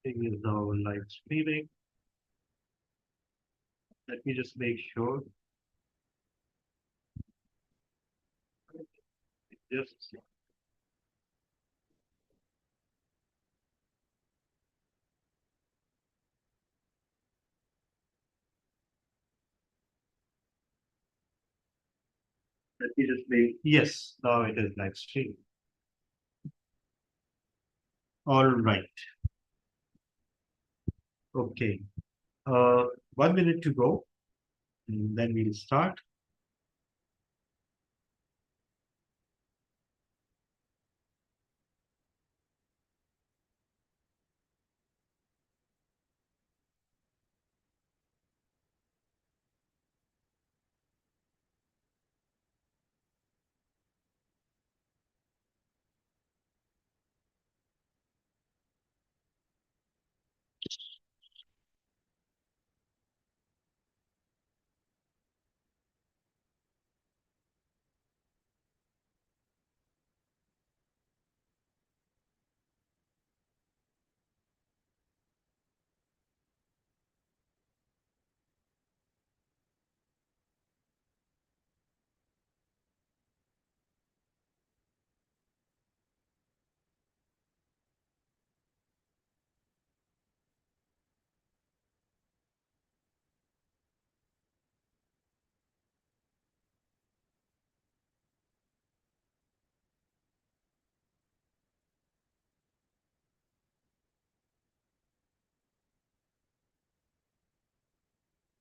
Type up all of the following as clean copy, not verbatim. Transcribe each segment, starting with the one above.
Meeting is now live streaming. Let me just make sure. Just let me just make yes. Now it is live stream. All right. Okay. 1 minute to go, and then we'll start.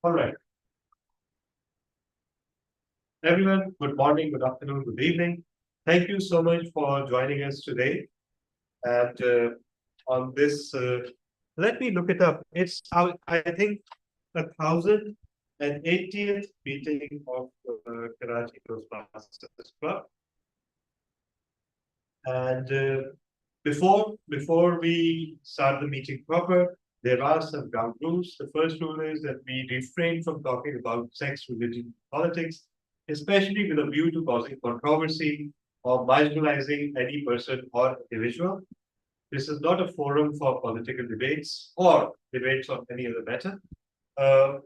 All right. Everyone, good morning, good afternoon, good evening. Thank you so much for joining us today. And on this, let me look it up. It's, I think, 1,080th meeting of Karachi Toastmasters Club. And before we start the meeting proper, there are some ground rules. The first rule is that we refrain from talking about sex, religion, politics, especially with a view to causing controversy or marginalizing any person or individual. This is not a forum for political debates or debates on any other matter. And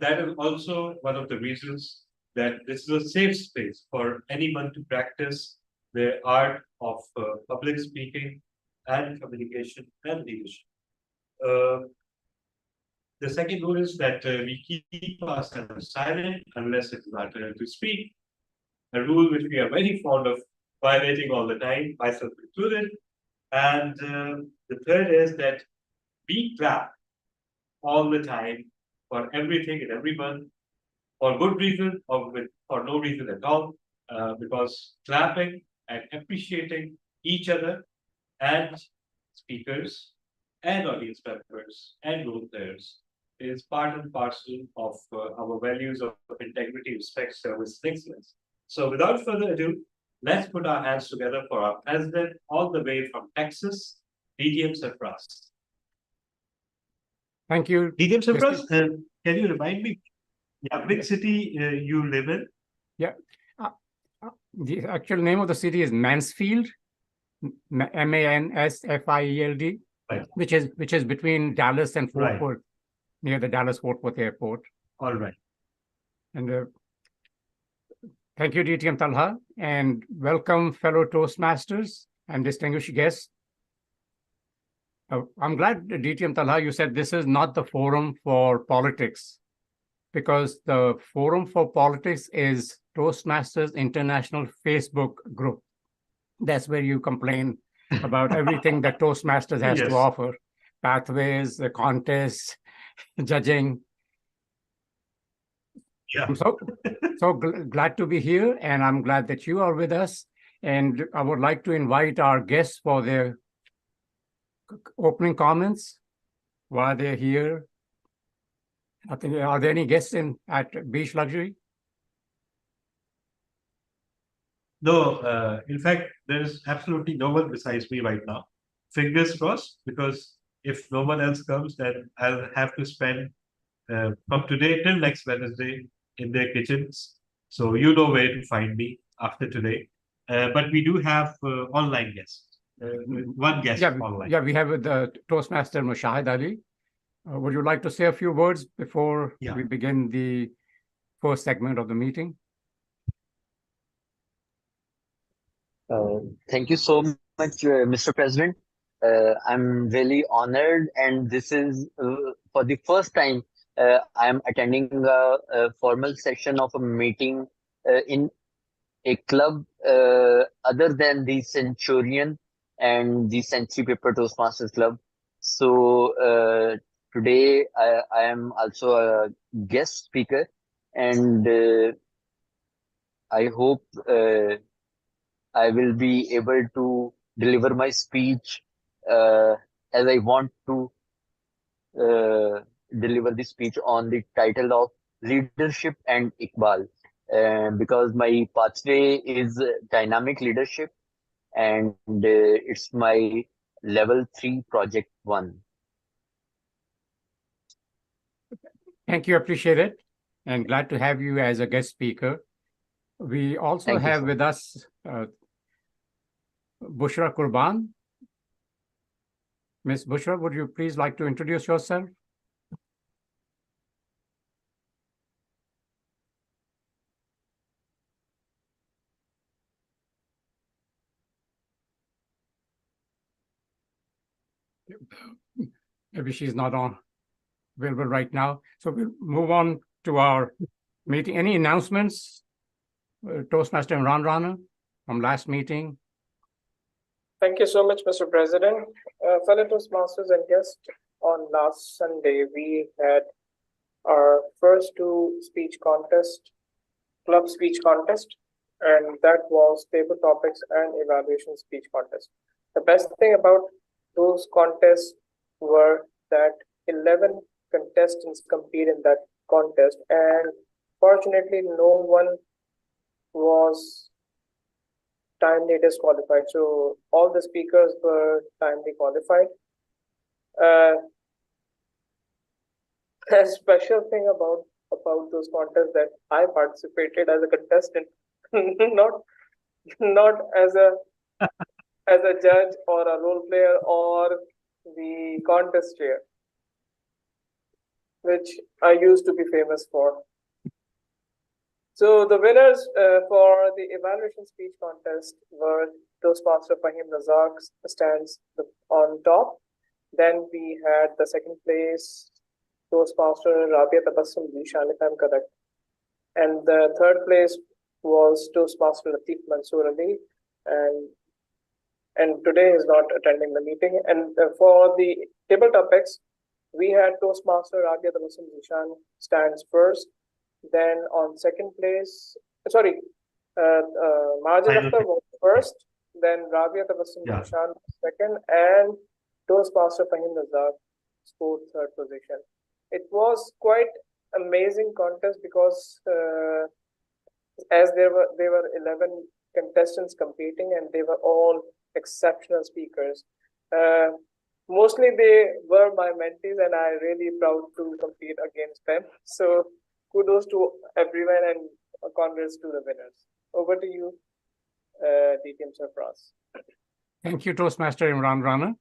that is also one of the reasons that this is a safe space for anyone to practice the art of public speaking and communication and leadership. The second rule is that we keep ourselves silent unless it is our turn to speak, a rule which we are very fond of violating all the time, myself included. And the third is that we clap all the time for everything and everyone for good reason or for no reason at all, because clapping and appreciating each other and speakers and audience members and role players is part and parcel of our values of integrity, respect, service, and excellence. So without further ado, let's put our hands together for our president all the way from Texas, DTM Surprise. Thank you. DTM Surprise, can you remind me, which city you live in? Yeah. The actual name of the city is Mansfield, Mansfield, right, which is between Dallas and Fort right, Worth, near the Dallas-Fort Worth Airport. All right. And thank you, DTM Talha, and welcome, fellow Toastmasters and distinguished guests. I'm glad, DTM Talha, you said this is not the forum for politics, because the forum for politics is Toastmasters International Facebook group. That's where you complain about everything that Toastmasters has to offer: pathways, the contests, judging. Yeah. I'm so glad to be here, and I'm glad that you are with us. And I would like to invite our guests for their opening comments while they're here. I think, are there any guests at Beach Luxury? No, in fact, there is absolutely no one besides me right now. Fingers crossed, because if no one else comes, then I'll have to spend from today till next Wednesday in their kitchens. So you know where to find me after today. But we do have online guests. one guest online. Yeah, we have the Toastmaster Mushahid Ali. Would you like to say a few words before we begin the first segment of the meeting? Thank you so much, Mr. President. I'm really honored, and this is for the first time I'm attending a formal session of a meeting in a club other than the Centurion and the Century Paper Toastmasters Club. So today I am also a guest speaker, and I hope I will be able to deliver my speech as I want to deliver the speech on the title of Leadership and Iqbal. Because my pathway is dynamic leadership, and it's my level 3 project 1. Thank you, appreciate it, and glad to have you as a guest speaker. We also have with us Bushra Qurban. Ms. Bushra, would you please like to introduce yourself? Maybe she's not available right now. So we'll move on to our meeting. Any announcements, Toastmaster Imran Rana, from last meeting? Thank you so much, Mr. President. Fellow Toastmasters and guests, on last Sunday, we had our first club speech contest, and that was table topics and evaluation speech contest. The best thing about those contests were that 11 contestants compete in that contest, and fortunately, no one was timely disqualified. So all the speakers were timely qualified. A special thing about those contests that I participated as a contestant, not as a judge or a role player or the contest chair, which I used to be famous for. So the winners for the evaluation speech contest were Toastmaster Fahim Razak stands on top. Then we had the second place Toastmaster Rabia Tabassum Zishan, if I'm correct. And the third place was Toastmaster Latif Mansoor Ali, and today is not attending the meeting. And for the table topics, we had Toastmaster Rabia Tabassum Zishan stands first. Then on second place, Marjan Akhtar was first, then Rabia Tabassum Zishan second, and Toastmaster Fahim Razak scored third position. It was quite amazing contest because as there were 11 contestants competing, and they were all exceptional speakers. Mostly they were my mentees, and I'm really proud to compete against them. So kudos to everyone, and congrats to the winners. Over to you, DTM Sarfraz. Thank you, Toastmaster Imran Rana.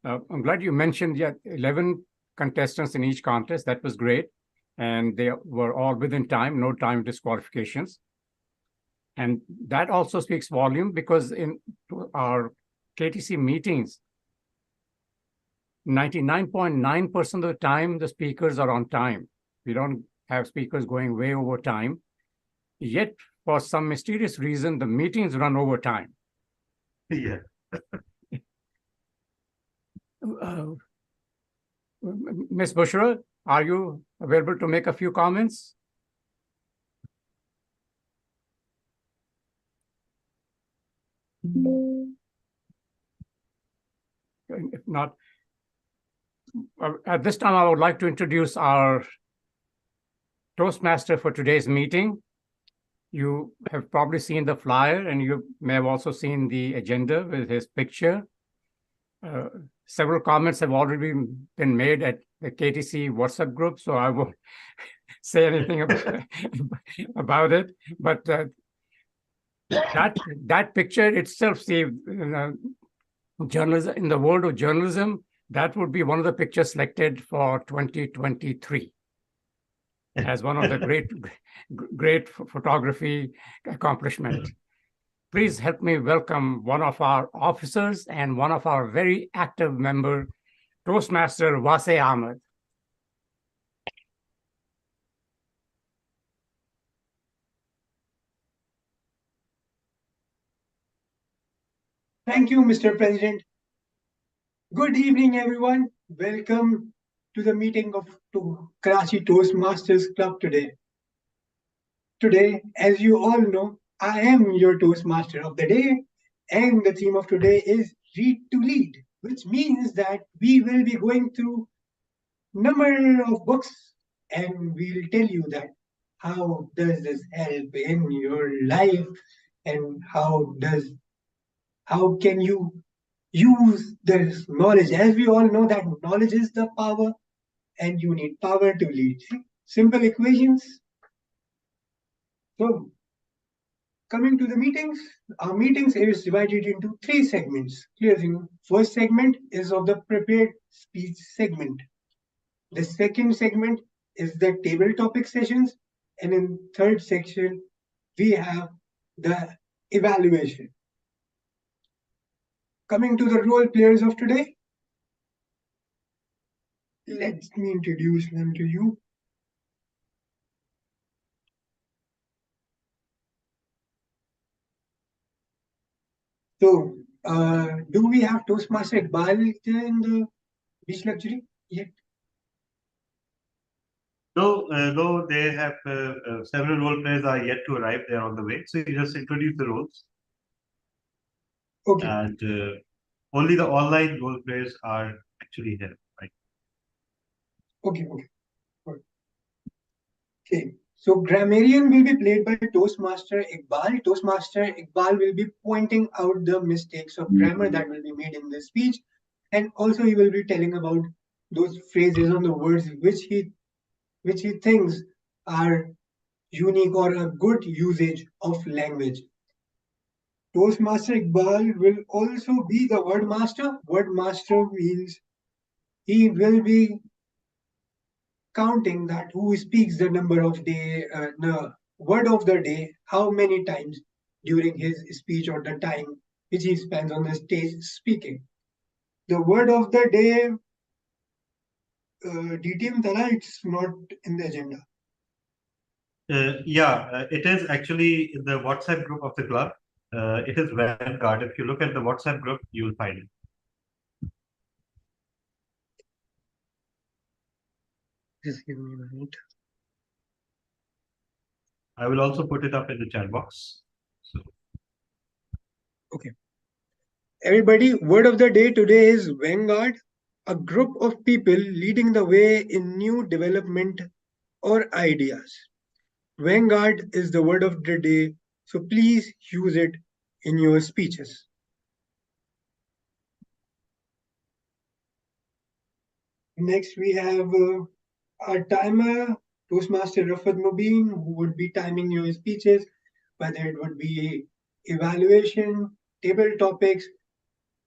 I'm glad you mentioned 11 contestants in each contest. That was great. And they were all within time, no time disqualifications. And that also speaks volume, because in our KTC meetings, 99.9% of the time, the speakers are on time. We don't have speakers going way over time. Yet, for some mysterious reason, the meetings run over time. Yeah. Ms. Bushra, are you available to make a few comments? If not, at this time, I would like to introduce our Toastmaster for today's meeting. You have probably seen the flyer, and you may have also seen the agenda with his picture. Several comments have already been made at the KTC WhatsApp group, so I won't say anything about it. But that picture itself saved journalism, in the world of journalism, that would be one of the pictures selected for 2023 as one of the great photography accomplishment. Please help me welcome one of our officers and one of our very active member, Toastmaster Wase Ahmed. Thank you, Mr. President. Good evening, everyone. Welcome to the meeting of Karachi Toastmasters Club today. Today, as you all know, I am your Toastmaster of the day, and the theme of today is Read to Lead, which means that we will be going through number of books, and we'll tell you that how does this help in your life, and how can you use this knowledge. As we all know that knowledge is the power, and you need power to lead. Simple equations. So coming to the meetings, our meetings is divided into 3 segments. Clear thing. First segment is of the prepared speech segment. The second segment is the table topic sessions, and in third section we have the evaluation. Coming to the role players of today, let me introduce them to you. So, do we have Toastmaster Iqbal in the beach luxury yet? Though they have several role players are yet to arrive, they are on the way. So you just introduce the roles. Okay. And only the online role players are actually here, right? Okay. Okay. So grammarian will be played by Toastmaster Iqbal. Toastmaster Iqbal will be pointing out the mistakes of grammar that will be made in the speech, and also he will be telling about those phrases or the words which he thinks are unique or a good usage of language. Toastmaster Iqbal will also be the word master. Word master means he will be counting that who speaks the number of the word of the day, how many times during his speech or the time which he spends on the stage speaking. The word of the day, DTM Tala, it's not in the agenda. It is actually in the WhatsApp group of the club. It is Vanguard. If you look at the WhatsApp group, you will find it. Just give me a minute. I will also put it up in the chat box. So. Okay. Everybody, word of the day today is Vanguard, a group of people leading the way in new development or ideas. Vanguard is the word of the day, so please use it in your speeches. Next, we have our timer, Toastmaster Rafat Mubin, who would be timing your speeches, whether it would be evaluation, table topics,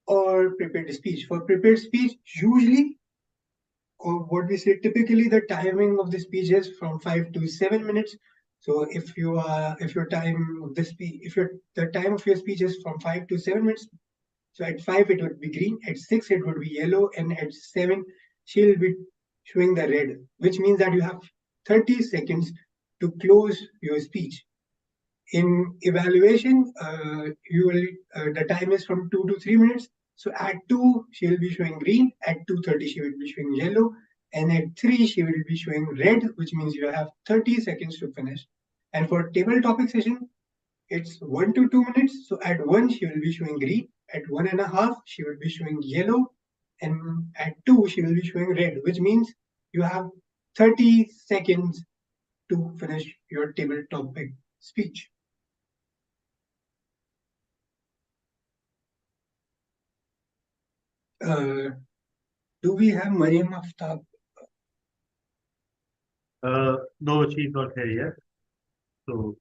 or prepared speech. For prepared speech, usually, or what we say typically, the timing of the speech is from 5 to 7 minutes. So if the time of your speech is from 5 to 7 minutes, so at 5 it would be green, at 6 it would be yellow, and at 7 she'll be showing the red, which means that you have 30 seconds to close your speech. In evaluation, the time is from 2 to 3 minutes. So at 2, she will be showing green. At 2:30, she will be showing yellow. And at 3, she will be showing red, which means you have 30 seconds to finish. And for table topic session, it's 1 to 2 minutes. So at 1, she will be showing green. At 1.5, she will be showing yellow. And at 2, she will be showing red, which means you have 30 seconds to finish your table topic speech. Do we have Mariam Aftab? No, she's not here yet. So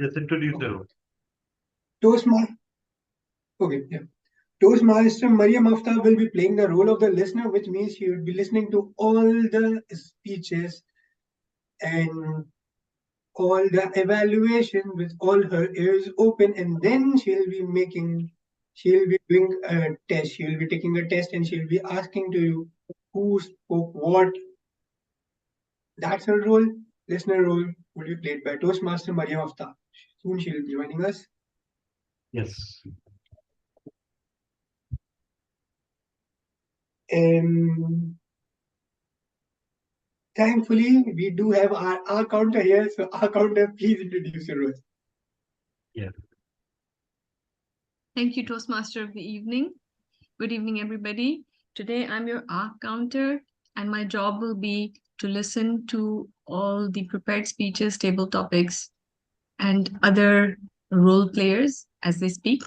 just introduce her. Toastmaster. Okay, yeah. Toastmaster Mariam Aftab will be playing the role of the listener, which means she will be listening to all the speeches and all the evaluation with all her ears open, and then she'll be doing a test. She'll be taking a test and she'll be asking to you who spoke what. That's her role. Listener role will be played by Toastmaster Mariam Aftab. Soon she'll be joining us. Yes. Thankfully, we do have our counter here. So, our counter, please introduce your role. Yeah. Thank you, Toastmaster of the evening. Good evening, everybody. Today, I'm your ARC counter, and my job will be to listen to all the prepared speeches, table topics, and other role players as they speak,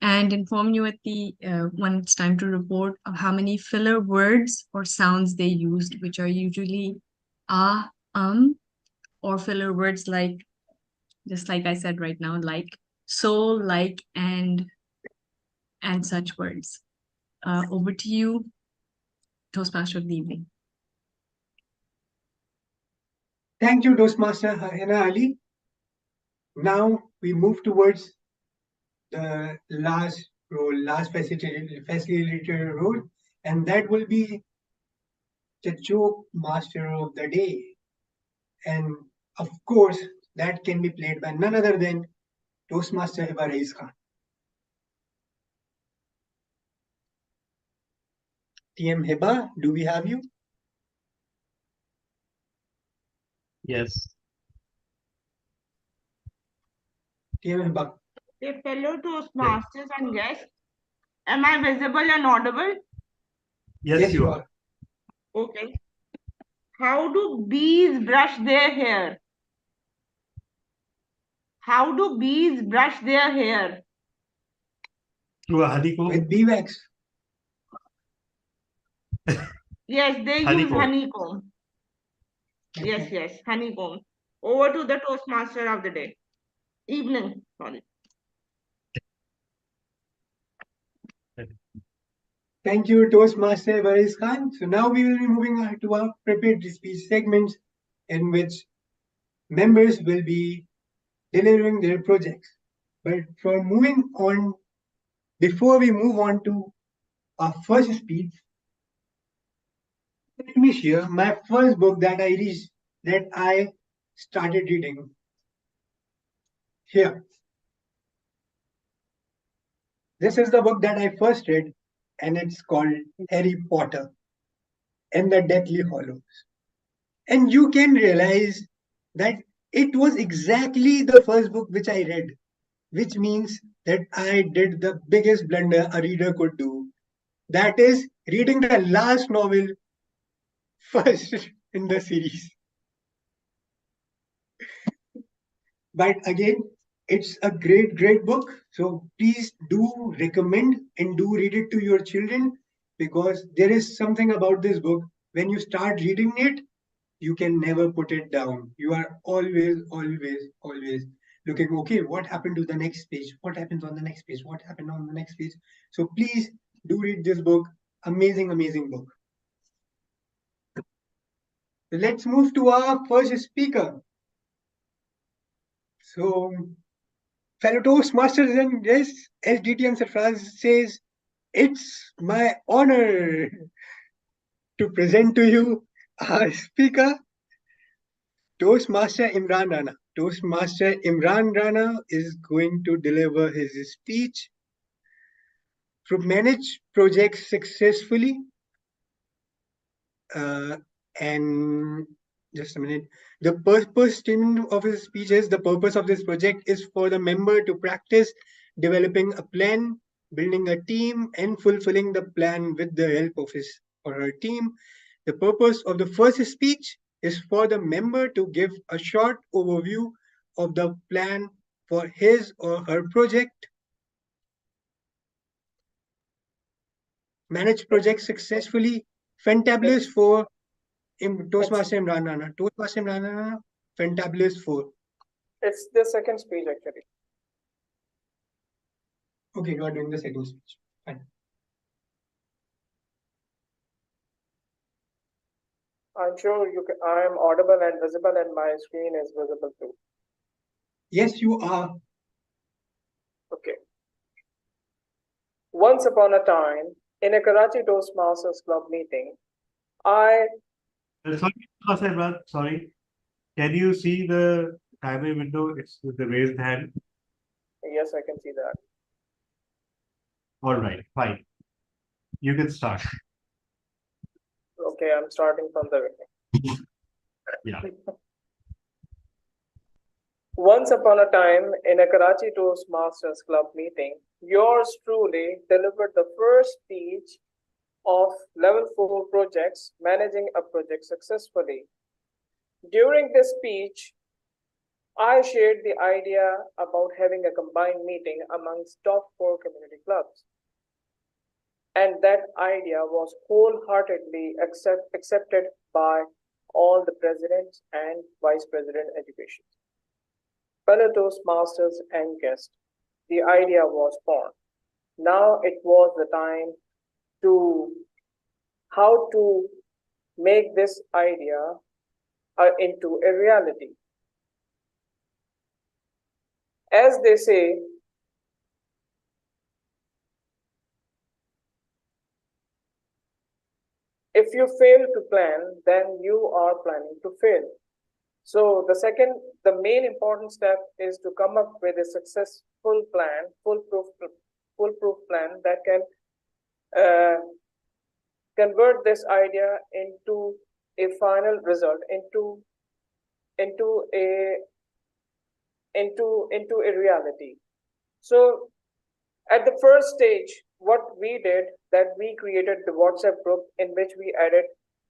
and inform you at the when it's time to report of how many filler words or sounds they used, which are usually or filler words like, just like I said right now, like, so, like, and such words. Over to you, Toastmaster of the evening. Thank you, Toastmaster Hina Ali. Now we move towards the last role, last facilitator role, and that will be the joke master of the day. And of course, that can be played by none other than Toastmaster Hiba Rais Khan. TM Hiba, do we have you? Yes. TM Hiba. A fellow Toastmasters and guests, am I visible and audible? Yes, you are. Okay. How do bees brush their hair? How do bees brush their hair? Through a honeycomb. With bee wax. Yes, they use honeycomb. Yes, yes, honeycomb. Over to the Toastmaster of the day. Evening, sorry. Thank you, Toastmaster Hiba Khan. So now we will be moving on to our prepared speech segments in which members will be delivering their projects. But for moving on, before we move on to our first speech, let me share my first book that I started reading. Here. This is the book that I first read, and it's called Harry Potter and the Deathly Hallows. And you can realize that it was exactly the first book which I read, which means that I did the biggest blunder a reader could do. That is reading the last novel first in the series. But again, it's a great, great book. So please do recommend and do read it to your children, because there is something about this book. When you start reading it, you can never put it down. You are always, always, always looking, okay, what happened to the next page? What happens on the next page? What happened on the next page? So please do read this book. Amazing, amazing book. Let's move to our first speaker. So, fellow Toastmasters and guests, SDT and Sarfraz says, it's my honor to present to you our speaker, Toastmaster Imran Rana. Toastmaster Imran Rana is going to deliver his speech to manage projects successfully. And just a minute. The purpose statement of his speech is, the purpose of this project is for the member to practice developing a plan, building a team, and fulfilling the plan with the help of his or her team. The purpose of the first speech is for the member to give a short overview of the plan for his or her project, manage projects successfully, fantabulous for Toastmaster Imran Rana. Toastmaster Imran Rana, fantabulous for. It's the second speech actually. Okay, you are doing the second speech. Fine. I'm sure I am audible and visible, and my screen is visible too. Yes, you are. Okay. Once upon a time, in a Karachi Toastmasters Club meeting, Sorry. Can you see the timer window? It's with the raised hand. Yes, I can see that. All right, fine. You can start. Okay, I'm starting from the beginning. Yeah. Once upon a time, in a Karachi Toastmasters Club meeting, yours truly delivered the first speech of Level 4 projects, managing a project successfully. During this speech, I shared the idea about having a combined meeting amongst top 4 community clubs. And that idea was wholeheartedly accepted by all the presidents and vice president education, fellow Toastmasters and guests. The idea was born. Now it was the time to how to make this idea into a reality. As they say, if you fail to plan, then you are planning to fail. So the main important step is to come up with a successful plan, foolproof plan that can convert this idea into a final result, into a reality. So at the first stage, what we did that we created the WhatsApp group in which we added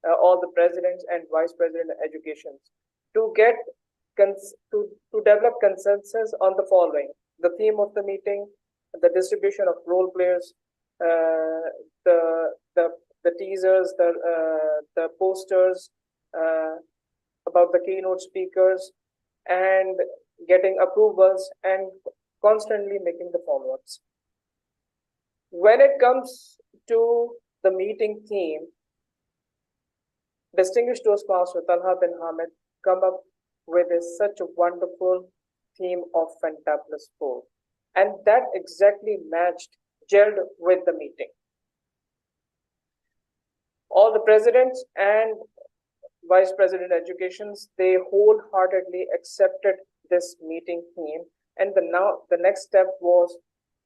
all the presidents and vice president educations to get to develop consensus on the following: the theme of the meeting, the distribution of role players, the teasers, the posters about the keynote speakers, and getting approvals and constantly making the follow-ups. When it comes to the meeting theme, distinguished Toastmaster Talha bin Hamid come up with such a wonderful theme of Fantabulous 4. And that exactly gelled with the meeting. All the presidents and vice president educations, they wholeheartedly accepted this meeting theme. And the next step was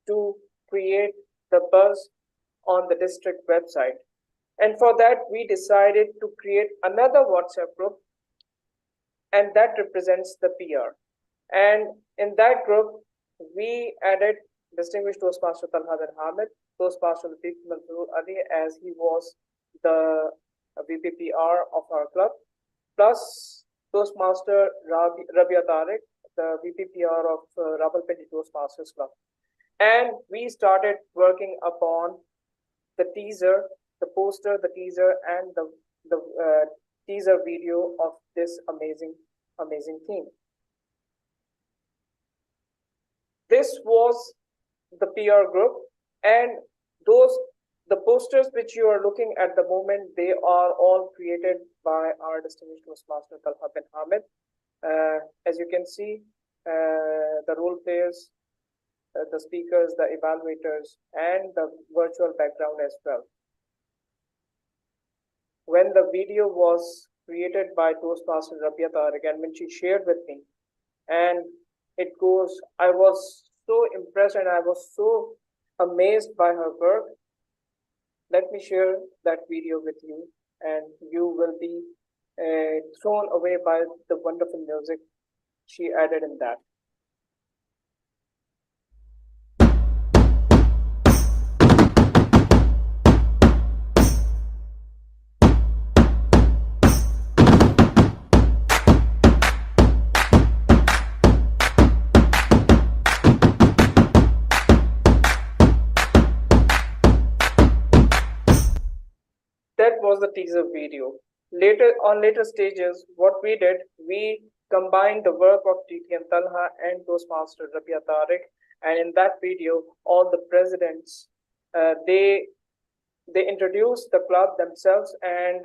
to create the buzz on the district website. And for that, we decided to create another WhatsApp group, and that represents the PR. And in that group, we added distinguished Toastmaster Talha bin Hamid, Toastmaster Latif Mansoor Ali, as he was the VPPR of our club, plus Toastmaster Rabia Tariq, the VPPR of Rawalpindi Toastmasters Club. And we started working upon the teaser, the poster, the teaser, and the teaser video of this amazing theme. This was the PR group, and the posters which you are looking at the moment, they are all created by our distinguished Toastmaster Talha bin Hamid. As you can see, the role players, the speakers, the evaluators, and the virtual background as well. When the video was created by Toastmaster Rabia Tariq, and when she shared with me, and it goes, I was so impressed and I was so amazed by her work. Let me share that video with you, and you will be thrown away by the wonderful music she added in that. That was the teaser video. Later stages, what we did, we combined the work of TTM Talha and Toastmaster Rabia Tariq, and in that video, all the presidents they introduce the club themselves and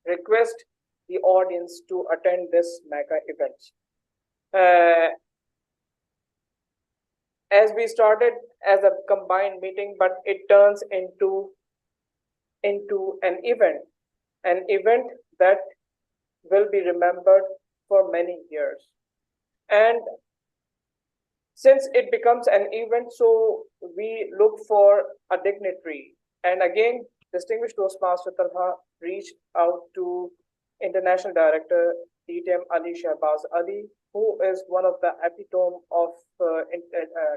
request the audience to attend this mega event. As we started as a combined meeting, but it turns into an event that will be remembered for many years. And since it becomes an event, so we look for a dignitary. And again, distinguished Toastmaster Talha reached out to International Director DTM Ali Shahbaz Ali, who is one of the epitome of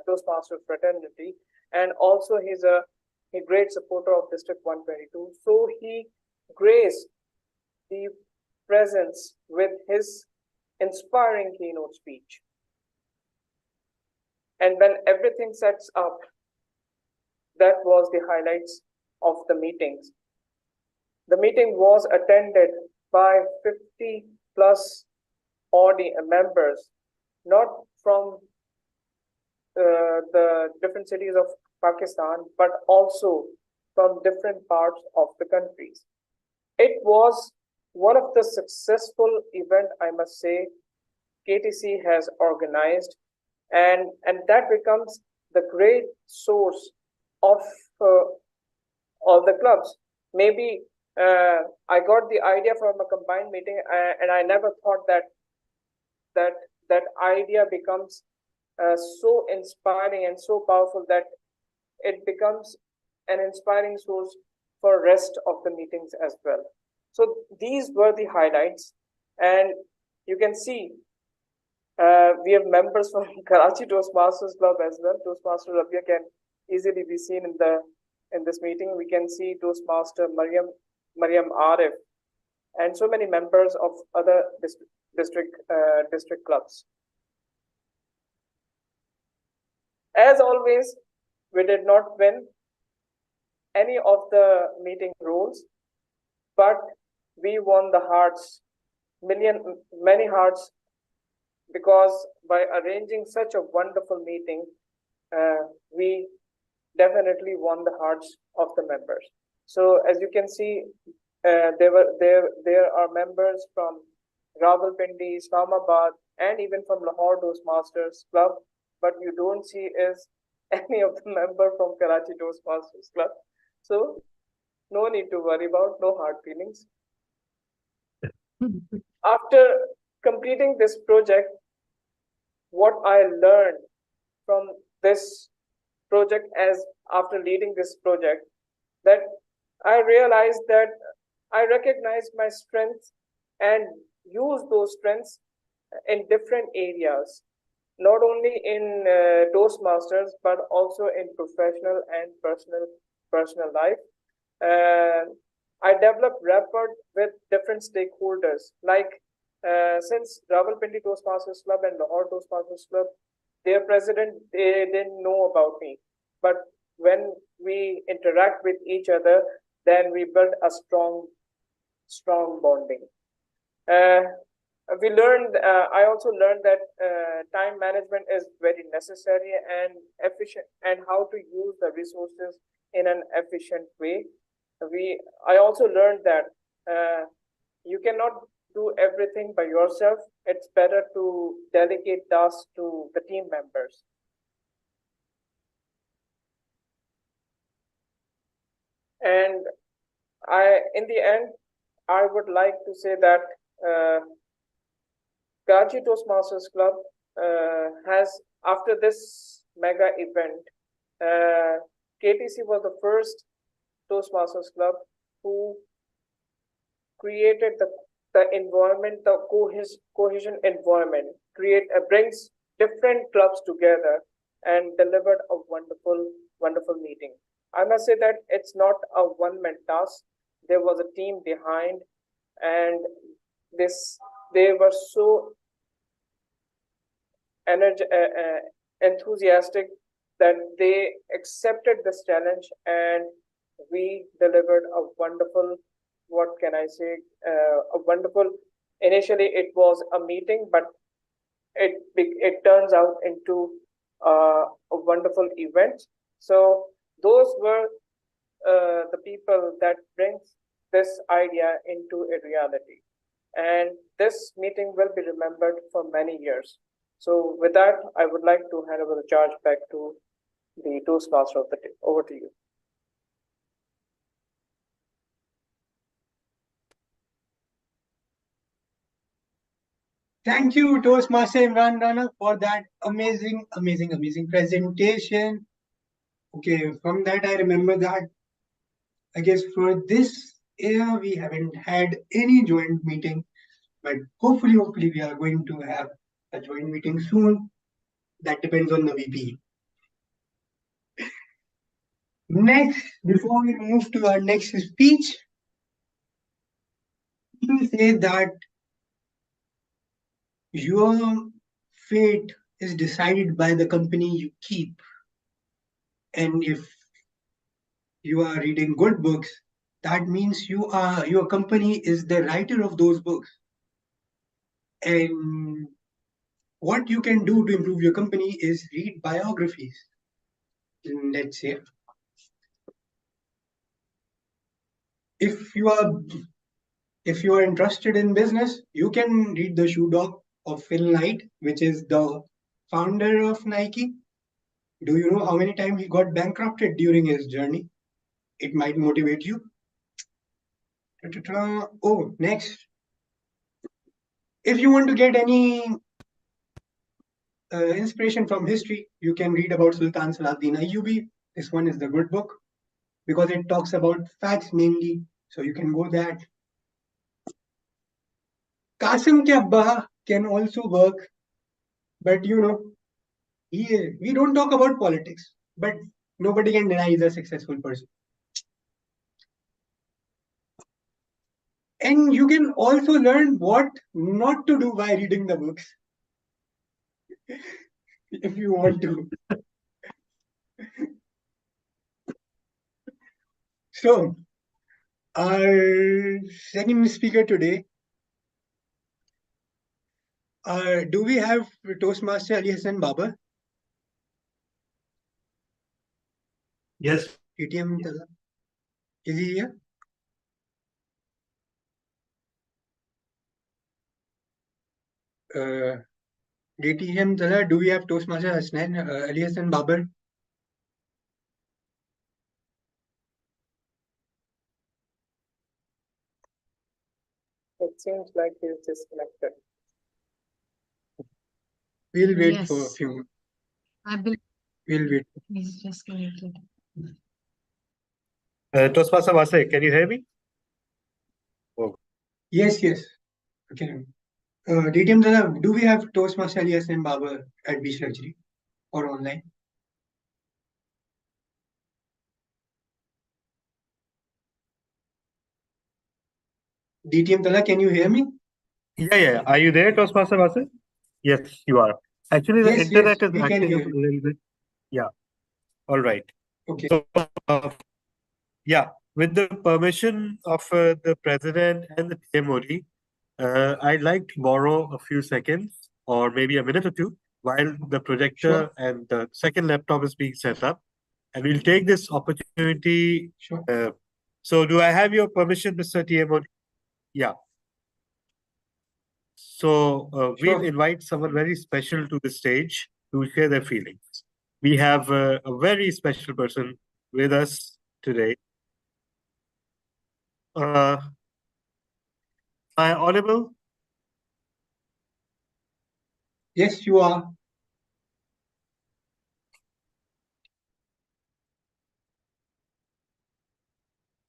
Toastmaster fraternity, and also he's a great supporter of District 122. So he graced the presence with his inspiring keynote speech. And when everything sets up, that was the highlights of the meetings. The meeting was attended by 50 plus members, not from the different cities of Pakistan, but also from different parts of the countries. It was one of the successful event, I must say, KTC has organized, and that becomes the great source of all the clubs. Maybe I got the idea from a combined meeting, and I never thought that idea becomes so inspiring and so powerful that it becomes an inspiring source for rest of the meetings as well. So these were the highlights, and you can see we have members from Karachi Toastmasters Club as well. Toastmaster Rabia can easily be seen in this meeting. We can see Toastmaster Mariam Arif, and so many members of other district clubs. As always, we did not win any of the meeting roles, but we won the hearts, many hearts, because by arranging such a wonderful meeting, we definitely won the hearts of the members. So as you can see, there are members from Rawalpindi, Islamabad, and even from Lahore Toastmasters Club, but you don't see is any of the member from Karachi Toastmasters Club. So no need to worry about, no hard feelings. After completing this project, what I learned from this project, as after leading this project, that I realized that I recognize my strengths and use those strengths in different areas, not only in Toastmasters, but also in professional and personal life. I developed rapport with different stakeholders, like since Rawalpindi Toastmasters Club and Lahore Toastmasters Club, their president, they didn't know about me. But when we interact with each other, then we build a strong bonding. I also learned that time management is very necessary and efficient, and how to use the resources in an efficient way. I also learned that you cannot do everything by yourself. It's better to delegate tasks to the team members. And in the end, I would like to say that Karachi Toastmasters Club has, after this mega event, KTC was the first Toastmasters Club who created the environment, the cohesion environment, brings different clubs together and delivered a wonderful meeting. I must say that it's not a one-man task. There was a team behind, and they were so enthusiastic that they accepted this challenge, and we delivered a wonderful, what can I say, a wonderful, initially it was a meeting, but it turns out into a wonderful event. So Those were the people that brings this idea into a reality. And this meeting will be remembered for many years. So with that, I would like to hand over the charge back to the Toastmaster of the day. Over to you. Thank you, Toastmaster Imran Rana, for that amazing presentation. Okay, from that I remember that I guess for this year we haven't had any joint meeting, but hopefully we are going to have a joint meeting soon. That depends on the VP. Next, before we move to our next speech, we say that your fate is decided by the company you keep. And if you are reading good books, that means your company is the writer of those books. And what you can do to improve your company is read biographies. Let's say if you are interested in business, you can read the Shoe Dog of Phil Knight, which is the founder of Nike. Do you know how many times he got bankrupted during his journey? It might motivate you. Oh, next. If you want to get any inspiration from history, you can read about Sultan Salahuddin Ayyubi. This one is the good book because it talks about facts mainly. So you can go that. Qasim ke Abba can also work, but we don't talk about politics, but nobody can deny he's a successful person. And you can also learn what not to do by reading the books. If you want to. So, our second speaker today, do we have Toastmaster Ali Hassan Baba? Yes. TTM, is he here? DTM Tala, do we have Toastmaster Ali Hassan Babar? It seems like he's disconnected. We'll wait for a few minutes. We'll wait. He's disconnected. Toastmaster Vase, can you hear me? Oh. Yes. Okay. DTM Tala, do we have Toastmaster Ali Hassan Babar at Beach Luxury or online? DTM Tala, can you hear me? Yeah. Are you there, Toastmaster Vase? Yes, you are. Actually, the internet is acting up a little bit. Yeah. All right. Okay. So, with the permission of the president and the PMOD, I'd like to borrow a few seconds or maybe a minute or two while the projector and the second laptop is being set up. And we'll take this opportunity. Sure. So do I have your permission, Mr. TMOD? Yeah. So we'll invite someone very special to the stage to share their feelings. We have a very special person with us today. Am I audible? Yes, you are.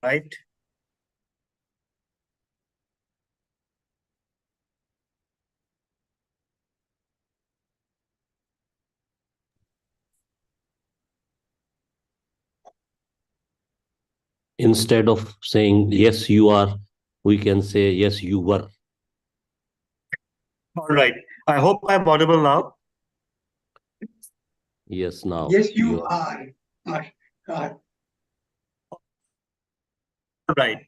Right. Instead of saying, yes, you are, we can say, yes, you were. All right. I hope I'm audible now. Yes, now. Yes, you are. All right.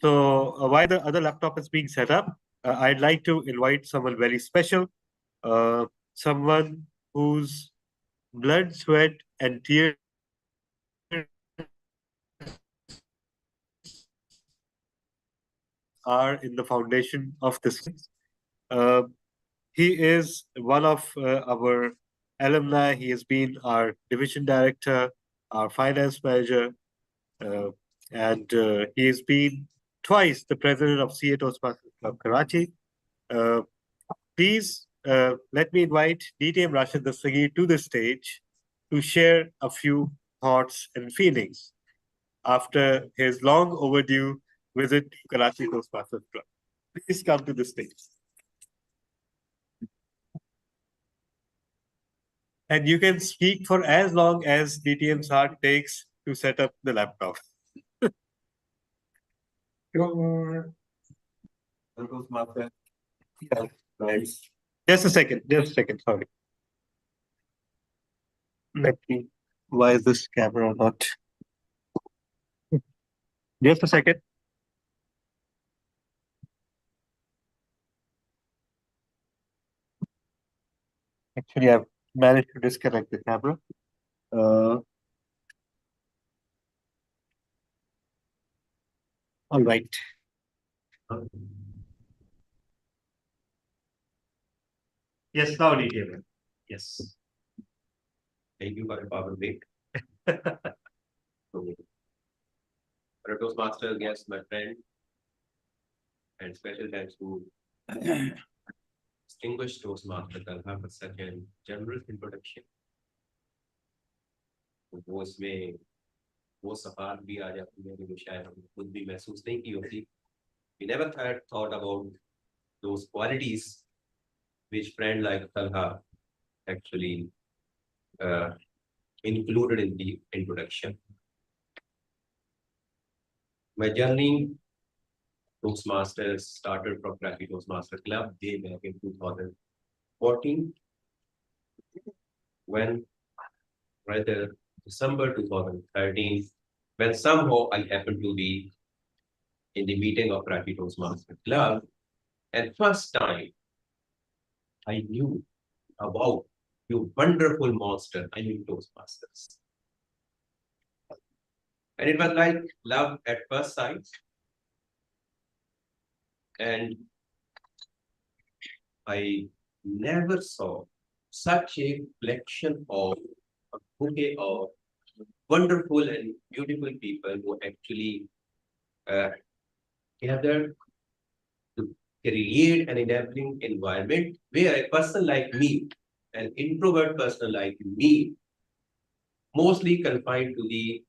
So while the other laptop is being set up, I'd like to invite someone very special, someone whose blood, sweat, and tears are in the foundation of this. He is one of our alumni. He has been our division director, our finance manager, and he has been twice the president of CA Toastmasters Club Karachi. Please let me invite DTM Rashid Dastagir to the stage to share a few thoughts and feelings after his long overdue visit to Karachi Toastmasters Club. Please come to the stage. And you can speak for as long as DTM's heart takes to set up the laptop. Yeah, nice. Just a second, sorry. Let me, why is this camera not? Just a second. Actually, I've managed to disconnect the camera. All right. Yes, now DTM. Yes. Thank you for the power break. Toastmaster guest, my friend, and special thanks to distinguished Toastmaster Talha for such a generous introduction. वो इसमें वो सफार भी आ जाती है जो शायद हम खुद भी महसूस नहीं की होती. We never thought about those qualities which friend like Talha actually included in the introduction. My journey Toastmasters started from Karachi Toastmasters Club way back in 2014, when rather December 2013, when somehow I happened to be in the meeting of Karachi Toastmasters Club, and first time I knew about you wonderful monster, I mean Toastmasters. And it was like love at first sight. And I never saw such a collection of a bouquet of wonderful and beautiful people who actually gathered to create an enabling environment where a person like me, an introvert person like me, mostly confined to the,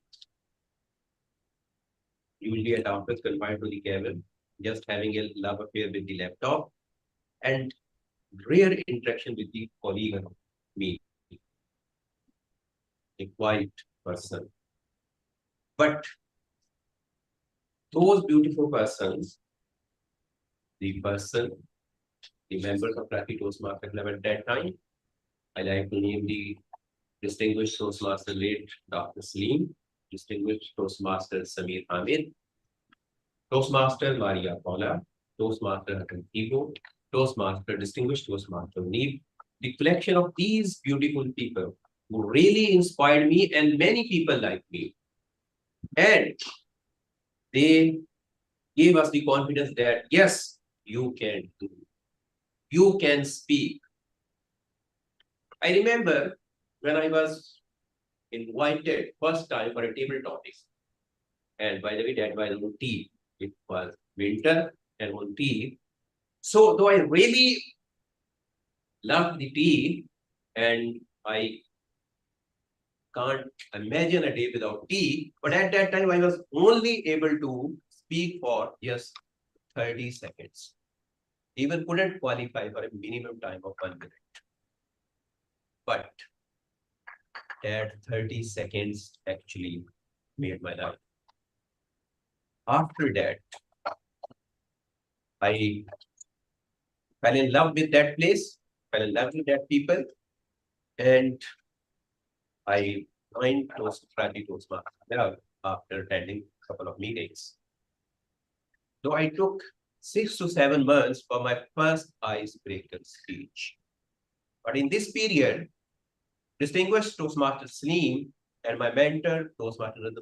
usually at office confined to the cabin, just having a love affair with the laptop, and rare interaction with the colleague around me, a quiet person. But those beautiful persons, the members of Karachi Toastmasters Club at that time, I like to name the distinguished Toastmaster late Dr. Salim, distinguished Toastmaster Samir Hamid, Toastmaster Maria Paula, Toastmaster Hakan Ibo, Toastmaster, distinguished Toastmaster Neeb, the collection of these beautiful people who really inspired me and many people like me. And they gave us the confidence that, yes, you can do. You can speak. I remember when I was invited first time for a table topic. And by the way, that was on tea. It was winter and on tea. So though I really loved the tea, and I can't imagine a day without tea, but at that time I was only able to speak for just 30 seconds. Even couldn't qualify for a minimum time of 1 minute. But that 30 seconds actually made my life. After that, I fell in love with that place, fell in love with that people, and I joined Karachi Toastmasters after attending a couple of meetings. So I took 6 to 7 months for my first icebreaker speech. But in this period, distinguished Toastmaster Salim and my mentor, Toastmaster Radha,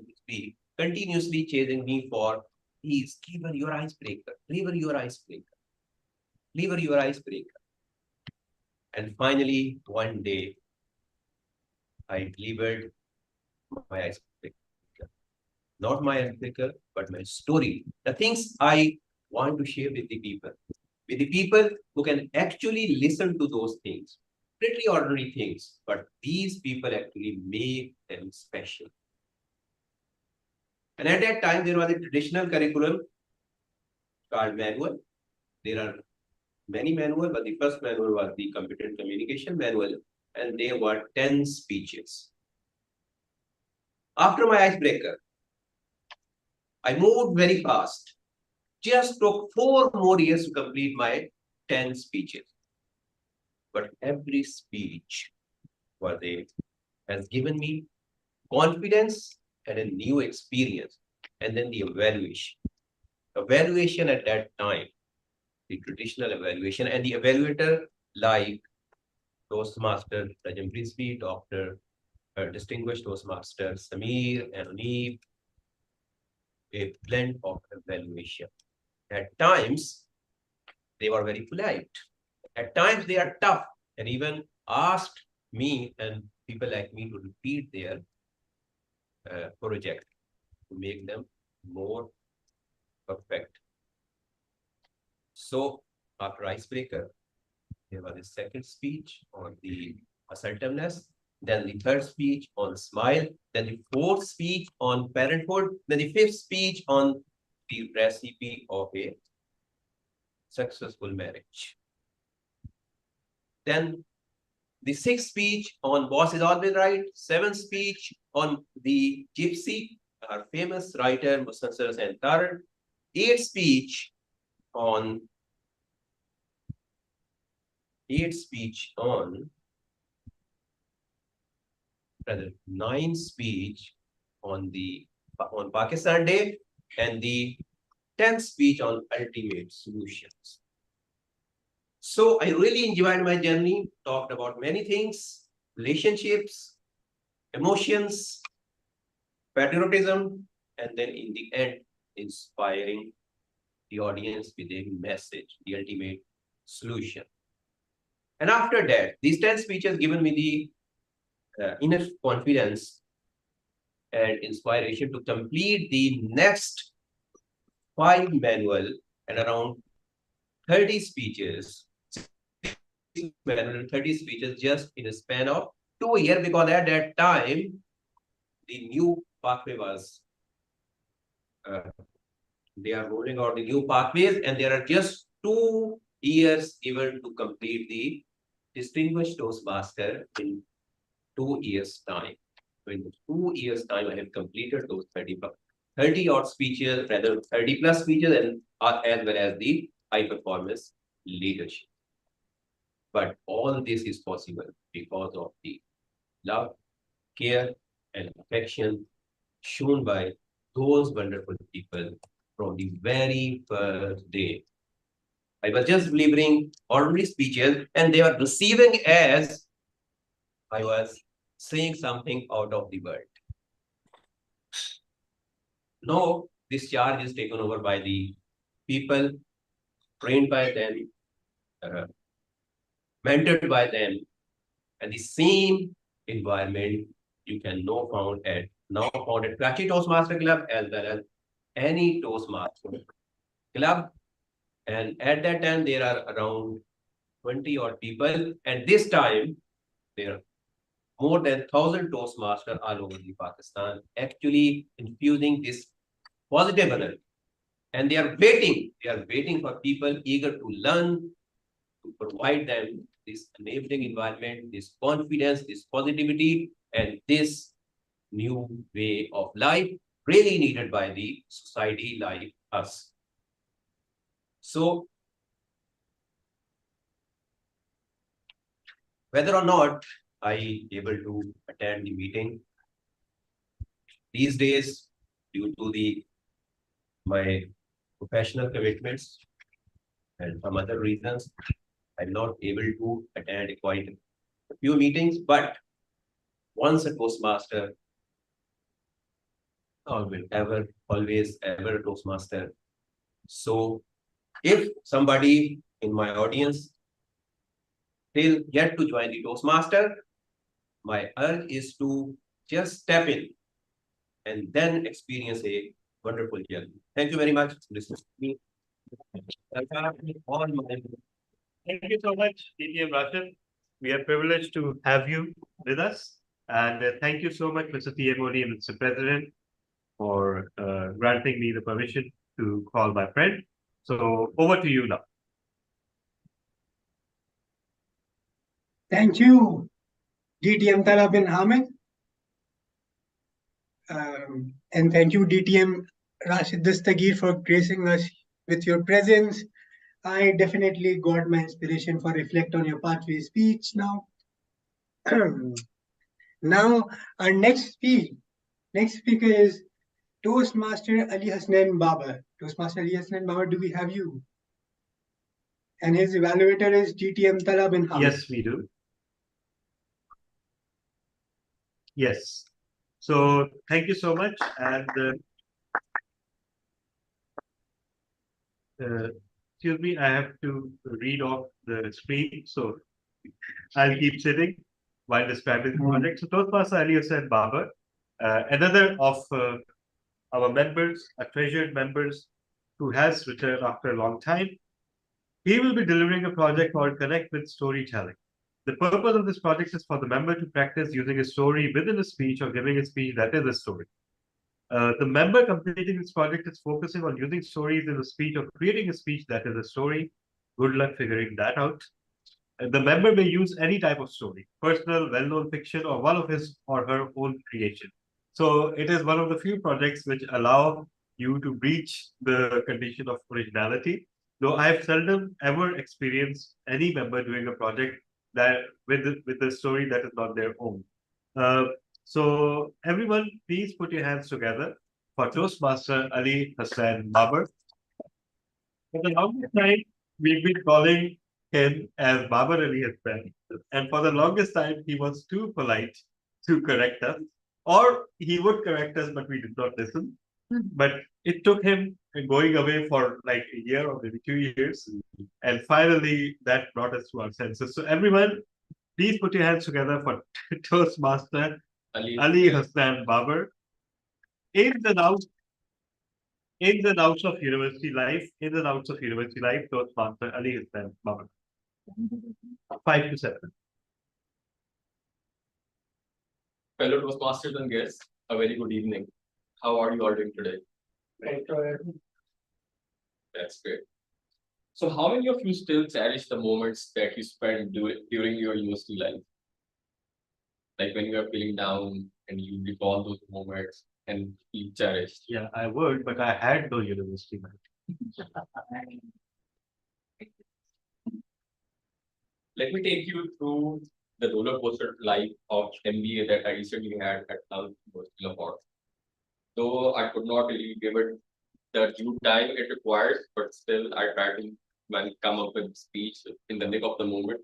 continuously chasing me for please deliver your icebreaker, deliver your icebreaker, deliver your icebreaker. And finally, one day, I delivered my icebreaker. Not my icebreaker, but my story. The things I want to share with the people who can actually listen to those things. Pretty ordinary things, but these people actually make them special. And at that time, there was a traditional curriculum called manual. There are many manual, but the first manual was the competent communication manual, and there were 10 speeches. After my icebreaker, I moved very fast. Just took 4 more years to complete my 10 speeches. But every speech has given me confidence and a new experience. And then the evaluation. Evaluation at that time, the traditional evaluation, and the evaluator like Toastmaster Rajam Frisbee, Dr. Distinguished Toastmaster Samir and Anif, a blend of evaluation. At times, they were very polite. At times, they are tough and even asked me and people like me to repeat their project to make them more perfect. So, after icebreaker, there was a second speech on the assertiveness, then the third speech on smile, then the fourth speech on parenthood, then the fifth speech on the recipe of a successful marriage. Then the sixth speech on boss is always right, seventh speech on the gypsy, our famous writer Musansar and Taran, eighth speech on ninth speech on Pakistan Day, and the 10th speech on ultimate solutions. So I really enjoyed my journey, talked about many things, relationships, emotions, patriotism, and then in the end, inspiring the audience with a message, the ultimate solution. And after that, these 10 speeches given me the enough confidence and inspiration to complete the next 5 manual and around 30 speeches, 30 speeches just in a span of 2 years, because at that time, the new pathway was, they are rolling out the new pathways, and there are just 2 years given to complete the Distinguished Toastmaster in 2 years' time. So in 2 years' time, I have completed those 30 odd speeches, rather 30 plus speeches, and as well as the high performance leadership. But all this is possible because of the love, care, and affection shown by those wonderful people from the very first day. I was just delivering ordinary speeches, and they were receiving as I was saying something out of the world. Now, this charge is taken over by the people, trained by them, mentored by them, and the same environment you can now found at Karachi Toastmaster Club as well as any Toastmaster Club. And at that time, there are around 20 odd people, and this time there are more than 1,000 Toastmasters all over the Pakistan actually infusing this positive energy. And they are waiting for people eager to learn, to provide them this enabling environment, this confidence, this positivity, and this new way of life really needed by the society like us. So, whether or not I able to attend the meeting, these days, due to my professional commitments and some other reasons, I'm not able to attend quite a few meetings, but once a Toastmaster, always, ever a Toastmaster. So if somebody in my audience still yet to join the Toastmaster, my urge is to just step in and then experience a wonderful journey. Thank you very much for listening to me. Thank you so much, DTM Rashid. We are privileged to have you with us. And thank you so much, Mr. TMOD and Mr. President, for granting me the permission to call my friend. So over to you now. Thank you, DTM Talab bin Hamid. And thank you, DTM Rashid Dastagir, for gracing us with your presence. I definitely got my inspiration for Reflect on Your Pathway speech now. Now, our next speaker is Toastmaster Ali Hasnan Babar. Toastmaster Ali Hasnan Babar, do we have you? And his evaluator is DTM Talab bin Hamid. Yes, we do. Yes. So thank you so much. And excuse me, I have to read off the screen. So I'll keep sitting while describing the project. So Toastmaster Ali Hussain Babar, another of our members, our treasured members, who has returned after a long time. He will be delivering a project called Connect with Storytelling. The purpose of this project is for the member to practice using a story within a speech or giving a speech that is a story. The member completing this project is focusing on using stories in a speech or creating a speech that is a story. Good luck figuring that out. The member may use any type of story, personal, well-known fiction, or one of his or her own creation. So it is one of the few projects which allow you to breach the condition of originality. Though I have seldom ever experienced any member doing a project that with a story that is not their own. So everyone, please put your hands together for Toastmaster Ali Hassan Babar. For the longest time, we've been calling him as Babar Ali Hassan, and for the longest time, he was too polite to correct us, or he would correct us, but we did not listen. But it took him going away for like a year or maybe 2 years, and finally that brought us to our senses. So everyone, please put your hands together for Toastmaster Ali Hassan Babar. Ins and outs of university life, Toastmaster Ali Hassan Babar. 5 to 7. Fellow Toastmasters and guests, a very good evening. How are you all doing today? That's great. So how many of you still cherish the moments that you spent during your university life? Like when you are feeling down and you recall those moments and feel cherished. Yeah, I would, but I had no university life. Let me take you through the roller coaster life of MBA that I recently had at University of Lahore. Though I could not really give it the due time it requires, but still I tried to come up with speech in the nick of the moment.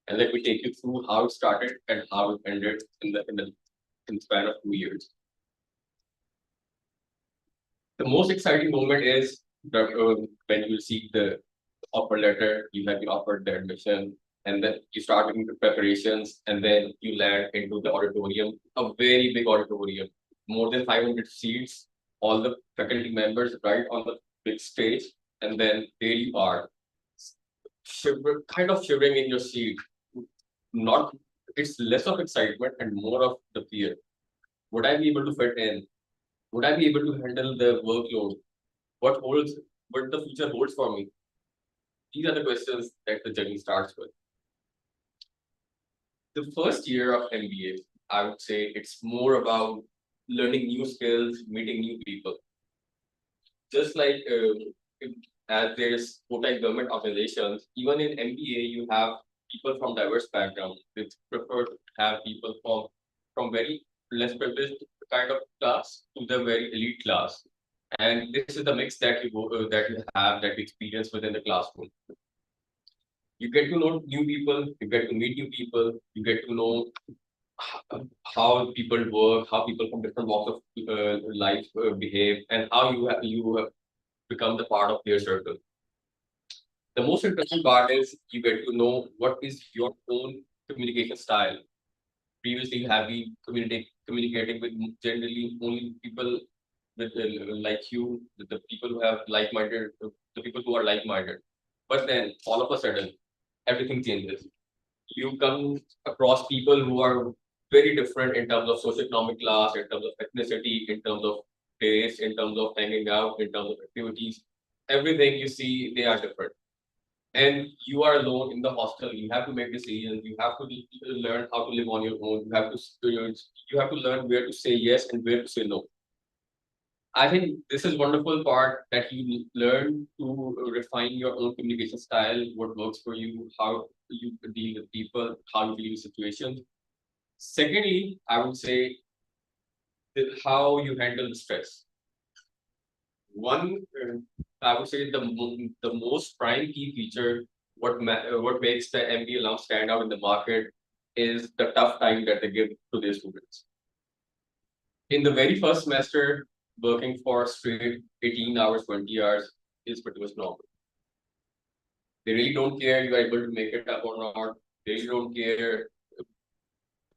And let me take you through how it started and how it ended in the span of 2 years. The most exciting moment is when you see the offer letter, you have been offered the admission, and then you start doing the preparations, and then you land into the auditorium, a very big auditorium, more than 500 seats, all the faculty members right on the big stage, and then there you are, kind of shivering in your seat. It's less of excitement and more of the fear. Would I be able to fit in? Would I be able to handle the workload? What the future holds for me? These are the questions that the journey starts with. The first year of MBA, I would say it's more about learning new skills, meeting new people. Just like as there's full-time government organizations, even in MBA, you have people from diverse backgrounds. It's preferred to have people from very less privileged kind of class to the very elite class. And this is the mix that you experience within the classroom. You get to know new people, you get to meet new people, you get to know how people work, how people from different walks of life behave, and how you have become the part of their circle. The most interesting part is you get to know what is your own communication style. Previously, you have been communicating with generally only people with like you, the people who have like-minded, the people who are like-minded. But then all of a sudden, everything changes. You come across people who are very different in terms of socioeconomic class, in terms of ethnicity, in terms of taste, in terms of hanging out, in terms of activities. Everything you see, they are different. And you are alone in the hostel. You have to make decisions. You have to learn how to live on your own. You have to learn where to say yes and where to say no. I think this is wonderful part that you learn to refine your own communication style, what works for you, how you deal with people, how you deal with situations. Secondly, I would say how you handle the stress. One, I would say the most prime key feature, what makes the MBA alum stand out in the market is the tough time that they give to their students. In the very first semester, working for straight 18 hours, 20 hours is pretty much normal. They really don't care you are able to make it up or not. They really don't care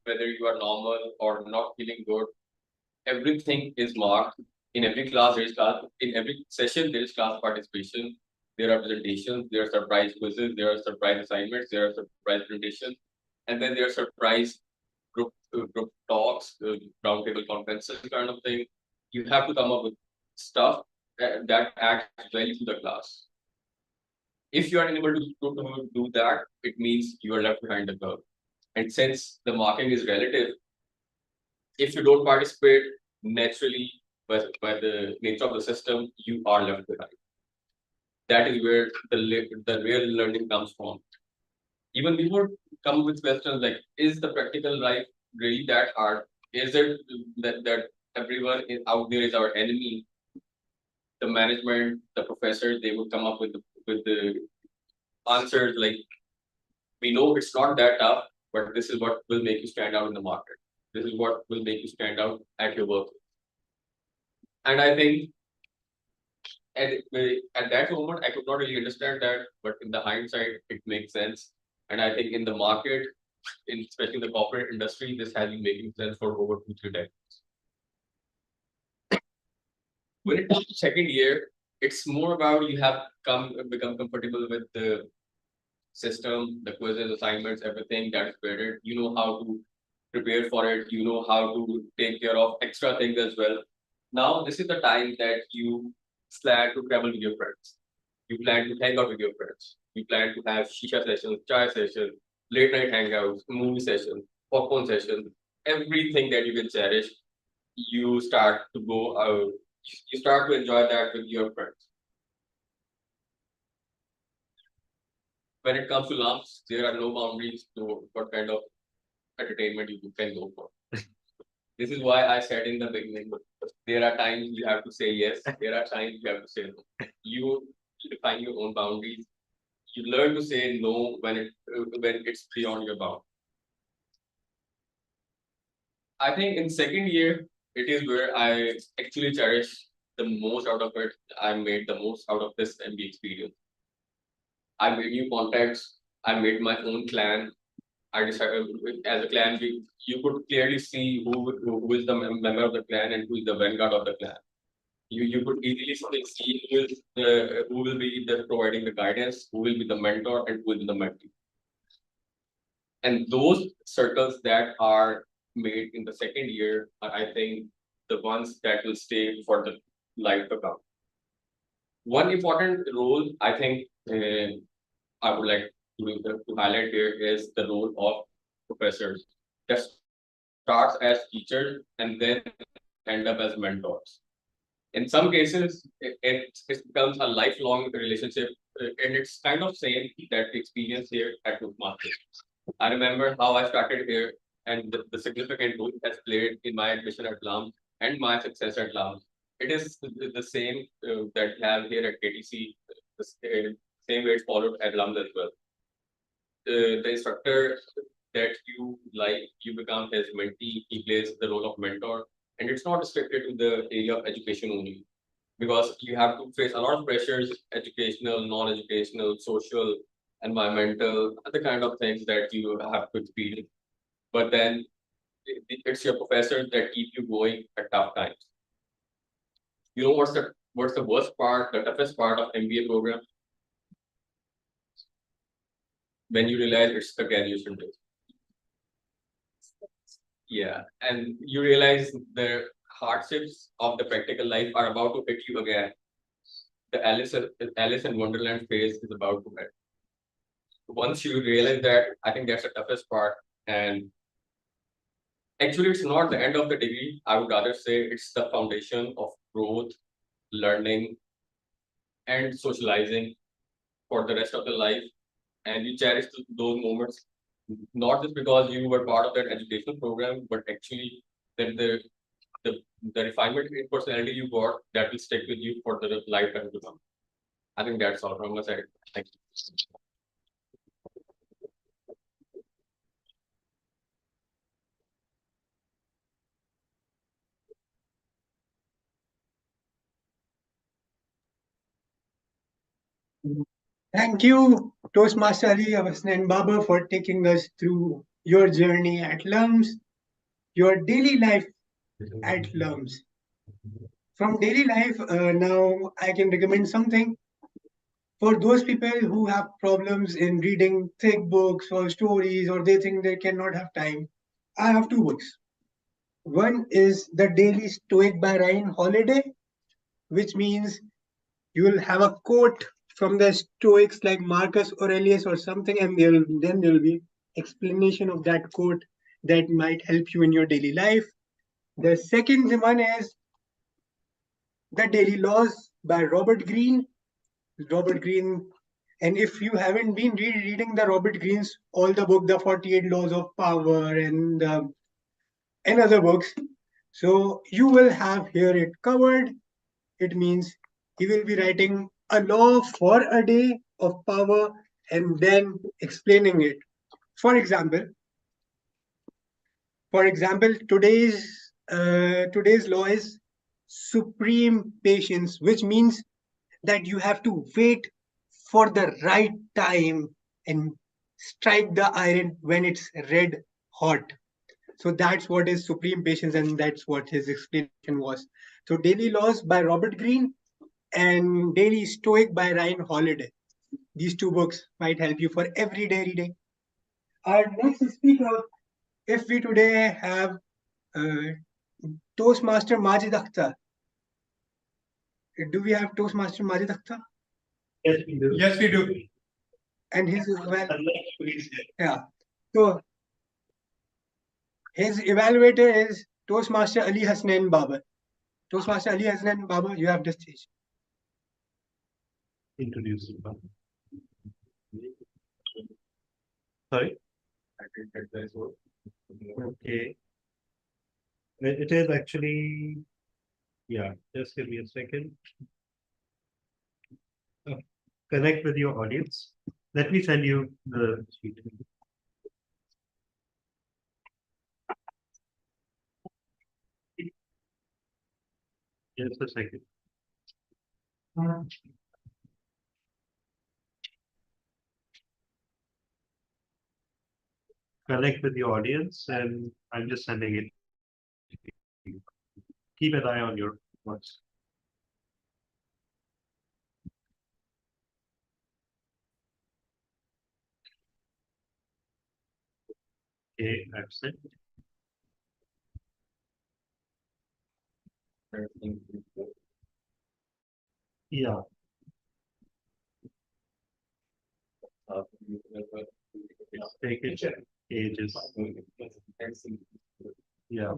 whether you are normal or not feeling good. Everything is marked. In every class, there is class. In every session, there is class participation. There are presentations, there are surprise quizzes, there are surprise assignments, there are surprise presentations, and then there are surprise group talks, roundtable conferences kind of thing. You have to come up with stuff that adds value to the class. If you are unable to do that, it means you are left behind the curve. And since the marking is relative, if you don't participate naturally by the nature of the system, you are left behind. That is where the real learning comes from. Even before come with questions like, is the practical life really that hard? Is it that everyone out there is our enemy? The management, the professors, they would come up with the answers like, we know it's not that tough, but this is what will make you stand out in the market. This is what will make you stand out at your work. And I think at that moment, I could not really understand that, but in the hindsight, it makes sense. And I think in the market, especially in the corporate industry, this has been making sense for over 2-3 decades. When it comes to second year, it's more about you have become comfortable with the system, the quizzes, assignments, everything that is created. You know how to prepare for it. You know how to take care of extra things as well. Now, this is the time that you plan to travel with your friends. You plan to hang out with your friends. You plan to have shisha sessions, chai sessions, late night hangouts, movie sessions, popcorn sessions, everything that you can cherish. You start to go out. You start to enjoy that with your friends. When it comes to lumps, there are no boundaries to what kind of entertainment you can go for. This is why I said in the beginning, there are times you have to say yes, there are times you have to say no. You define your own boundaries. You learn to say no when it's beyond your bound. I think in second year, it is where I actually cherish the most out of it. I made the most out of this MBA experience. I made new contacts. I made my own clan. I decided as a clan, you could clearly see who is the member of the clan and who is the vanguard of the clan. You could easily see who will be providing the guidance, who will be the mentor, and who will be the mentee. And those circles that are made in the second year are, I think, the ones that will stay for the life to come. One important role I think I would like to highlight here is the role of professors that starts as teachers and then end up as mentors. In some cases, it becomes a lifelong relationship, and it's kind of same that experience here at Toastmasters. I remember how I started here and the significant role it has played in my admission at LUM and my success at LUM. It is the same that we have here at KTC, the same way it's followed at LUM as well. The instructor that you become his mentee, he plays the role of mentor, and it's not restricted to the area of education only, because you have to face a lot of pressures, educational, non-educational, social, environmental, other kind of things that you have to experience. But then it's your professors that keep you going at tough times. You know what's the worst part, the toughest part of MBA program? When you realize it's the graduation day. Yeah, and you realize the hardships of the practical life are about to hit you again. The Alice in Wonderland phase is about to hit. Once you realize that, I think that's the toughest part. And actually, it's not the end of the degree. I would rather say it's the foundation of growth, learning, and socializing for the rest of the life. And you cherish those moments, not just because you were part of that educational program, but actually that the refinement in personality you got that will stick with you for the lifetime to come. I think that's all from my side. Thank you. Thank you, Toastmaster Ali Hasnain Baba, for taking us through your journey at LUMS, your daily life at LUMS. From daily life, now I can recommend something for those people who have problems in reading thick books or stories, or they think they cannot have time. I have two books. One is The Daily Stoic by Ryan Holiday, which means you will have a quote from the Stoics like Marcus Aurelius or something, and then there will be explanation of that quote that might help you in your daily life. The second one is The Daily Laws by Robert Greene. Robert Greene, and if you haven't been reading the Robert Greene's all the book, the 48 Laws of Power and other books, so you will have here it covered. It means he will be writing a law for a day of power and then explaining it. For example, today's law is supreme patience, which means that you have to wait for the right time and strike the iron when it's red hot. So that's what is supreme patience, and that's what his explanation was. So Daily Laws by Robert Greene and Daily Stoic by Ryan Holiday. These two books might help you for everyday reading. Our next speaker, if we today have Toastmaster Majid Akhtar. Do we have Toastmaster Majid Akhtar? Yes, we do. Yes, we do. And his yeah. So his evaluator is Toastmaster Ali Hasnain Baba. Toastmaster Ali Hasnain Baba, you have the stage. Introduce him. Sorry? Okay. It is actually, yeah, just give me a second. Connect with your audience. Let me send you the sheet. Just a second. Connect with your audience, and I'm just sending it. Keep an eye on your watch. Okay, I've sent. Yeah. It's taken ages. Yeah.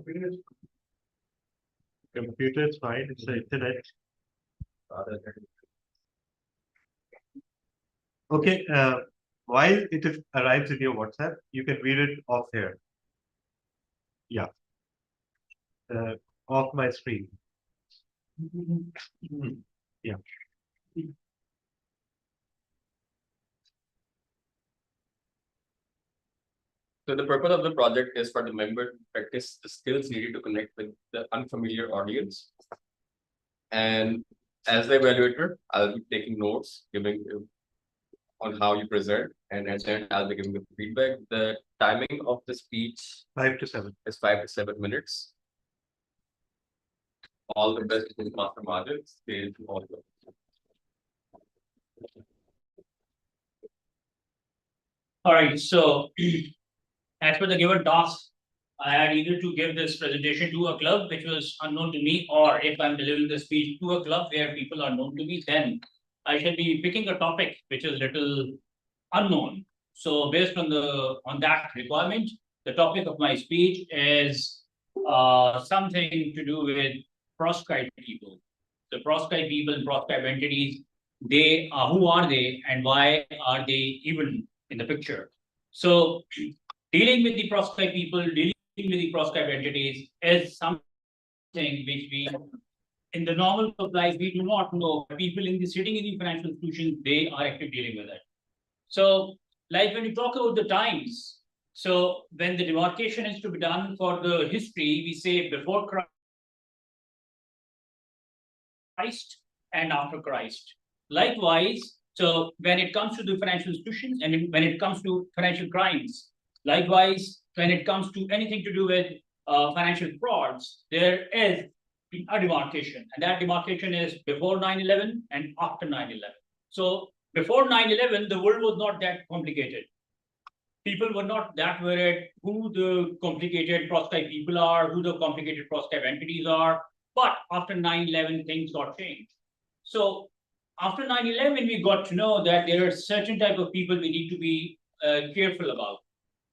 Computer is fine, it's the internet. Okay, while it arrives in your WhatsApp, you can read it off here. Yeah. Off my screen. Yeah. So the purpose of the project is for the member to practice the skills needed to connect with the unfamiliar audience. And as the evaluator, I'll be taking notes, giving on how you present, and at the end I'll be giving the feedback. The timing of the speech 5 to 7 is 5 to 7 minutes. All the best to Master Majid. Stay to all of them. All right, so as per the given task, I had either to give this presentation to a club which was unknown to me, or if I'm delivering the speech to a club where people are known to me, then I shall be picking a topic which is little unknown. So based on that requirement, the topic of my speech is something to do with proscribed people. The proscribed people and proscribed entities, they are, who are they and why are they even in the picture? So dealing with the proscribed people, dealing with the proscribed entities is something which we, in the normal of life, we do not know. People in the sitting in the financial institutions, they are actually dealing with it. So, like when you talk about the times, so when the demarcation is to be done for the history, we say before Christ and after Christ. Likewise, so when it comes to the financial institutions and when it comes to financial crimes, likewise, when it comes to anything to do with financial frauds, there is a demarcation, and that demarcation is before 9/11 and after 9/11. So before 9/11, the world was not that complicated. People were not that worried who the complicated proscribed people are, who the complicated proscribed entities are. But after 9/11, things got changed. So after 9/11, we got to know that there are certain type of people we need to be careful about.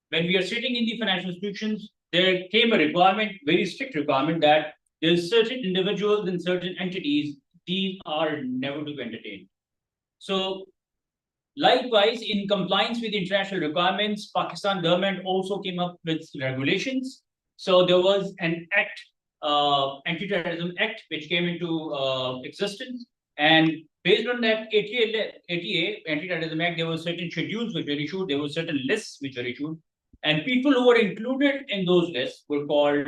When we are sitting in the financial institutions, there came a requirement, very strict requirement, that there's certain individuals and certain entities, these are never to be entertained. So likewise, in compliance with international requirements, Pakistan government also came up with regulations. So there was an act, Anti-Terrorism Act, which came into existence. And based on that ATA, Anti-Terrorism Act, there were certain schedules which were issued, there were certain lists which were issued. And people who were included in those lists were called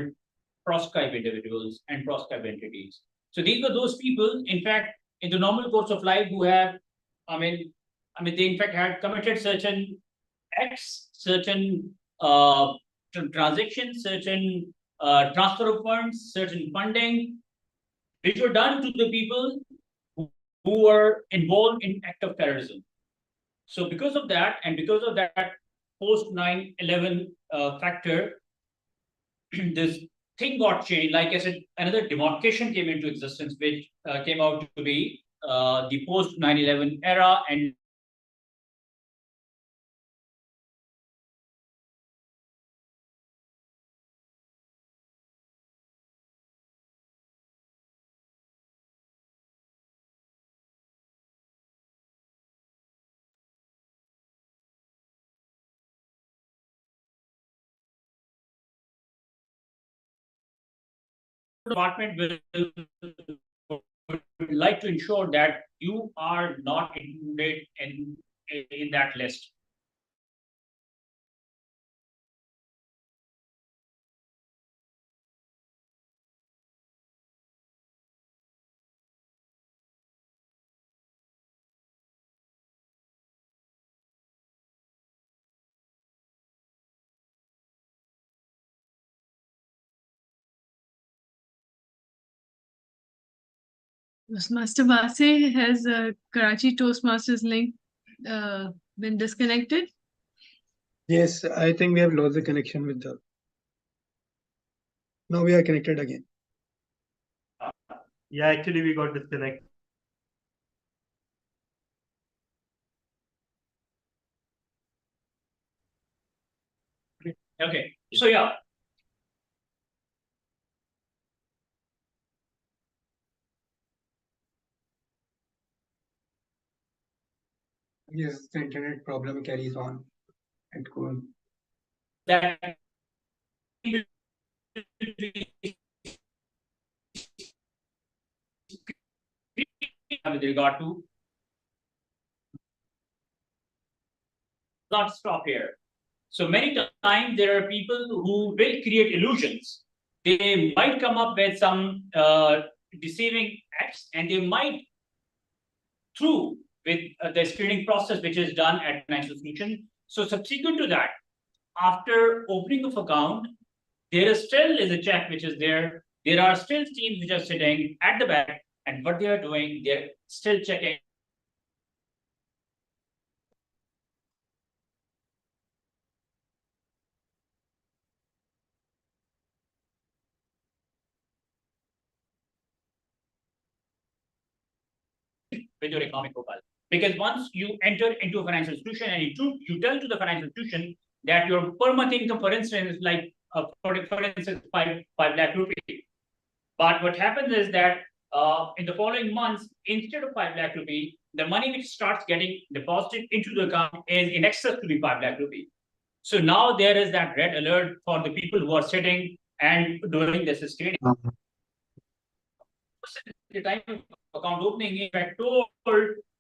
proscribed individuals and proscribed entities. So these were those people, in fact, in the normal course of life who have, they in fact had committed certain acts, certain transactions, certain transfer of funds, certain funding, which were done to the people who were involved in act of terrorism. So because of that, and because of that post 9/11 factor, this thing got changed. Like I said, another demarcation came into existence, which came out to be the post 9/11 era, and department will like to ensure that you are not included in that list. Master Base, has Karachi Toastmasters link been disconnected? Yes, I think we have lost the connection with the. Now we are connected again. Yeah, actually, we got disconnected. Okay, so yeah. Yes, the internet problem carries on and going. That with regard to not stop here. So many times there are people who will create illusions. They might come up with some deceiving acts, and they might, through with the screening process which is done at financial institution. So subsequent to that, after opening of account, there is still a check which is there. There are still teams which are sitting at the back, and what they are doing, they're still checking. With your economic profile. Because once you enter into a financial institution and you tell to the financial institution that your per month income, for instance, is like for instance, 5 lakh rupee. But what happens is that in the following months, instead of 5 lakh rupee, the money which starts getting deposited into the account is in excess to be 5 lakh rupee. So now there is that red alert for the people who are sitting and doing this screening. The time of account opening, in fact, told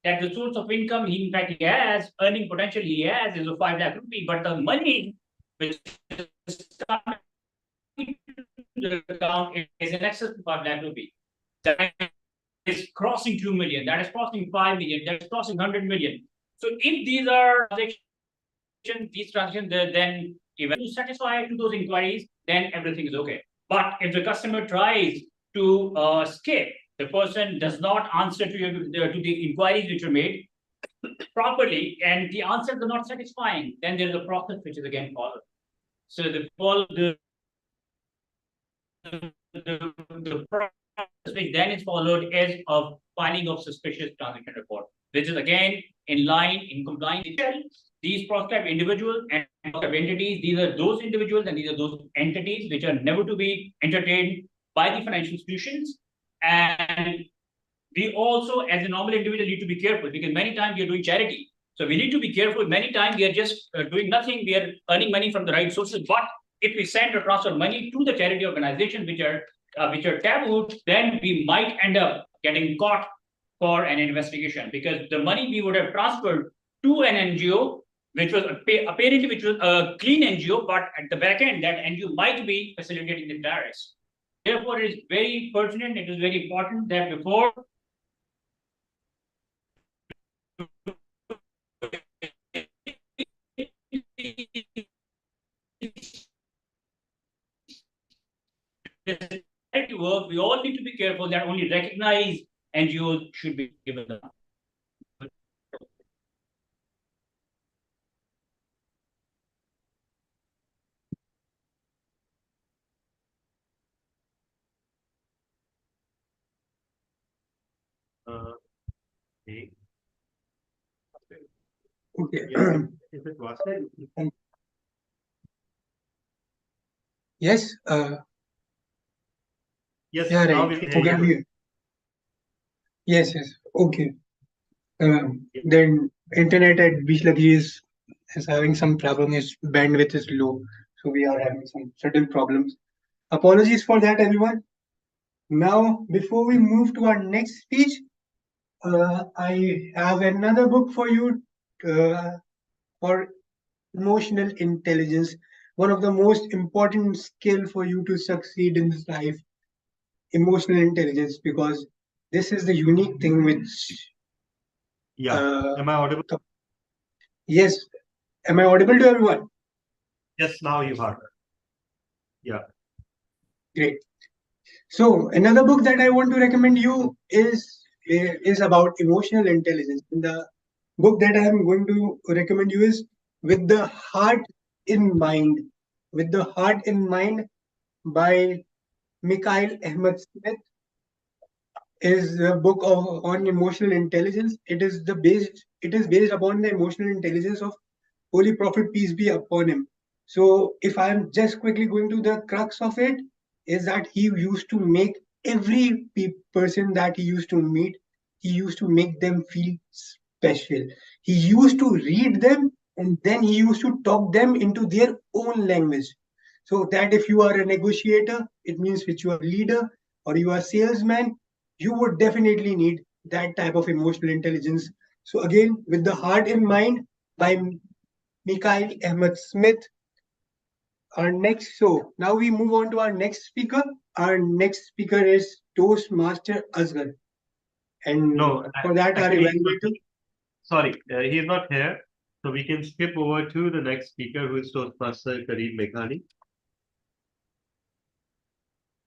that the source of income he in fact he has, earning potential he has is of 5 lakh rupee, but the money which is coming to the account is in excess of 5 lakh rupee. That is crossing 2 million, that is crossing 5 million, that is crossing 100 million. So if these are transactions, then if you satisfy to those inquiries, then everything is okay. But if the customer tries to skip, the person does not answer to the inquiries which are made properly, and the answers are not satisfying, then there is a process which is again followed. So the process which then is followed is of filing of suspicious transaction report, which is again in line, in compliance. These proscribed individuals and entities, these are those individuals and these are those entities which are never to be entertained by the financial institutions. And we also, as a normal individual, need to be careful, because many times we are doing charity. So we need to be careful. Many times we are just doing nothing. We are earning money from the right sources. But if we send or transfer money to the charity organizations which are taboo, then we might end up getting caught for an investigation, because the money we would have transferred to an NGO, which was apparently which was a clean NGO, but at the back end, that NGO might be facilitating the terrorists. Therefore, it is very pertinent, it is very important that before work, we all need to be careful that only recognized NGOs should be given the Okay. Is it Vasu? Yes. Yes. Yeah, Now right. we can hear you. Yes. Okay. Then internet at Bishlagi is having some problem. Its bandwidth is low, so we are having some certain problems. Apologies for that, everyone. Now, before we move to our next speech, I have another book for you for emotional intelligence, one of the most important skill for you to succeed in this life, emotional intelligence, because this is the unique thing which am I audible? Yes. Am I audible to everyone? Yes, now you are. Yeah. Great. So another book that I want to recommend you is about emotional intelligence. And the book that I am going to recommend you is With the Heart in Mind. With the Heart in Mind by Mikhail Ahmed Smith is a book on emotional intelligence. It is based upon the emotional intelligence of Holy Prophet, peace be upon him. So if I'm just quickly going to the crux of it, is that he used to make every person that he used to meet, he used to make them feel special. He used to read them and then he used to talk them into their own language. So that if you are a negotiator, it means which you are a leader or you are a salesman, you would definitely need that type of emotional intelligence. So again, With the Heart in Mind by Mikhail Ahmed Smith. So now we move on to our next speaker. Our next speaker is Toastmaster Asghar. And for that, our evaluator. Sorry, he's not here. So we can skip over to the next speaker, who is Toastmaster Kareem Meghani.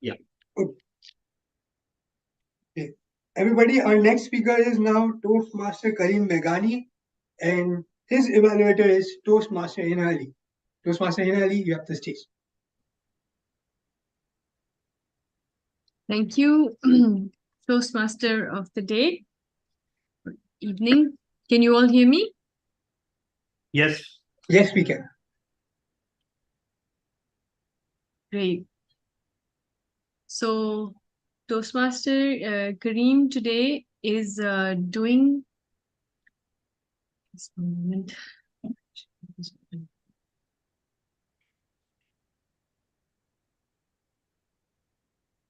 Yeah. Okay. Everybody, our next speaker is now Toastmaster Kareem Meghani, and his evaluator is Toastmaster Hinali. Toastmaster Hinali, you have the stage. Thank you, Toastmaster of the day. Good evening. Can you all hear me? Yes. Yes, we can. Great. So Toastmaster Kareem today is doing this moment.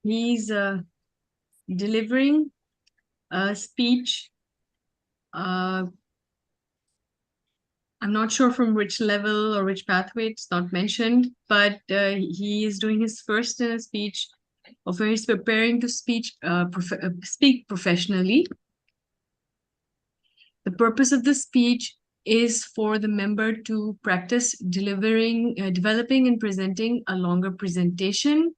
He's delivering a speech. I'm not sure from which level or which pathway, it's not mentioned, but he is doing his first speech, of where he's preparing to speak professionally. The purpose of the speech is for the member to practice developing and presenting a longer presentation.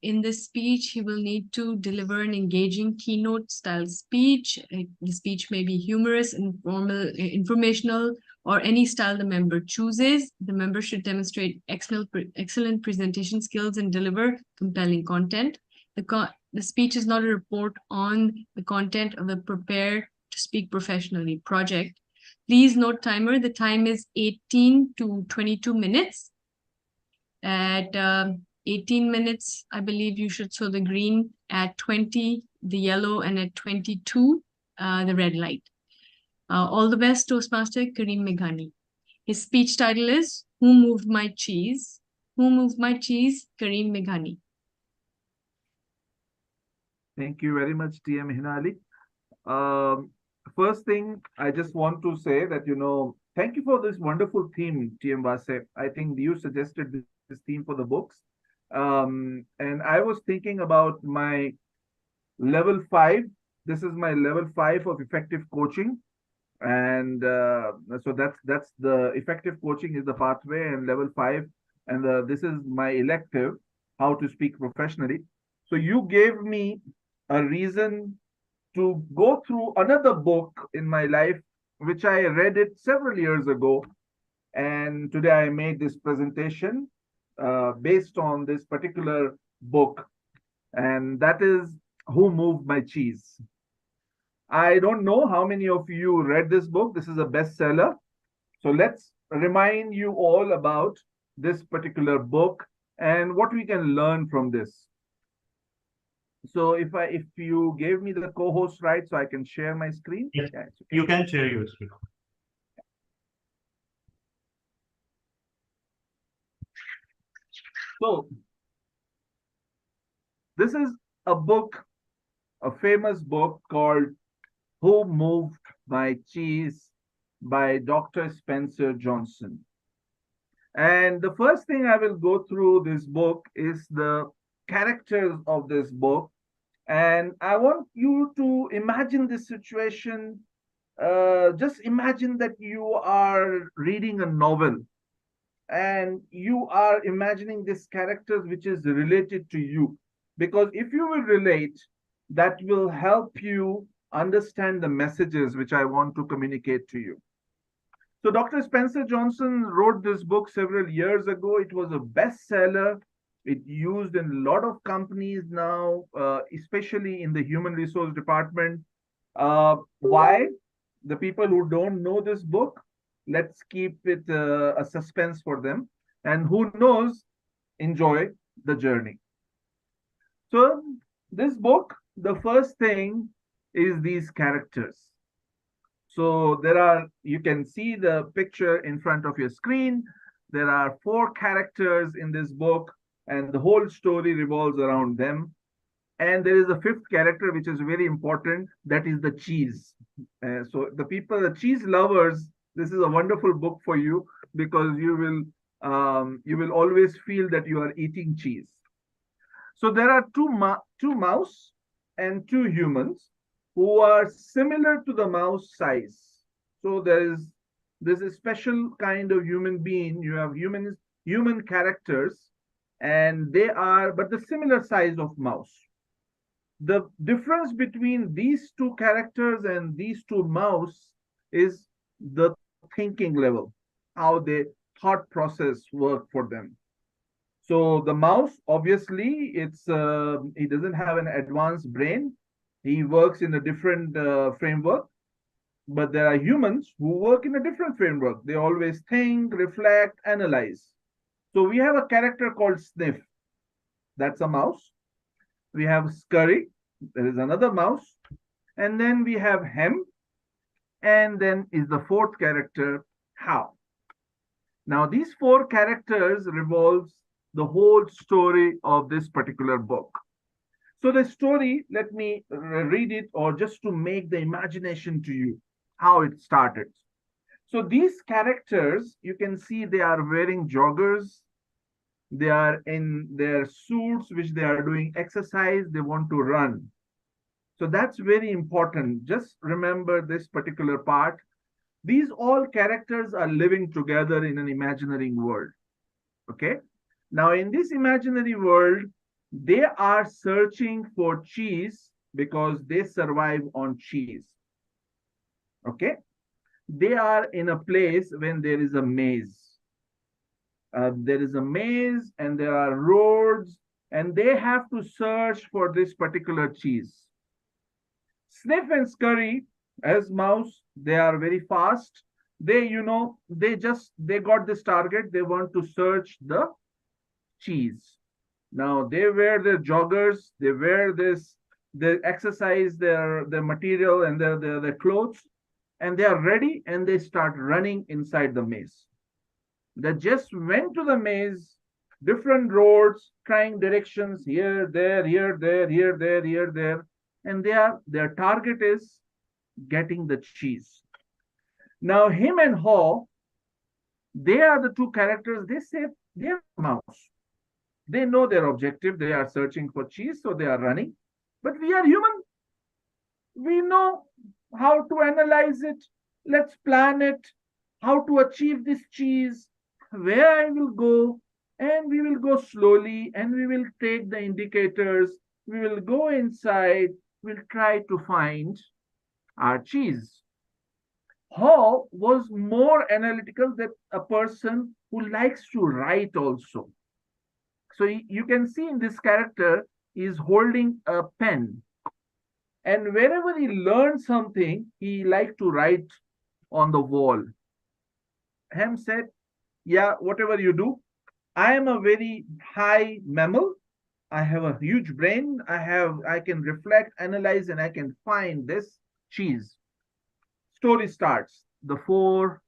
In this speech, he will need to deliver an engaging keynote style speech. The speech may be humorous, informal, informational, or any style the member chooses. The member should demonstrate excellent presentation skills and deliver compelling content. The speech is not a report on the content of the Prepare to Speak Professionally project. Please note timer. The time is 18 to 22 minutes. At 18 minutes, I believe you should show the green, at 20, the yellow, and at 22, the red light. All the best, Toastmaster Kareem Meghani. His speech title is Who Moved My Cheese? Who Moved My Cheese? Kareem Meghani. Thank you very much, TM Hinali. First thing, I just want to say that, thank you for this wonderful theme, TM Vase. I think you suggested this theme for the books. And I was thinking about my level 5. This is my level 5 of effective coaching. And so that's the effective coaching is the pathway, and level 5. And this is my elective, how to speak professionally. So you gave me a reason to go through another book in my life, which I read it several years ago. And today I made this presentation based on this particular book. And that is Who Moved My Cheese? I don't know how many of you read this book. This is a bestseller. So let's remind you all about this particular book and what we can learn from this. So if you gave me the co-host right, so I can share my screen. Yes, yeah, you can share your screen. So this is a book, a famous book called Who Moved My Cheese by Dr. Spencer Johnson. And the first thing I will go through this book is the characters of this book. And I want you to imagine this situation. Just imagine that you are reading a novel and you are imagining this characters which is related to you. Because if you will relate, that will help you understand the messages which I want to communicate to you. So Dr. Spencer Johnson wrote this book several years ago. It was a bestseller. It's used in a lot of companies now, especially in the human resource department. Why? The people who don't know this book, let's keep it a suspense for them. And who knows, enjoy the journey. So this book, the first thing is these characters. So you can see the picture in front of your screen. There are 4 characters in this book, and the whole story revolves around them. And there is a 5th character, which is very important. That is the cheese. So the cheese lovers, This is a wonderful book for you because you will always feel that you are eating cheese. So there are two mouse and two humans who are similar to the mouse size. So there's a special kind of human being. You have human characters, and they are but the similar size of mouse. The difference between these two characters and these two mouse is the thinking level, how the thought process work for them. So the mouse, obviously, he doesn't have an advanced brain. He works in a different framework. But there are humans who work in a different framework. They always think, reflect, analyze. So we have a character called Sniff. That's a mouse. We have Scurry. There is another mouse. And then we have Hem. And then is the fourth character, How. Now these four characters revolves the whole story of this particular book. So the story, let me read it, or just to make the imagination to you how it started. So these characters, you can see they are wearing joggers. They are in their suits, which they are doing exercise. They want to run. So that's very important. Just remember this particular part. These all characters are living together in an imaginary world. Okay. Now in this imaginary world, they are searching for cheese because they survive on cheese. Okay. They are in a place when there is a maze. There is a maze and there are roads, and they have to search for this particular cheese. Sniff and Scurry, as mouse, they are very fast. They got this target. They want to search the cheese. Now they wear their joggers, they wear this, they exercise their material and their clothes, and they are ready, and they start running inside the maze. They just went to the maze, different roads, trying directions here, there, here, there, here, there, here, there, and their target is getting the cheese. Now him and Haw, they are the two characters. They say they are mouse. They know their objective. They are searching for cheese, so they are running. But we are human. We know how to analyze it. Let's plan it, how to achieve this cheese, where I will go, and we will go slowly, and we will take the indicators. We will go inside. We'll try to find our cheese. Haw was more analytical, than a person who likes to write also. So you can see in this character, he is holding a pen. And wherever he learns something, he liked to write on the wall. Hem said, yeah, whatever you do, I am a very high mammal. I have a huge brain. I can reflect, analyze, and I can find this cheese. Story starts. The four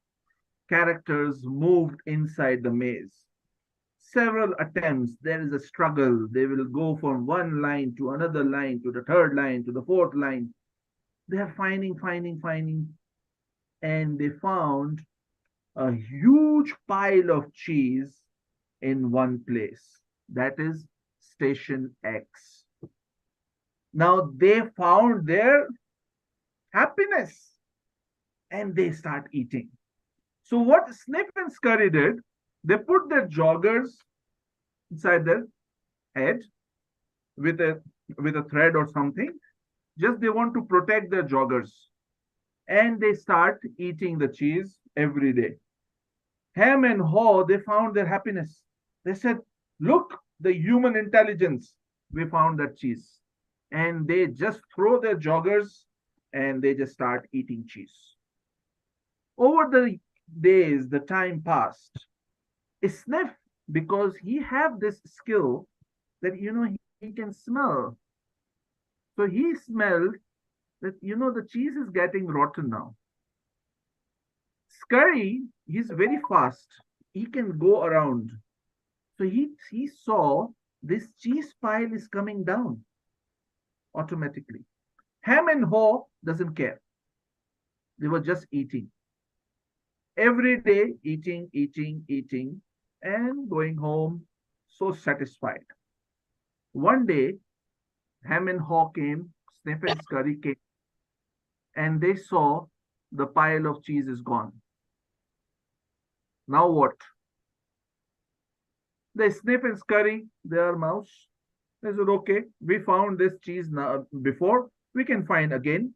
characters moved inside the maze. Several attempts, there is a struggle. They will go from one line to another line, to the third line, to the fourth line. They are finding, and they found a huge pile of cheese in one place. That is Station X. Now they found their happiness and they start eating. So what Sniff and Scurry did, they put their joggers inside their head with a thread or something. Just they want to protect their joggers. And they start eating the cheese every day. Ham and Haw, they found their happiness. They said, look, the human intelligence, we found that cheese. And they just throw their joggers and they just start eating cheese. Over the days, the time passed. Sniff, because he have this skill that, he can smell. So he smelled that, the cheese is getting rotten now. Scurry, he's very fast. He can go around. So he saw this cheese pile is coming down automatically. Ham and Haw doesn't care. They were just eating. every day eating, eating, eating, and going home so satisfied. One day, Ham and Haw came, Sniff and Scurry came, and they saw the pile of cheese is gone. Now what? They sniff and scurry their mouse. They said, okay, we found this cheese now before, we can find again.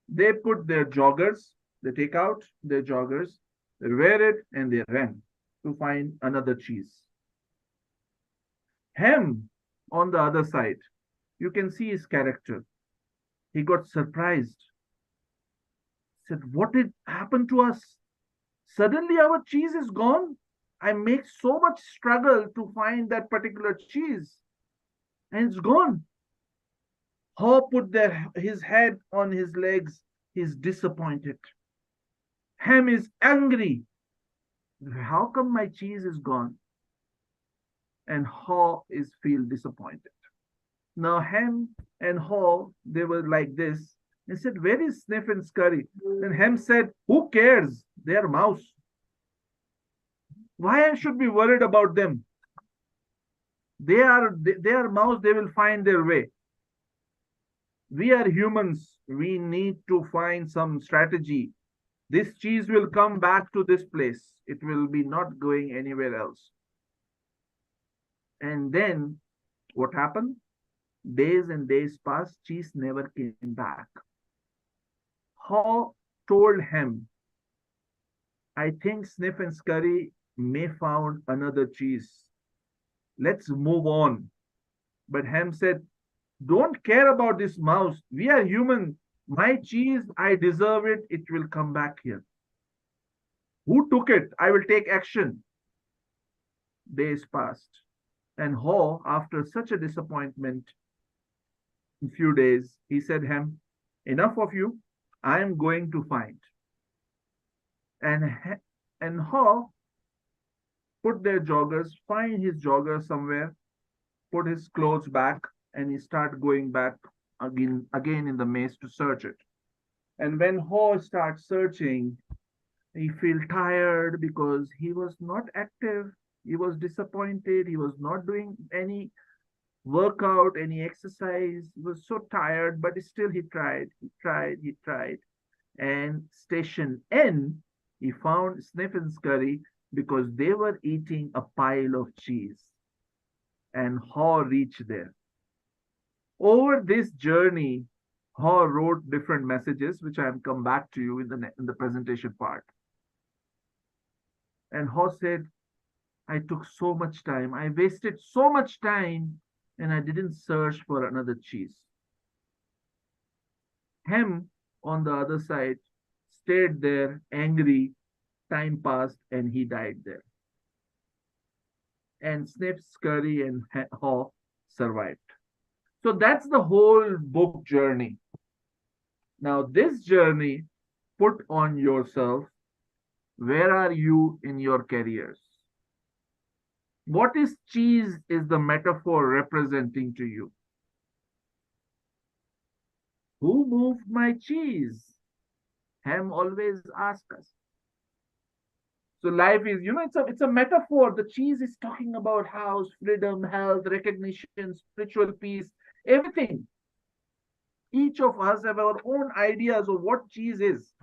They put their joggers, they take out their joggers, they wear it, and they ran to find another cheese. Ham, on the other side, you can see his character. He got surprised. Said, what did happen to us? Suddenly our cheese is gone. I make so much struggle to find that particular cheese, and it's gone. Haw put his head on his legs. He's disappointed. Ham is angry. How come my cheese is gone? And Haw feel disappointed. Now Ham and Haw, they were like this. They said, where is Sniff and Scurry? And Ham said, who cares? They are mouse. Why I should be worried about them? They are mouse, they will find their way. We are humans. We need to find some strategy. This cheese will come back to this place. It will be not going anywhere else. And then what happened? Days and days passed. Cheese never came back. Haw told him, I think Sniff and Scurry may found another cheese. Let's move on. But Ham said, don't care about this mouse. We are human. My cheese, I deserve it. It will come back here. Who took it? I will take action. Days passed. And Haw, after such a disappointment, in few days, he said, Ham, enough of you. I am going to find. And Haw put their joggers, find his jogger somewhere, put his clothes back, and he start going back again in the maze to search it. And when Haw starts searching, he feel tired because he was not active. He was disappointed. He was not doing any workout, any exercise. He was so tired, but still he tried. And station N, he found Sniff and Scurry because they were eating a pile of cheese. And Haw reached there. Over this journey, Haw wrote different messages, which I will come back to you in the presentation part. And Haw said, I took so much time. I wasted so much time and I didn't search for another cheese. Ham, on the other side, stayed there angry. Time passed and he died there. And Sniff, Scurry, and Haw survived. So that's the whole book journey. Now, this journey, put on yourself, where are you in your careers? What is cheese is the metaphor representing to you? Who moved my cheese? Ham always asks us. So life is, it's a metaphor. The cheese is talking about house, freedom, health, recognition, spiritual peace, everything. Each of us have our own ideas of what cheese is.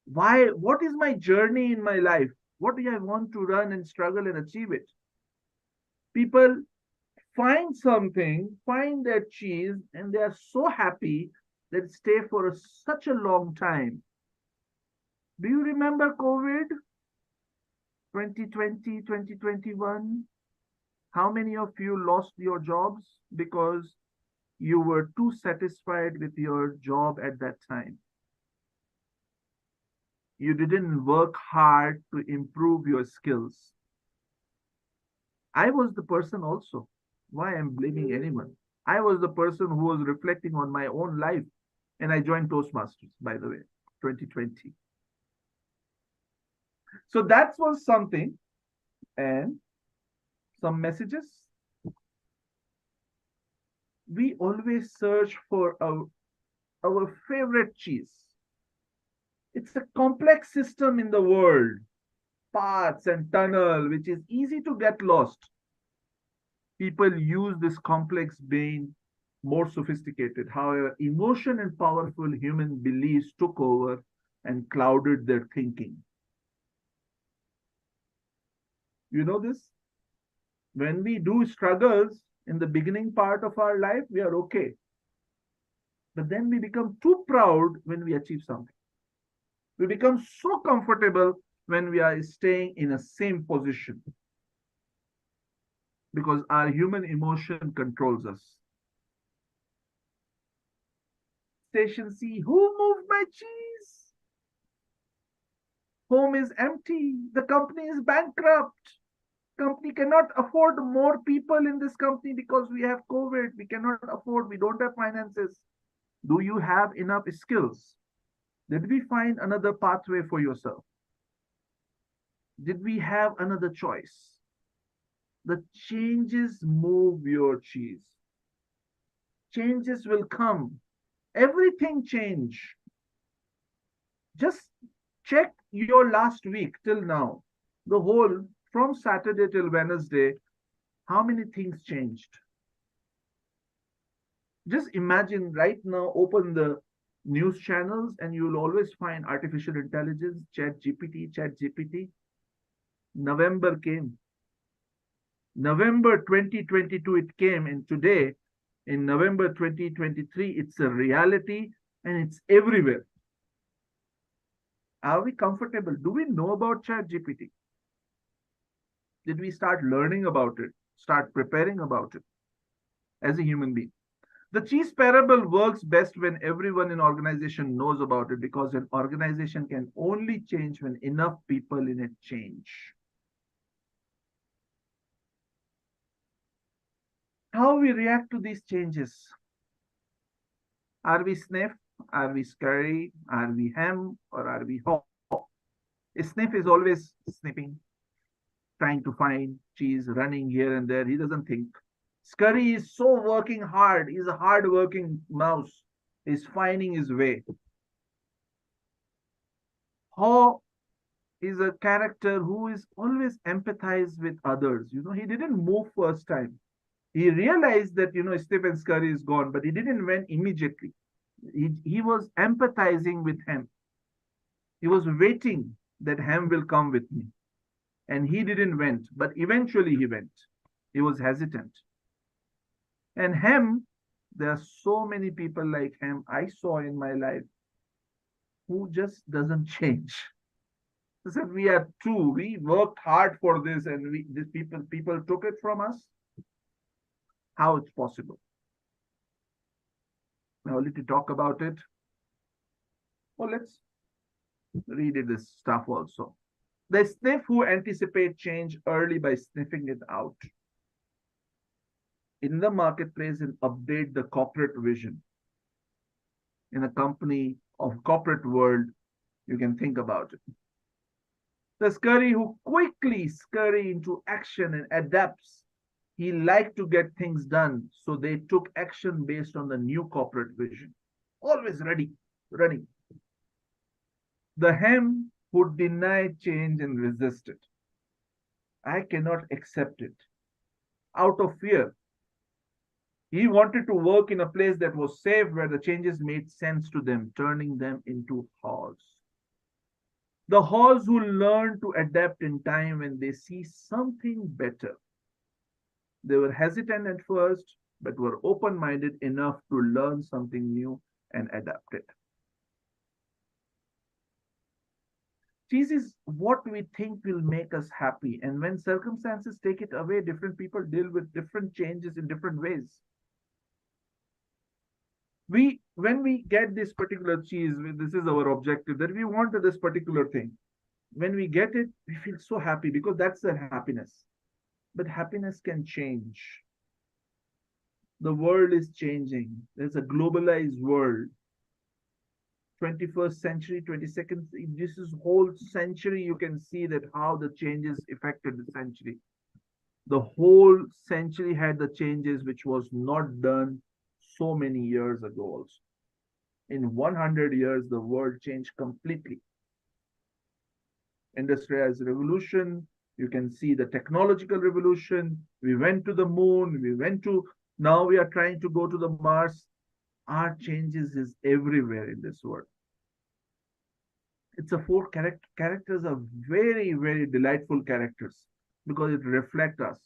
Why? What is my journey in my life? What do I want to run and struggle and achieve it? People find something, find their cheese, and they are so happy that stay for such a long time. Do you remember COVID? 2020, 2021? How many of you lost your jobs because you were too satisfied with your job at that time? You didn't work hard to improve your skills. I was the person also. Why I'm blaming anyone? I was the person who was reflecting on my own life, and I joined Toastmasters, by the way, 2020. So that was something, and some messages. We always search for our favorite cheese. It's a complex system in the world. paths and tunnel, which is easy to get lost. People use this complex brain more sophisticated. However, emotion and powerful human beliefs took over and clouded their thinking. You know this? When we do struggles in the beginning part of our life, we are okay. But then we become too proud when we achieve something. We become so comfortable when we are staying in a same position. Because our human emotion controls us. Station C, who moved my cheese? Home is empty. The company is bankrupt. Company cannot afford more people in this company because we have COVID. We cannot afford, we don't have finances. Do you have enough skills? Did we find another pathway for yourself? Did we have another choice? The changes move your cheese. Changes will come. Everything change. Just check your last week till now. The whole, from Saturday till Wednesday, how many things changed? Just imagine right now, open the news channels and you'll always find artificial intelligence, chat GPT. November came. November 2022 it came, and today in November 2023 it's a reality and it's everywhere. Are we comfortable? Do we know about chat GPT? Did we start learning about it, start preparing about it as a human being? The cheese parable works best when everyone in organization knows about it, because an organization can only change when enough people in it change. How we react to these changes? Are we sniff? Are we scurry? Are we hem? Or are we haw? A sniff is always sniffing, trying to find cheese, running here and there. He doesn't think. Scurry is so working hard. He's a hard-working mouse. He's finding his way. Haw is a character who is always empathize with others. You know, he didn't move first time. He realized that, you know, Stephen Scurry is gone, but he didn't went immediately. He was empathizing with him. He was waiting that Ham will come with me. And he didn't went, but eventually he went. He was hesitant. And Ham, there are so many people like Ham I saw in my life who just doesn't change. They said, we are true. We worked hard for this, and these people took it from us. How it's possible? Now, let me talk about it. Well, let's read this stuff also. They sniff who anticipate change early by sniffing it out in the marketplace and update the corporate vision. In a company of corporate world, you can think about it. The scurry who quickly scurry into action and adapts. He liked to get things done, so they took action based on the new corporate vision. Always ready, running. The Ham who denied change and resisted. I cannot accept it. Out of fear. He wanted to work in a place that was safe, where the changes made sense to them, turning them into haws. The haws who learn to adapt in time when they see something better. They were hesitant at first, but were open-minded enough to learn something new and adapt it. Cheese is what we think will make us happy, and when circumstances take it away, different people deal with different changes in different ways. When we get this particular cheese, this is our objective, that we want this particular thing. When we get it, we feel so happy because that's the happiness. But happiness can change. The world is changing. There's a globalized world. 21st century, 22nd, this is whole century, you can see that how the changes affected the century. The whole century had the changes which was not done so many years ago also. In 100 years, the world changed completely. industrialized revolution. You can see the technological revolution. We went to the moon. Now we are trying to go to the Mars. Our changes is everywhere in this world. It's a four characters are very, very delightful characters because it reflects us.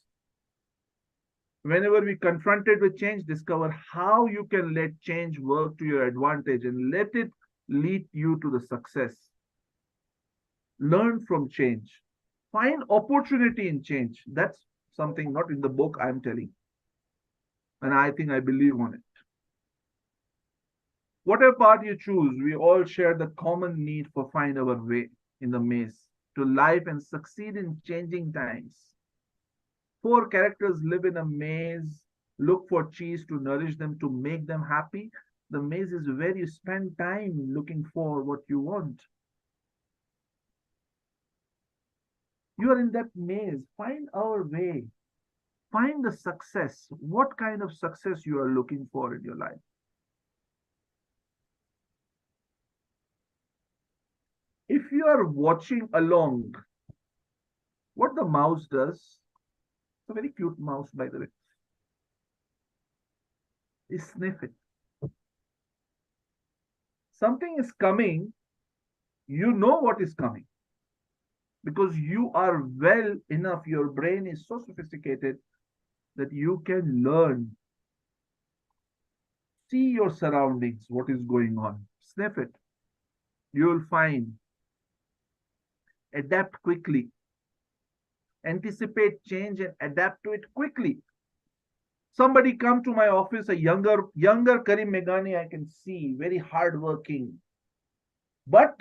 Whenever we confronted with change, discover how you can let change work to your advantage and let it lead you to the success. Learn from change. Find opportunity in change. That's something not in the book I'm telling. And I think I believe on it. Whatever path you choose, we all share the common need for find our way in the maze to life and succeed in changing times. Four characters live in a maze, look for cheese to nourish them, to make them happy. The maze is where you spend time looking for what you want. You are in that maze. Find our way. Find the success. What kind of success you are looking for in your life? If you are watching along, what the mouse does, it's a very cute mouse, by the way, is sniff it. Something is coming, you know what is coming. Because you are well enough, your brain is so sophisticated that you can learn. See your surroundings, what is going on. Sniff it. You will find. Adapt quickly. Anticipate change and adapt to it quickly. Somebody come to my office, a younger Karim Meghani, I can see, very hardworking, but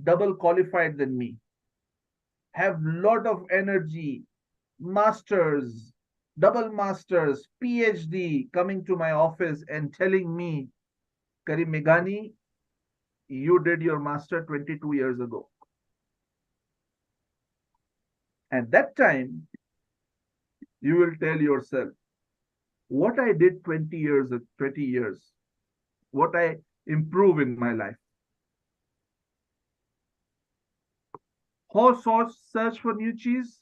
double qualified than me. Have lot of energy, masters, double masters, PhD coming to my office and telling me, Karim Meghani, you did your master 22 years ago. At that time, you will tell yourself, what I did 20 years, what I improve in my life. Horse search for new cheese.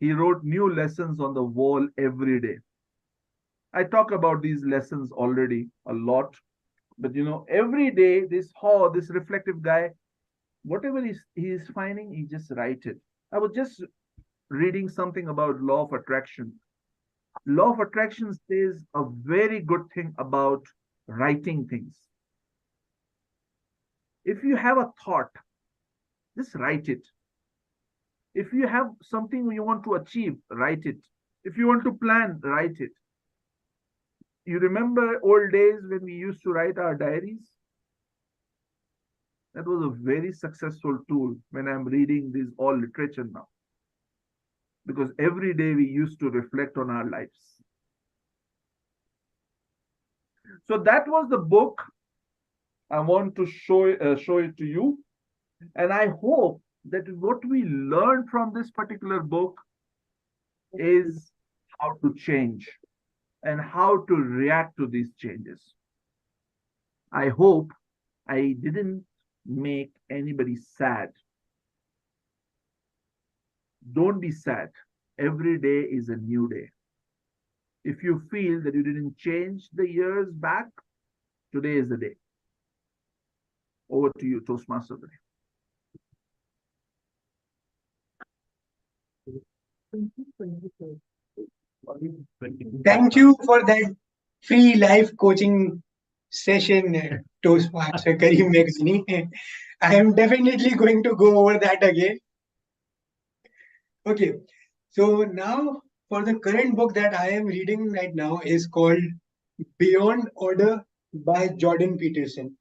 He wrote new lessons on the wall every day. I talk about these lessons already a lot, but every day this reflective guy, whatever he is finding, he just write it. I was just reading something about law of attraction. Law of attraction says a very good thing about writing things. If you have a thought, just write it. If you have something you want to achieve, write it. If you want to plan, write it. You remember old days when we used to write our diaries? That was a very successful tool when I'm reading this all literature now. Because every day we used to reflect on our lives. So that was the book. I want to show it to you. And I hope that what we learned from this particular book is how to change and how to react to these changes. I hope I didn't make anybody sad. Don't be sad. Every day is a new day. If you feel that you didn't change the years back, today is the day. Over to you, Toastmaster. Thank you for that free life coaching session, Toastmaster Karim Meghani. I am definitely going to go over that again. Okay, so now for the current book that I am reading right now is called Beyond Order by Jordan Peterson.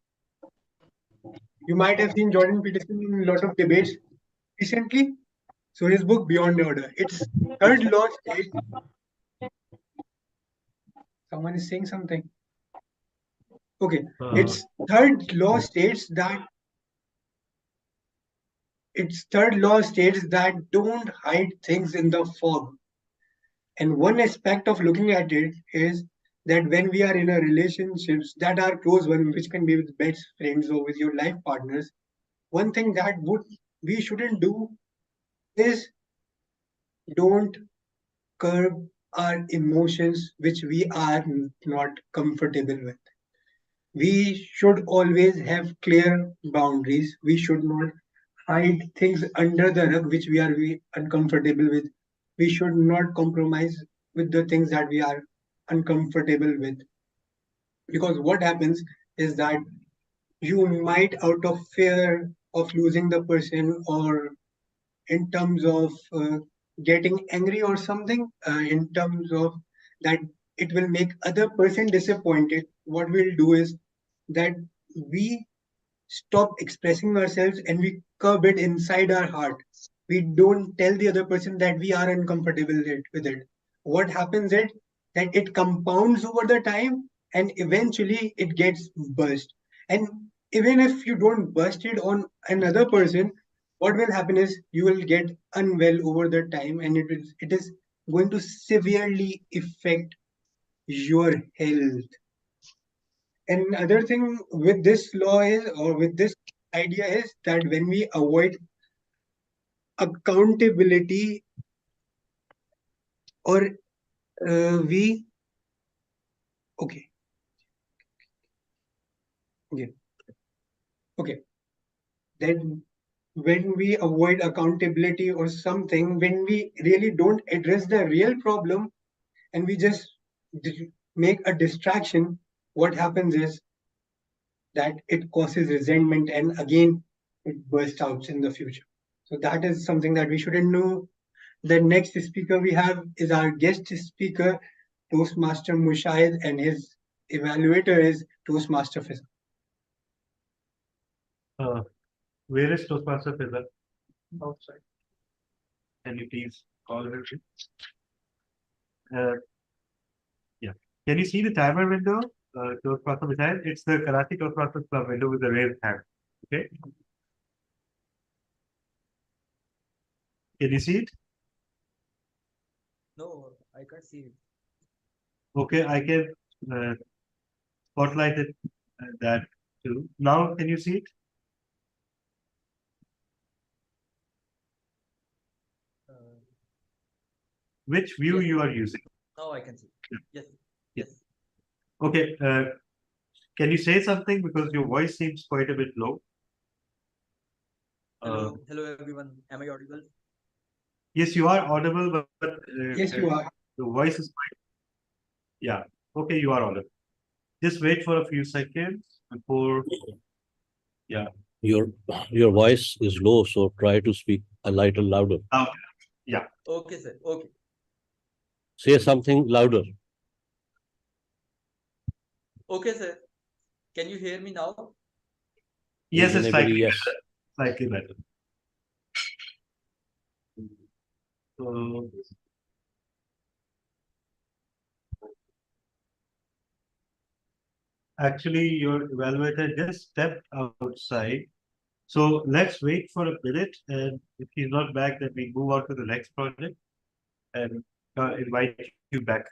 You might have seen Jordan Peterson in a lot of debates recently. So his book Beyond Order, its third law states. Someone is saying something. Okay, its third law states that don't hide things in the fog. And one aspect of looking at it is that when we are in a relationships that are close one, which can be with best friends or with your life partners, one thing that would we shouldn't do is don't curb our emotions which we are not comfortable with. We should always have clear boundaries. We should not hide things under the rug which we are uncomfortable with. We should not compromise with the things that we are uncomfortable with. Because what happens is that you might, out of fear of losing the person, or in terms of getting angry or something, in terms of that it will make other person disappointed, what we'll do is that we stop expressing ourselves and we curb it inside our heart. We don't tell the other person that we are uncomfortable with it. What happens is that it compounds over the time and eventually it gets burst. And even if you don't burst it on another person, what will happen is you will get unwell over the time, and it is going to severely affect your health. And other thing with this law is, or with this idea is, that when we avoid accountability, or we, okay, okay, okay, then when we avoid accountability or something, when we really don't address the real problem and we just make a distraction, what happens is that it causes resentment and again it bursts out in the future. So that is something that we shouldn't know. The next speaker we have is our guest speaker, Toastmaster Mushahid, and his evaluator is Toastmaster Fizz. Where is Toastmaster Fizz? Outside. Can you please call her? Yeah. Can you see the timer window? Toastmaster Mushahid? It's the Karachi Toastmasters Club window with the raised hand. Okay. Can you see it? No, I can't see it. Okay, I can spotlight it that too. Now, can you see it? Which view Yes. you are using? Now I can see. Yes. Yes. Yes. Okay. Can you say something, because your voice seems quite a bit low? Hello. Hello, everyone. Am I audible? Yes, you are audible, but Yes, you are. the voice is quite. Yeah. Okay, you are audible. Just wait for a few seconds before. Yeah. Your voice is low, so try to speak a little louder. Yeah. Okay, sir. Okay. Say something louder. Okay, sir. Can you hear me now? Yes, it's Reasonably, yes. slightly better. So, actually, your evaluator just stepped outside. So let's wait for a minute, and if he's not back, then we move on to the next project and invite you back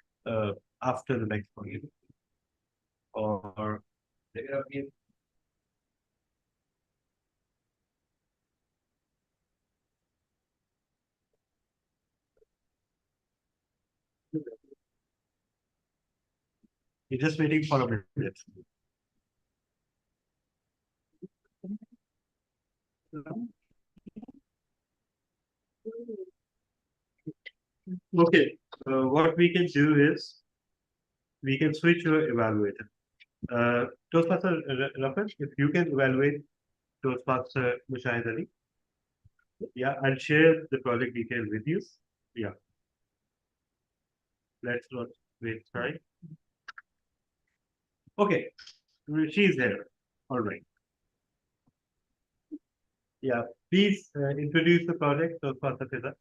after the next project. Or you're just waiting for a minute. Okay, what we can do is we can switch your evaluator. Toastmaster Rafet, if you can evaluate Toastmaster Mushahid Ali. Yeah, I'll share the project detail with you. Yeah. Let's not waste time. Okay, she's there. All right. Yeah, please introduce the project, Toastmaster Fiza.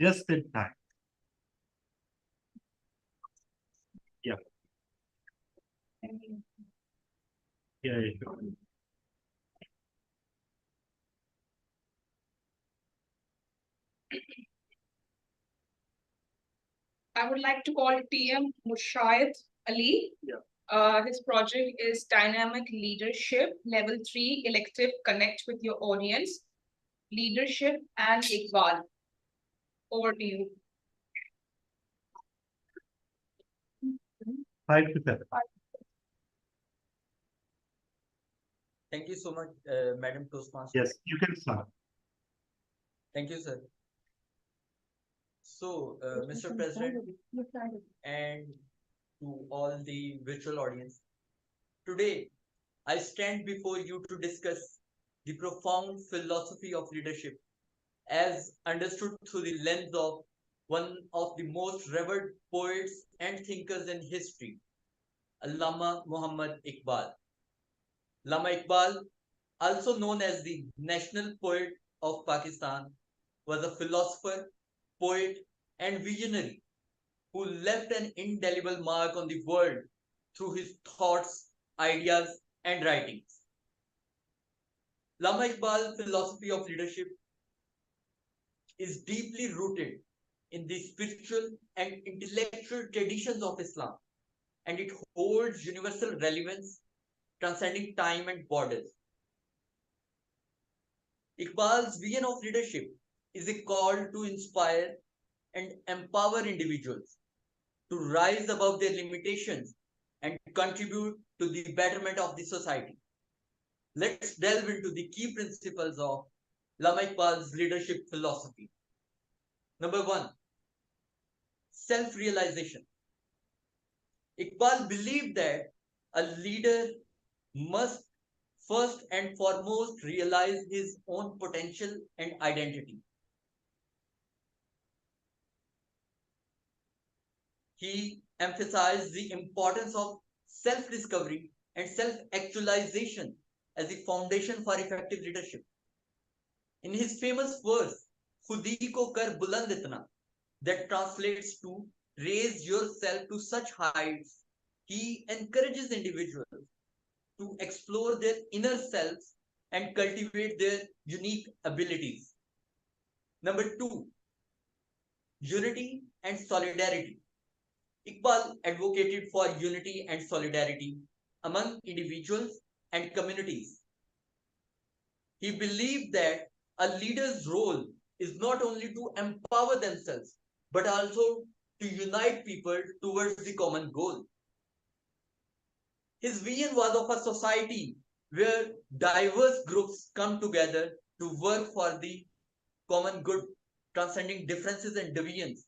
Just in time. Yeah. Yeah, sure. I would like to call TM Mushahid Ali. Yeah. His project is Dynamic Leadership, Level 3, Elective Connect with Your Audience, Leadership and Iqbal. Over to you. 5 to 7. Thank you so much, Madam Toastmaster. Yes, you can start. Thank you, sir. So, Mr. President, and to all the virtual audience, today I stand before you to discuss the profound philosophy of leadership as understood through the lens of one of the most revered poets and thinkers in history, Allama Muhammad Iqbal. Allama Iqbal, also known as the national poet of Pakistan, was a philosopher, poet, and visionary who left an indelible mark on the world through his thoughts, ideas, and writings. Allama Iqbal's philosophy of leadership is deeply rooted in the spiritual and intellectual traditions of Islam, and it holds universal relevance, transcending time and borders. Iqbal's vision of leadership is a call to inspire and empower individuals to rise above their limitations and contribute to the betterment of the society. Let's delve into the key principles of Allama Iqbal's leadership philosophy. Number 1, self-realization. Iqbal believed that a leader must first and foremost realize his own potential and identity. He emphasized the importance of self-discovery and self-actualization as the foundation for effective leadership. In his famous verse, Khudi ko kar buland itna, that translates to raise yourself to such heights, he encourages individuals to explore their inner selves and cultivate their unique abilities. Number 2, unity and solidarity. Iqbal advocated for unity and solidarity among individuals and communities. He believed that a leader's role is not only to empower themselves, but also to unite people towards the common goal. His vision was of a society where diverse groups come together to work for the common good, transcending differences and divisions.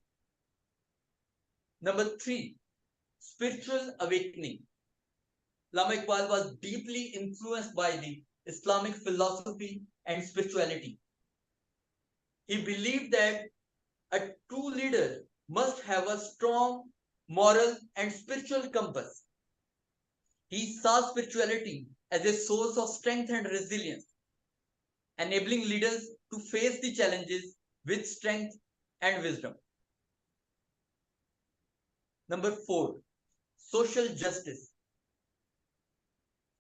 Number 3, spiritual awakening. Allama Iqbal was deeply influenced by the Islamic philosophy and spirituality. He believed that a true leader must have a strong moral and spiritual compass. He saw spirituality as a source of strength and resilience, enabling leaders to face the challenges with strength and wisdom. Number 4, social justice.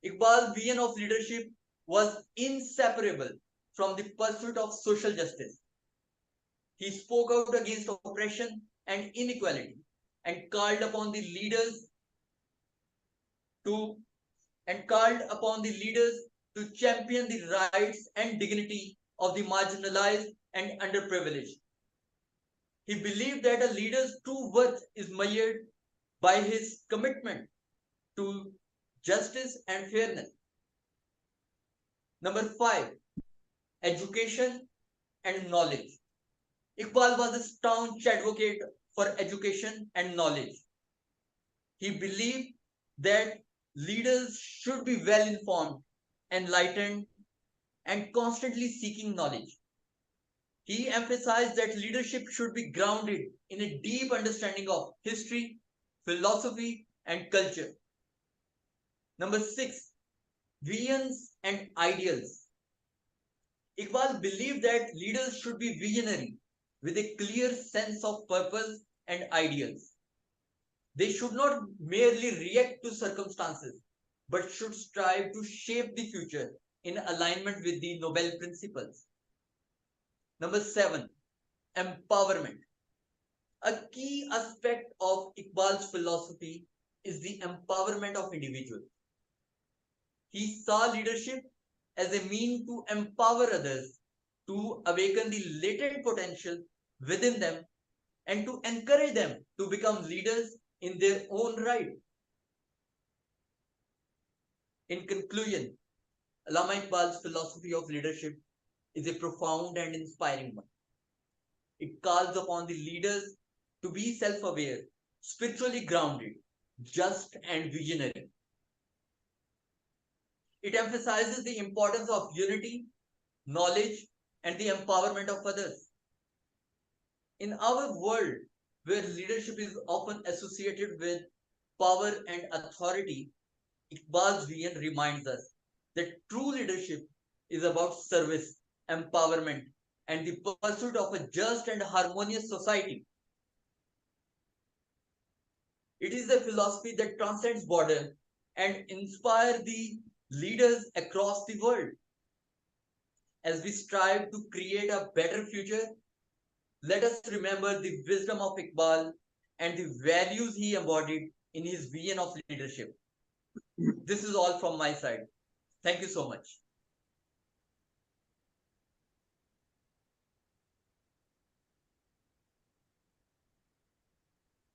Iqbal's vision of leadership was inseparable from the pursuit of social justice. He spoke out against oppression and inequality and called upon the leaders to champion the rights and dignity of the marginalized and underprivileged. He believed that a leader's true worth is measured by his commitment to justice and fairness. Number 5, education and knowledge. Iqbal was a staunch advocate for education and knowledge. He believed that leaders should be well informed, enlightened, and constantly seeking knowledge. He emphasized that leadership should be grounded in a deep understanding of history, philosophy, and culture. Number 6, visions and ideals. Iqbal believed that leaders should be visionary with a clear sense of purpose and ideals. They should not merely react to circumstances, but should strive to shape the future in alignment with the Nobel principles. Number 7, empowerment. A key aspect of Iqbal's philosophy is the empowerment of individuals. He saw leadership as a mean to empower others, to awaken the latent potential within them, and to encourage them to become leaders in their own right. In conclusion, Allama Iqbal's philosophy of leadership is a profound and inspiring one. It calls upon the leaders to be self-aware, spiritually grounded, just, and visionary. It emphasizes the importance of unity, knowledge, and the empowerment of others. In our world, where leadership is often associated with power and authority, Iqbal's vision reminds us that true leadership is about service, empowerment, and the pursuit of a just and harmonious society. It is a philosophy that transcends borders and inspires the leaders across the world. As we strive to create a better future, let us remember the wisdom of Iqbal and the values he embodied in his vision of leadership. This is all from my side. Thank you so much.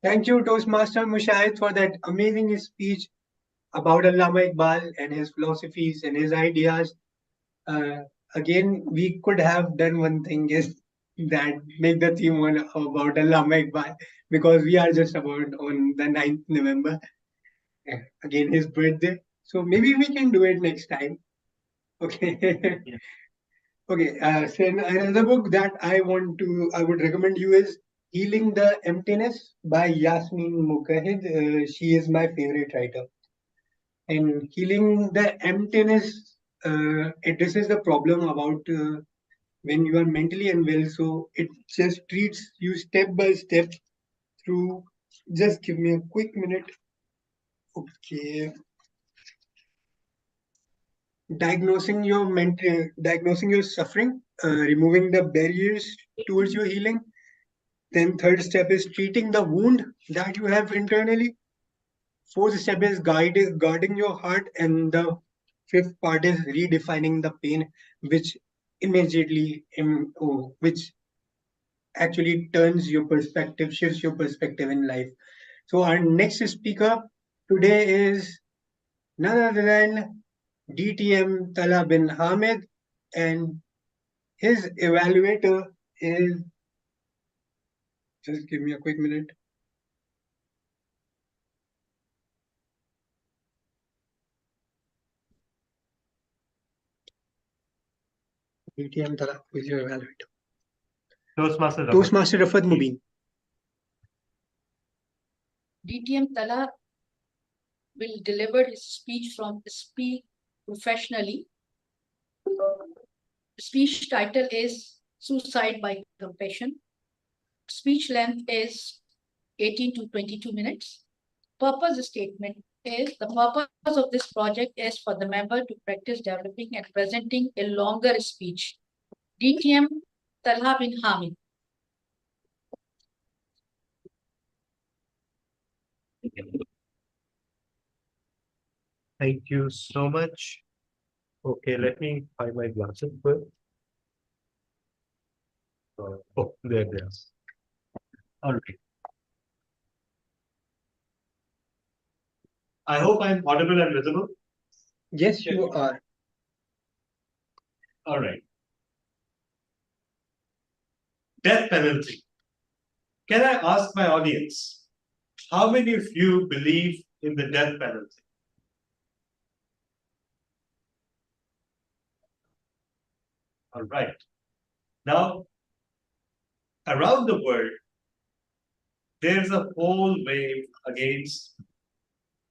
Thank you, Toastmaster Mushahid, for that amazing speech about Allama Iqbal and his philosophies and his ideas. Again, we could have done one thing is that make the theme one about Allama Iqbal, because we are just about on the 9th November, again his birthday. So maybe we can do it next time. Okay. Yeah. Okay. So another book that I would recommend you is Healing the Emptiness by Yasmin Mukahid. She is my favorite writer. And Healing the Emptiness addresses the problem about when you are mentally unwell. So it just treats you step by step through. Just give me a quick minute. Okay. Diagnosing your suffering, removing the barriers towards your healing. Then third step is treating the wound that you have internally. Fourth step is guarding your heart, and the fifth part is redefining the pain, which which actually turns your perspective, shifts your perspective in life. So our next speaker today is none other than DTM Tala bin Hamid, and his evaluator is, just give me a quick minute. DTM Tala, who is your evaluator? Toastmaster Rafat Mubin. DTM Tala will deliver his speech from Speak Professionally. Speech title is Suicide by Compassion. Speech length is 18 to 22 minutes. Purpose statement is the purpose of this project is for the member to practice developing and presenting a longer speech. DTM Talha bin Hamid. Thank you so much. Okay, let me find my glasses first. Oh, there they are. All right. I hope I'm audible and visible. Yes, you are. All right. Death penalty. Can I ask my audience, how many of you believe in the death penalty? All right. Now, around the world, there's a whole wave against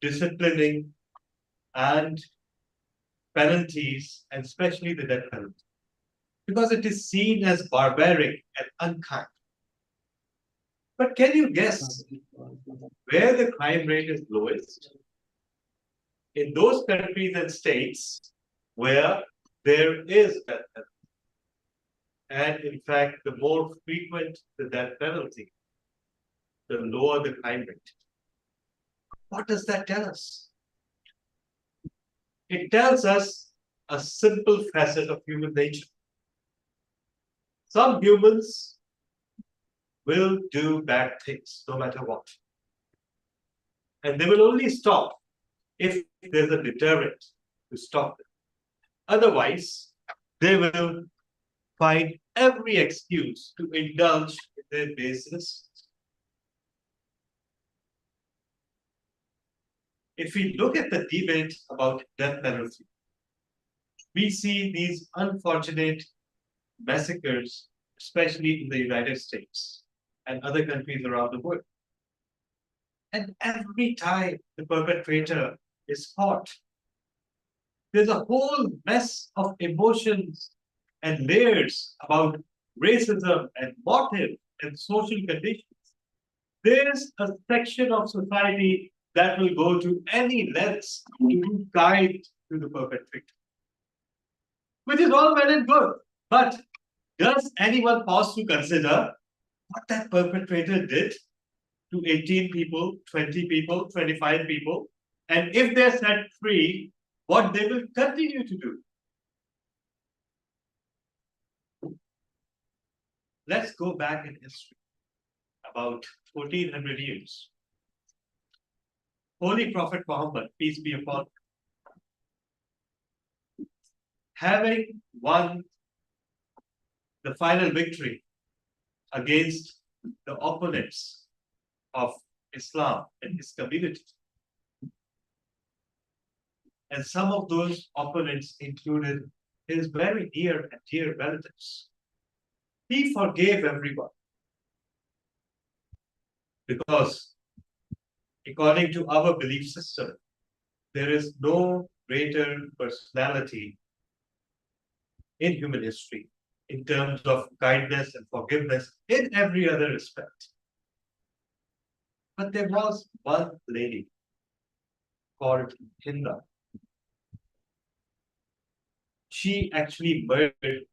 disciplining and penalties, and especially the death penalty, because it is seen as barbaric and unkind. But can you guess where the crime rate is lowest? In those countries and states where there is death penalty. And in fact, the more frequent the death penalty, the lower the crime rate. What does that tell us? It tells us a simple facet of human nature. Some humans will do bad things no matter what. And they will only stop if there's a deterrent to stop them. Otherwise, they will find every excuse to indulge in their baseness. If we look at the debate about death penalty, we see these unfortunate massacres, especially in the United States and other countries around the world. And every time the perpetrator is caught, there's a whole mess of emotions and layers about racism and motive and social conditions. There's a section of society that will go to any lengths to guide to the perpetrator, which is all well and good. But does anyone pause to consider what that perpetrator did to 18 people, 20 people, 25 people, and if they're set free, what they will continue to do? Let's go back in history, about 1400 years. Holy Prophet Muhammad, peace be upon him, having won the final victory against the opponents of Islam and his community. And some of those opponents included his very near and dear relatives. He forgave everyone because, according to our belief system, there is no greater personality in human history in terms of kindness and forgiveness in every other respect. But there was one lady called Hinda. She actually murdered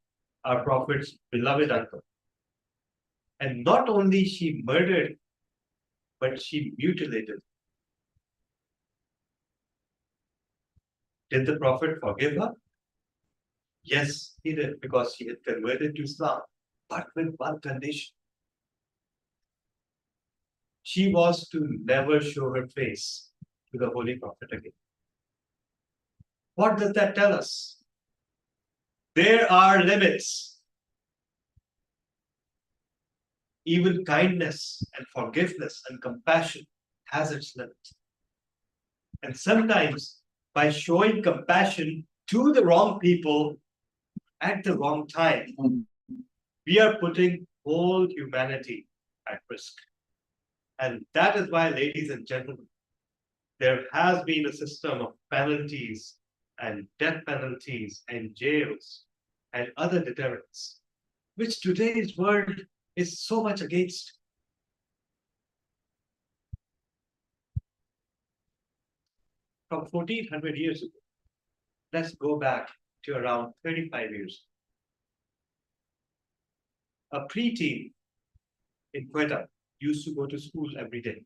our Prophet's beloved uncle. And not only she murdered, but she mutilated. Did the Prophet forgive her? Yes, he did, because she had converted to Islam, but with one condition. She was to never show her face to the Holy Prophet again. What does that tell us? There are limits. Even kindness and forgiveness and compassion has its limits. And sometimes by showing compassion to the wrong people at the wrong time, we are putting whole humanity at risk. And that is why, ladies and gentlemen, there has been a system of penalties and death penalties and jails and other deterrents, which today's world is so much against. From 1400 years ago, let's go back to around 35 years. A preteen in Quetta used to go to school every day.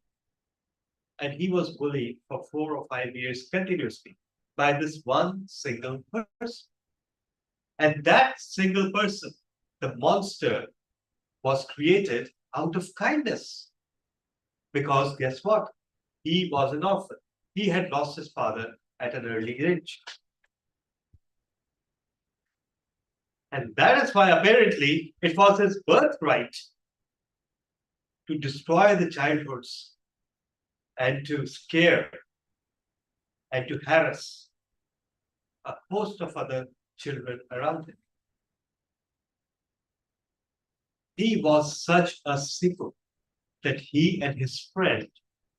And he was bullied for 4 or 5 years continuously by this one single person. And that single person, the monster, was created out of kindness. Because guess what? He was an orphan. He had lost his father at an early age. And that is why apparently it was his birthright to destroy the childhoods and to scare and to harass a host of other children around him. He was such a sicko that he and his friend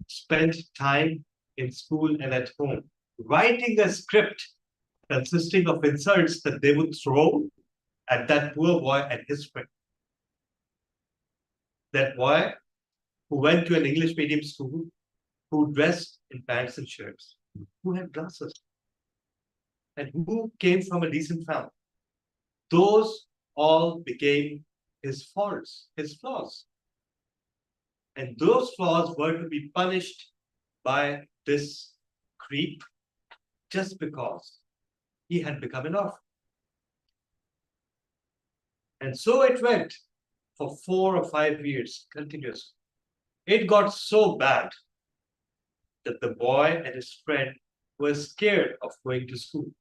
spent time in school and at home writing a script consisting of insults that they would throw at that poor boy and his friend. That boy who went to an English medium school, who dressed in pants and shirts, who had glasses, and who came from a decent family. Those all became his faults, his flaws. And those flaws were to be punished by this creep just because he had become an orphan. And so it went for 4 or 5 years continuously. It got so bad that the boy and his friend were scared of going to school.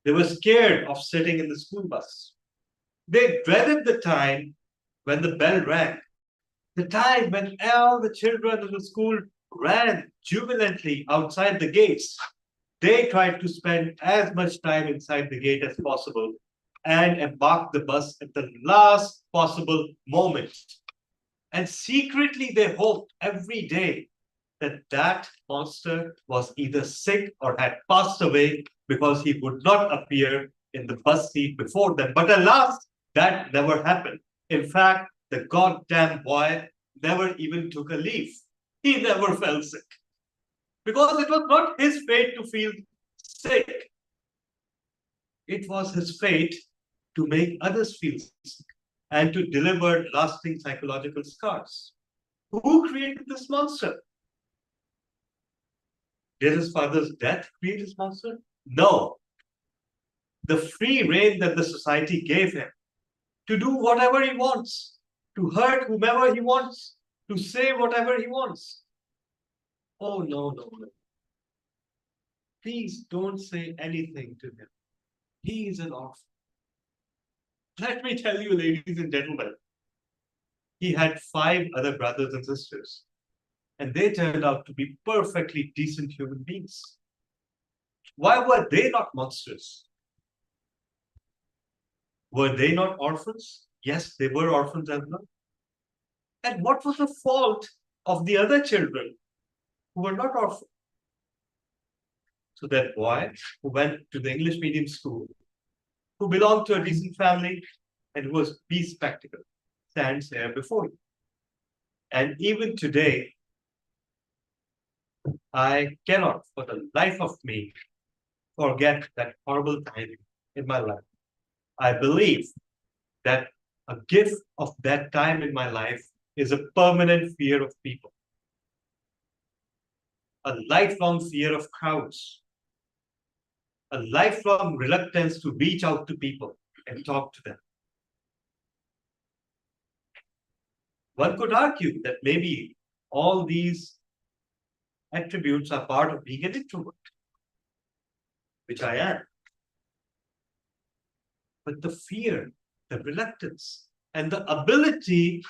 They were scared of sitting in the school bus. They dreaded the time when the bell rang, the time when all the children of the school ran jubilantly outside the gates. They tried to spend as much time inside the gate as possible and embark the bus at the last possible moment. And secretly, they hoped every day that that monster was either sick or had passed away because he would not appear in the bus seat before them. But alas, that never happened. In fact, the goddamn boy never even took a leave. He never fell sick. Because it was not his fate to feel sick. It was his fate to make others feel sick and to deliver lasting psychological scars. Who created this monster? Did his father's death create his monster? No. The free rein that the society gave him to do whatever he wants, to hurt whomever he wants, to say whatever he wants. Oh, no, no, no. Please don't say anything to him. He is an orphan. Let me tell you, ladies and gentlemen, he had 5 other brothers and sisters, and they turned out to be perfectly decent human beings. Why were they not monsters? Were they not orphans? Yes, they were orphans as well. And what was the fault of the other children who were not orphans? So that boy who went to the English medium school, who belonged to a decent family, and who was bespectacled, stands here before you. And even today, I cannot, for the life of me, forget that horrible time in my life. I believe that a gift of that time in my life is a permanent fear of people, a lifelong fear of crowds, a lifelong reluctance to reach out to people and talk to them. One could argue that maybe all these attributes are part of being an introvert, which I am. But the fear, the reluctance, and the ability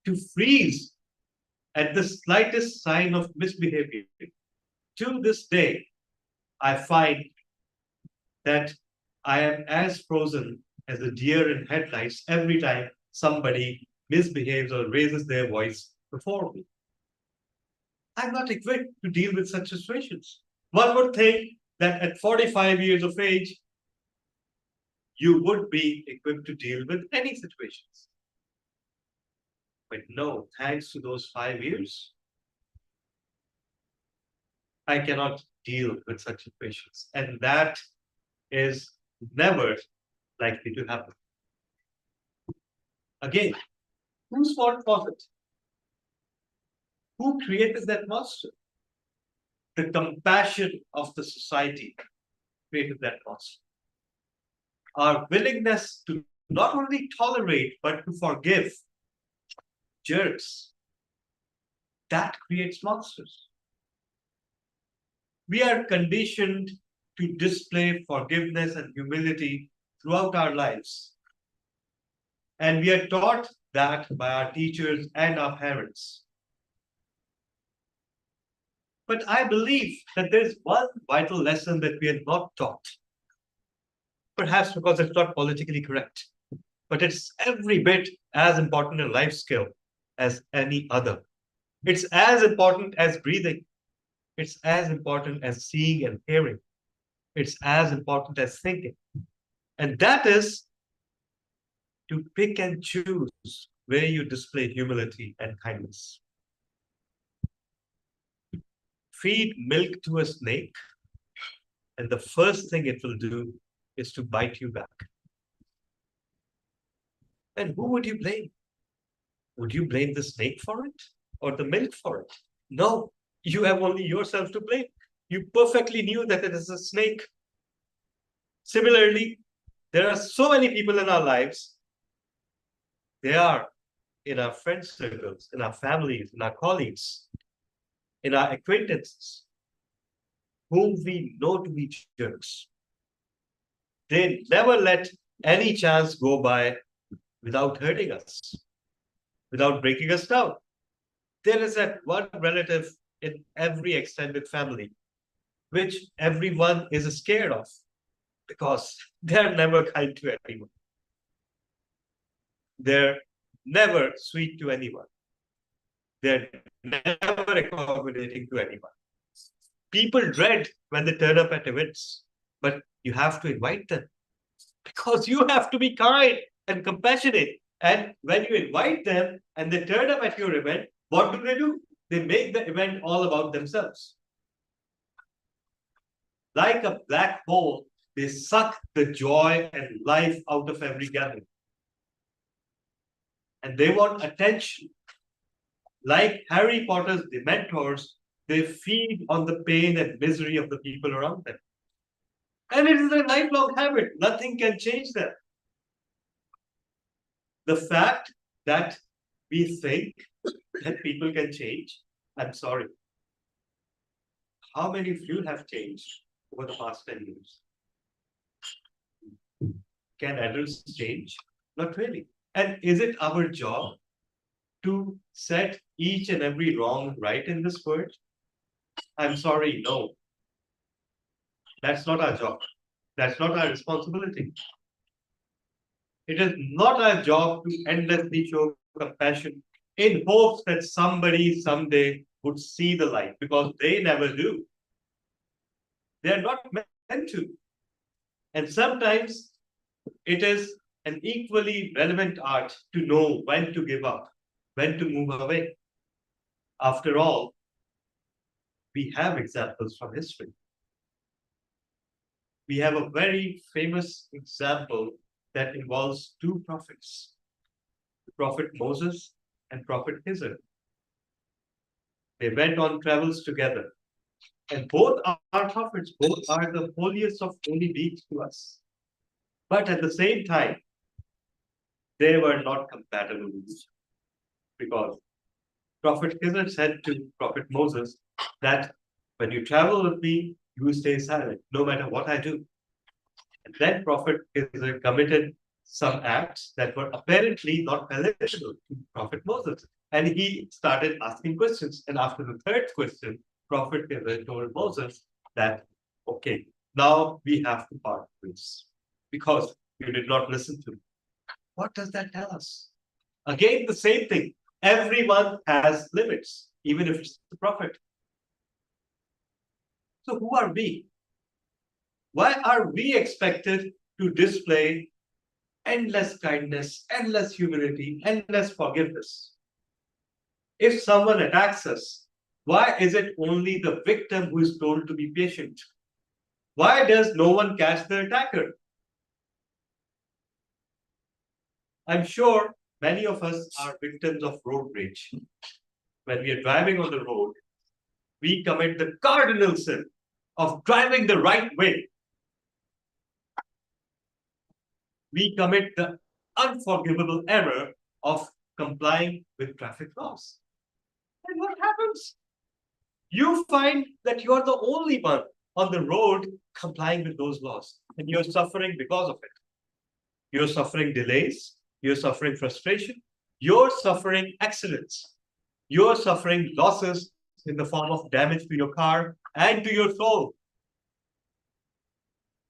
to freeze at the slightest sign of misbehavior, to this day, I find that I am as frozen as a deer in headlights every time somebody misbehaves or raises their voice before me. I'm not equipped to deal with such situations. One would think that at 45 years of age, you would be equipped to deal with any situations. But no, thanks to those 5 years, I cannot deal with such situations. And that is never likely to happen. Again, whose fault was it? Who created that monster? The compassion of the society created that monster. Our willingness to not only tolerate, but to forgive jerks, that creates monsters. We are conditioned to display forgiveness and humility throughout our lives. And we are taught that by our teachers and our parents. But I believe that there's one vital lesson that we are not taught. Perhaps because it's not politically correct, but it's every bit as important a life skill as any other. It's as important as breathing. It's as important as seeing and hearing. It's as important as thinking. And that is to pick and choose where you display humility and kindness. Feed milk to a snake, and the first thing it will do is to bite you back. And who would you blame? Would you blame the snake for it or the milk for it? No, you have only yourself to blame. You perfectly knew that it is a snake. Similarly, there are so many people in our lives. They are in our friend circles, in our families, in our colleagues, in our acquaintances, whom we know to be jerks. They never let any chance go by without hurting us, without breaking us down. There is that one relative in every extended family, which everyone is scared of because they're never kind to anyone. They're never sweet to anyone. They're never accommodating to anyone. People dread when they turn up at events, but you have to invite them because you have to be kind and compassionate. And when you invite them and they turn up at your event, what do? They make the event all about themselves. Like a black hole, they suck the joy and life out of every gathering. And they want attention. Like Harry Potter's Dementors, they feed on the pain and misery of the people around them. And it is a lifelong habit. Nothing can change that. The fact that we think that people can change, I'm sorry. How many of you have changed over the past 10 years? Can adults change? Not really. And is it our job to set each and every wrong right in this world? I'm sorry, no. That's not our job. That's not our responsibility. It is not our job to endlessly show compassion in hopes that somebody someday would see the light, because they never do. They're not meant to. And sometimes it is an equally relevant art to know when to give up, when to move away. After all, we have examples from history. We have a very famous example that involves two prophets, the prophet Moses and prophet Hizr. They went on travels together. And both are prophets, both are the holiest of holy beings to us. But at the same time, they were not compatible with each other. Because Prophet Hizr said to Prophet Moses that when you travel with me, you stay silent, no matter what I do. And then Prophet Hizr committed some acts that were apparently not palatable to Prophet Moses. And he started asking questions. And after the third question, Prophet Hizr told Moses that, okay, now we have to part ways because you did not listen to me. What does that tell us? Again, the same thing. Everyone has limits, even if it's the prophet. So who are we? Why are we expected to display endless kindness, endless humility, endless forgiveness? If someone attacks us, why is it only the victim who is told to be patient? Why does no one catch the attacker? I'm sure many of us are victims of road rage. When we are driving on the road, we commit the cardinal sin of driving the right way. We commit the unforgivable error of complying with traffic laws. And what happens? You find that you're the only one on the road complying with those laws, and you're suffering because of it. You're suffering delays, you're suffering frustration, you're suffering accidents, you're suffering losses in the form of damage to your car and to your soul.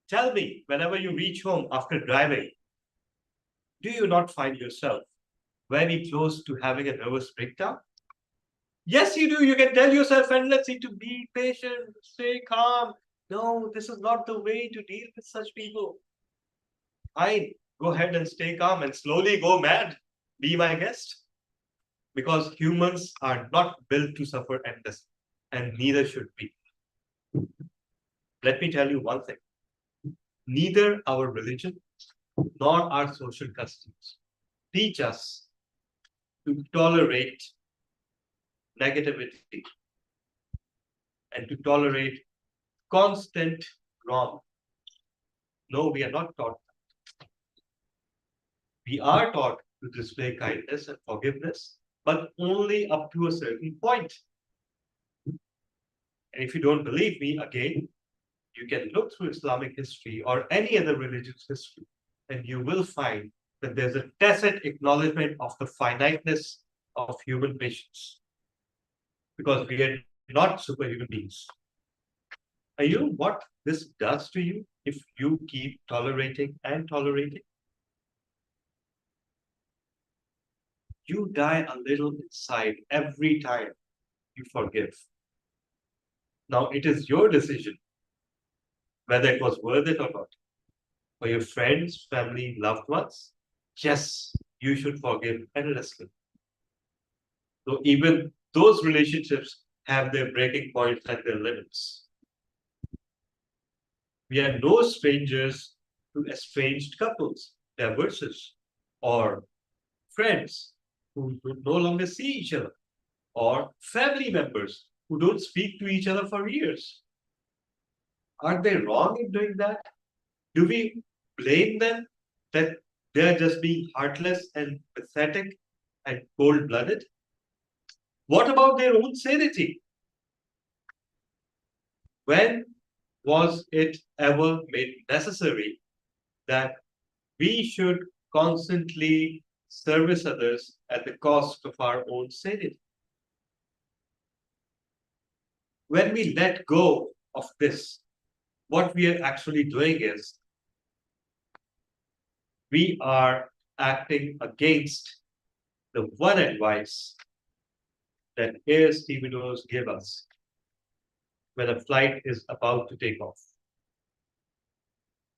Tell me, whenever you reach home after driving, do you not find yourself very close to having a nervous breakdown? Yes, you do. You can tell yourself endlessly to be patient, stay calm. No, this is not the way to deal with such people. Fine, go ahead and stay calm and slowly go mad. Be my guest. Because humans are not built to suffer endlessly, and neither should we. Let me tell you one thing. Neither our religion nor our social customs teach us to tolerate negativity, and to tolerate constant wrong. No, we are not taught that. We are taught to display kindness and forgiveness, but only up to a certain point. And if you don't believe me, again, you can look through Islamic history or any other religion's history, and you will find that there's a tacit acknowledgement of the finiteness of human patience. Because we are not superhuman beings. Are you what this does to you if you keep tolerating and tolerating? You die a little inside every time you forgive. Now, it is your decision whether it was worth it or not. For your friends, family, loved ones, yes, you should forgive endlessly. So even those relationships have their breaking points and their limits. We are no strangers to estranged couples, divorces, or friends who no longer see each other, or family members who don't speak to each other for years. Are they wrong in doing that? Do we blame them that they're just being heartless and pathetic and cold-blooded? What about their own sanity? When was it ever made necessary that we should constantly service others at the cost of our own sanity? When we let go of this, what we are actually doing is we are acting against the one advice that air stevedores give us when a flight is about to take off.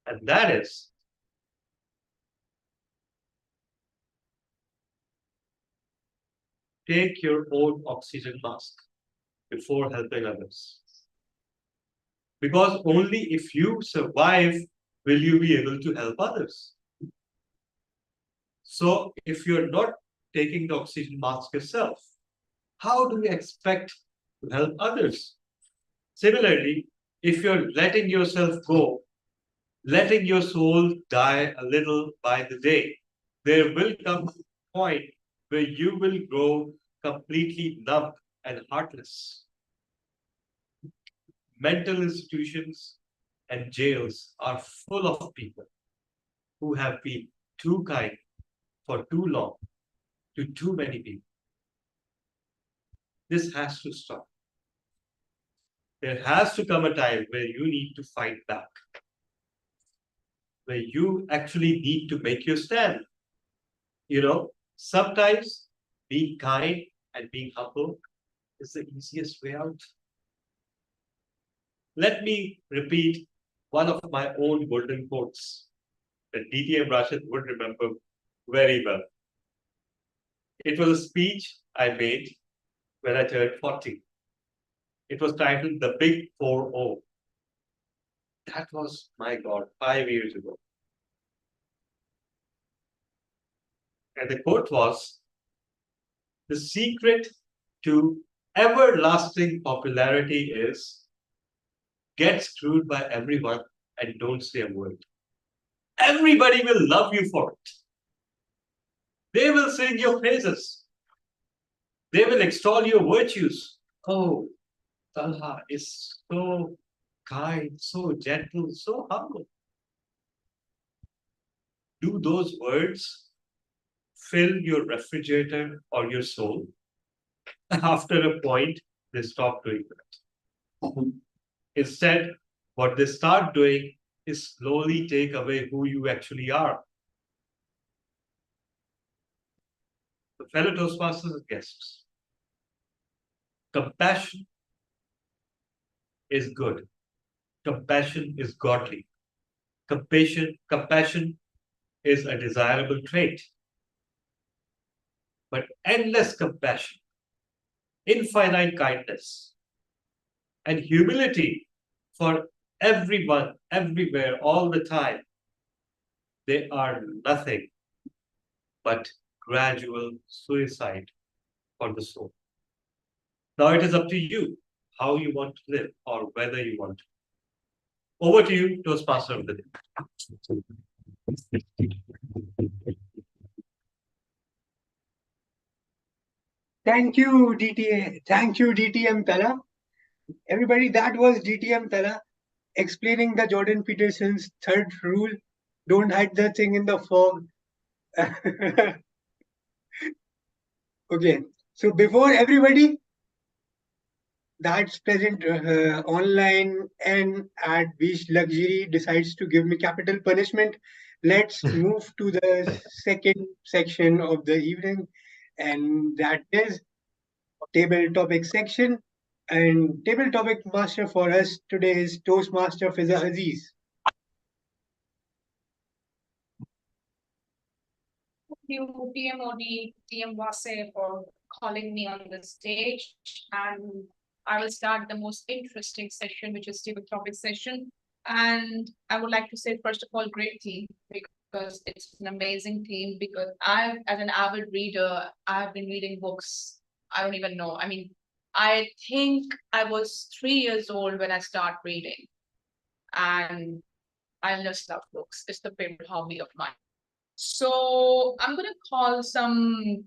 And that is take your own oxygen mask before helping others. Because only if you survive will you be able to help others. So if you're not taking the oxygen mask yourself, how do you expect to help others? Similarly, if you're letting yourself go, letting your soul die a little by the day, there will come a point where you will grow completely numb and heartless. Mental institutions and jails are full of people who have been too kind for too long to too many people. This has to stop. There has to come a time where you need to fight back, where you actually need to make your stand. You know, sometimes being kind and being humble is the easiest way out. Let me repeat one of my own golden quotes that DTM Rashid would remember very well. It was a speech I made when I turned 40. It was titled The Big 4-0. That was, my God, 5 years ago. And the quote was, the secret to everlasting popularity is get screwed by everyone and don't say a word. Everybody will love you for it. They will sing your praises. They will extol your virtues. Oh, Talha is so kind, so gentle, so humble. Do those words fill your refrigerator or your soul? After a point, they stop doing that. Instead, what they start doing is slowly take away who you actually are. The fellow Toastmasters and guests, compassion is good. Compassion is godly. Compassion is a desirable trait. But endless compassion, infinite kindness, and humility for everyone, everywhere, all the time, they are nothing but gradual suicide for the soul. Now it is up to you. how you want to live or whether you want to. Over to you, Toastmaster of the day. Thank you, DTA. Thank you, DTM Pella. Everybody, that was DTM Pella explaining the Jordan Peterson's third rule. Don't hide the thing in the fog. Okay, so before everybody that's present online and at Beach Luxury decides to give me capital punishment, let's move to the second section of the evening, and that is table topic section. And table topic master for us today is Toastmaster Fiza Aziz. Thank you, TMOD, TM Wase, for calling me on the stage. And I will start the most interesting session, which is table topic session. And I would like to say, first of all, great team, because it's an amazing team. Because I, as an avid reader, I've been reading books. I don't even know. I mean, I think I was 3 years old when I started reading. And I just love books. It's the favorite hobby of mine. So I'm going to call some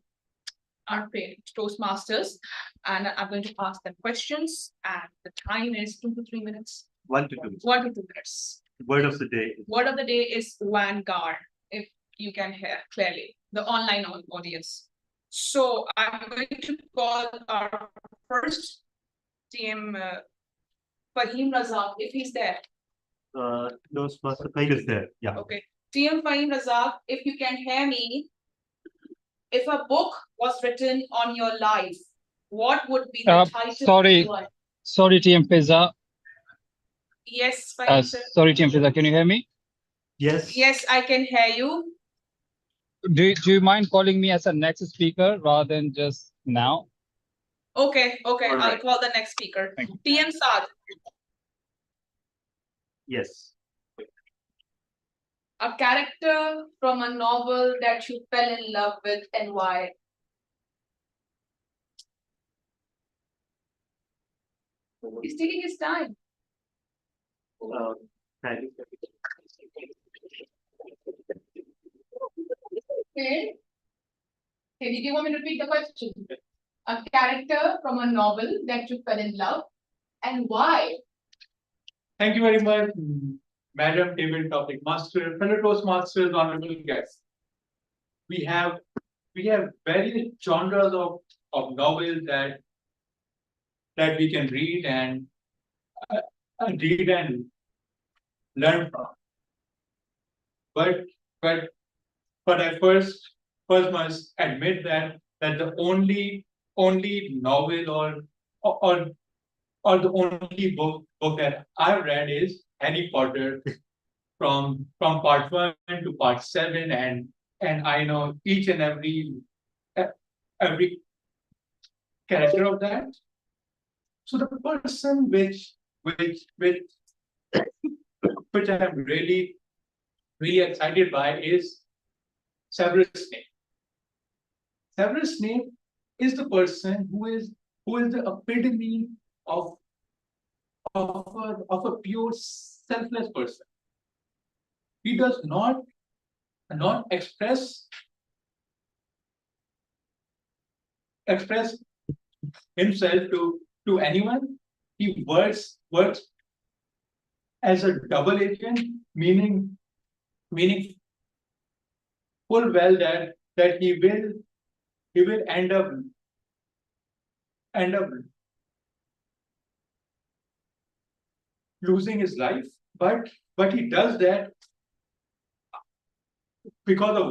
our Toastmasters, and I'm going to ask them questions. And the time is 2 to 3 minutes. 1 to 2. 1 to 2 minutes. Word of the day. Word of the day is Vanguard, if you can hear clearly, the online audience. So I'm going to call our first team, Fahim Razak, if he's there. Toastmaster Fahim is there. Yeah. Okay. TM Fahim Razak, if you can hear me, if a book was written on your life, what would be the title? Sorry, TM Fiza. Yes, Fahim, sir. Sorry, TM Fiza, can you hear me? Yes. Yes, I can hear you. Do you mind calling me as a next speaker rather than just now? Okay, okay, All I'll right. call the next speaker. TM Saad. Yes. A character from a novel that you fell in love with and why? He's taking his time. Okay. Okay, did you want me to repeat the question? A character from a novel that you fell in love and why? Thank you very much, Madam Table Topic Master, fellow Toastmasters, honorable guests. We have various genres of novels that we can read and learn from. But I first must admit that the only novel or the only book that I've read is Harry Potter from part 1 to part 7, and I know each and every character of that. So the person which I'm really excited by is Severus Snape. Severus Snape is the person who is the epitome of a pure selfless person. He does not express himself to anyone. He works as a double agent, meaning full well that he will end up losing his life, but he does that because of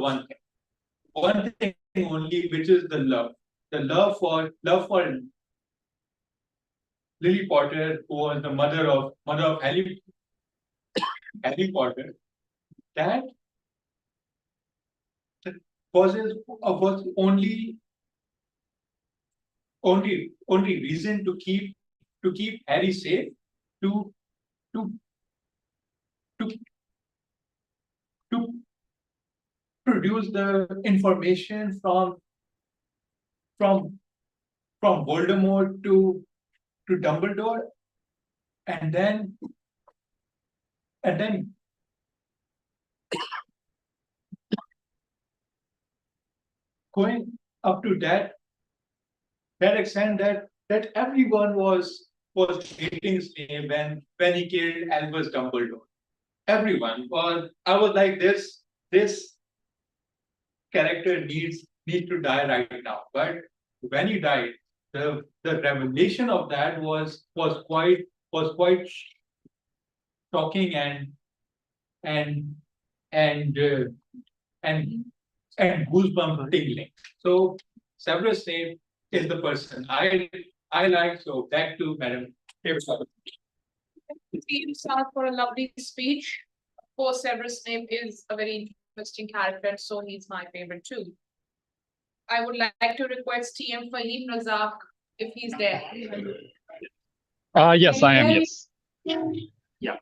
one thing only, which is the love for Lily Potter, who was the mother of Harry Potter. That was only reason to keep Harry safe, to produce the information from Voldemort to to Dumbledore, and then going up to that extent that everyone was hating his name when he killed Albus Dumbledore. Everyone was. I was like, this character needs to die right now. But when he died, the revelation of that was quite shocking and and uh, and goosebump tingling. So Severus Snape is the person I like. So back to Madam. Team South for a lovely speech. Of course, Severus Snape is a very interesting character, so he's my favorite too. I would like to request TM Fahim Razak if he's there. Yes, I am. Yes. Yeah.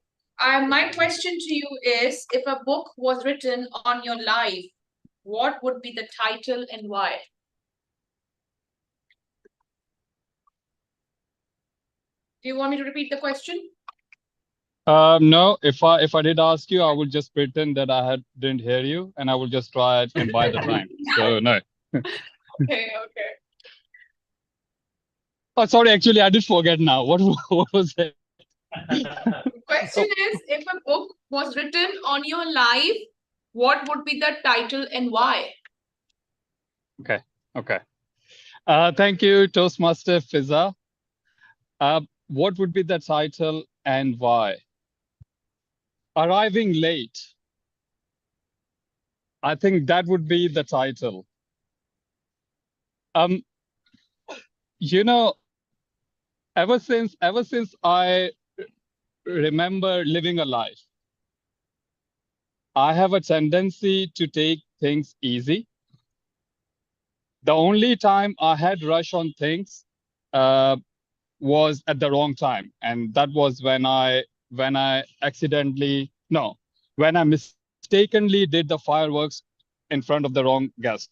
My question to you is, if a book was written on your life, what would be the title and why? Do you want me to repeat the question? No, if I did ask you, I would just pretend that didn't hear you, and I will just try it and buy the time. So no. Okay. Oh, sorry. Actually, I did forget now. What was it? The question is, if a book was written on your life, what would be the title and why? Okay. Thank you, Toastmaster Fiza. What would be the title and why? Arriving late. I think that would be the title. You know, ever since I remember living a life, I have a tendency to take things easy. The only time I had rush on things was at the wrong time, and that was when I mistakenly did the fireworks in front of the wrong guests.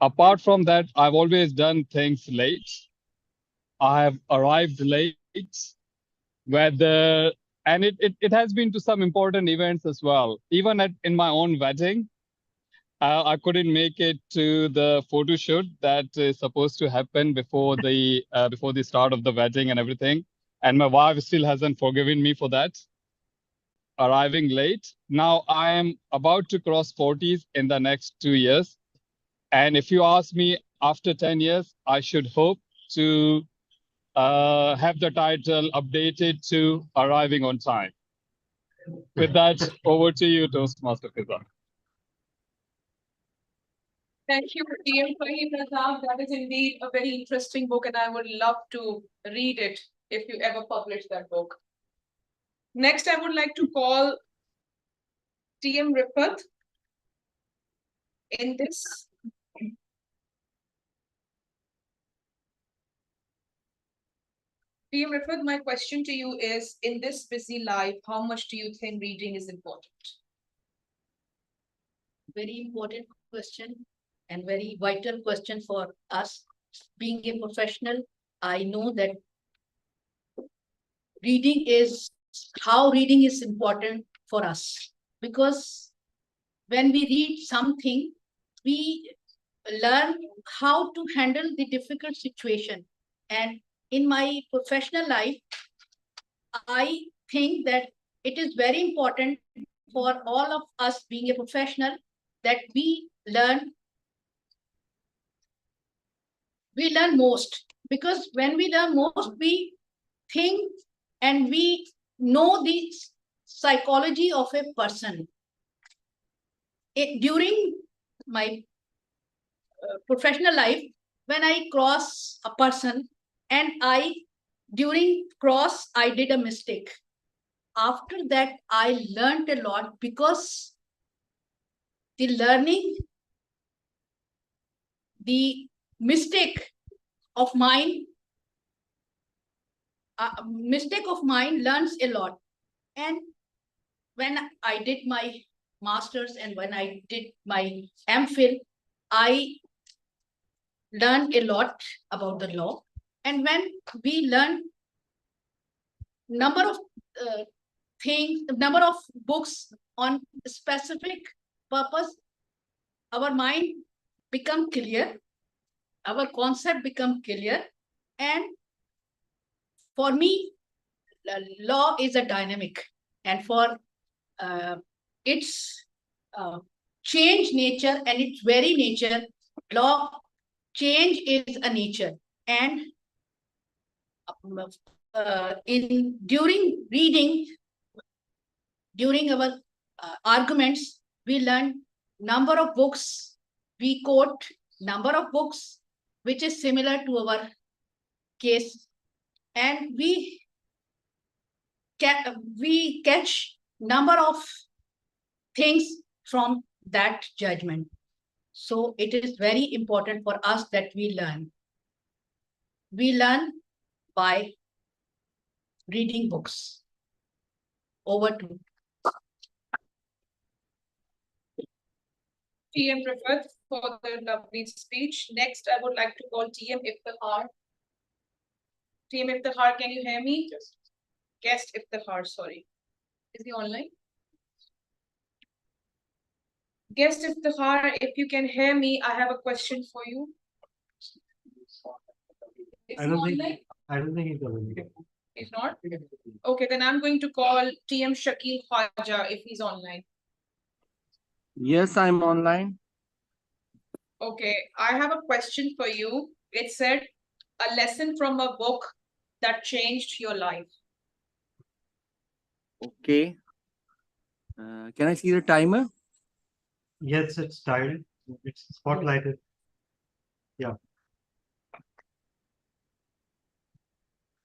Apart from that, I've always done things late. I have arrived late, and it has been to some important events as well. Even in my own wedding, I couldn't make it to the photo shoot that is supposed to happen before the start of the wedding and everything. And my wife still hasn't forgiven me for that. Arriving late. Now I am about to cross 40s in the next 2 years. And if you ask me, after 10 years, I should hope to have the title updated to Arriving on Time. With that, over to you, Toastmaster Fiza. Thank you, TM Fahim Razak. That is indeed a very interesting book, and I would love to read it if you ever publish that book. Next, I would like to call TM Rifat. In this, TM Rifat, my question to you is, in this busy life, how much do you think reading is important? Very important question and very vital question for us. Being a professional, I know that reading is important for us, because when we read something, we learn how to handle the difficult situation. And in my professional life, I think that it is very important for all of us being a professional that we learn most, because when we learn most, we think and we know the psychology of a person. During my professional life, when I cross a person and during cross, I did a mistake. After that, I learned a lot, because the mistake of mine learns a lot. And when I did my master's and when I did my MPhil, I learned a lot about the law. And when we learn number of number of books on specific purpose, our mind become clear, our concept become clear. And for me, law is a dynamic, and for its change nature and its very nature, law change is a nature. And during reading, during our arguments, we learn number of books, we quote number of books which is similar to our case, and we catch number of things from that judgment. So it is very important for us that we learn. We learn by reading books. Over to TM Prafat for the lovely speech. Next, I would like to call TM Iftihar. TM Iftihar, can you hear me? Yes. Guest Iftihar, sorry. Is he online? Guest Iftihar, if you can hear me, I have a question for you. Is he online? I don't think he's online. He's not? Okay, then I'm going to call TM Shakil Khwaja if he's online. Yes, I'm online. Okay, I have a question for you. It said, a lesson from a book that changed your life. Okay. Can I see the timer? Yes, it's tiled. It's spotlighted. Yeah.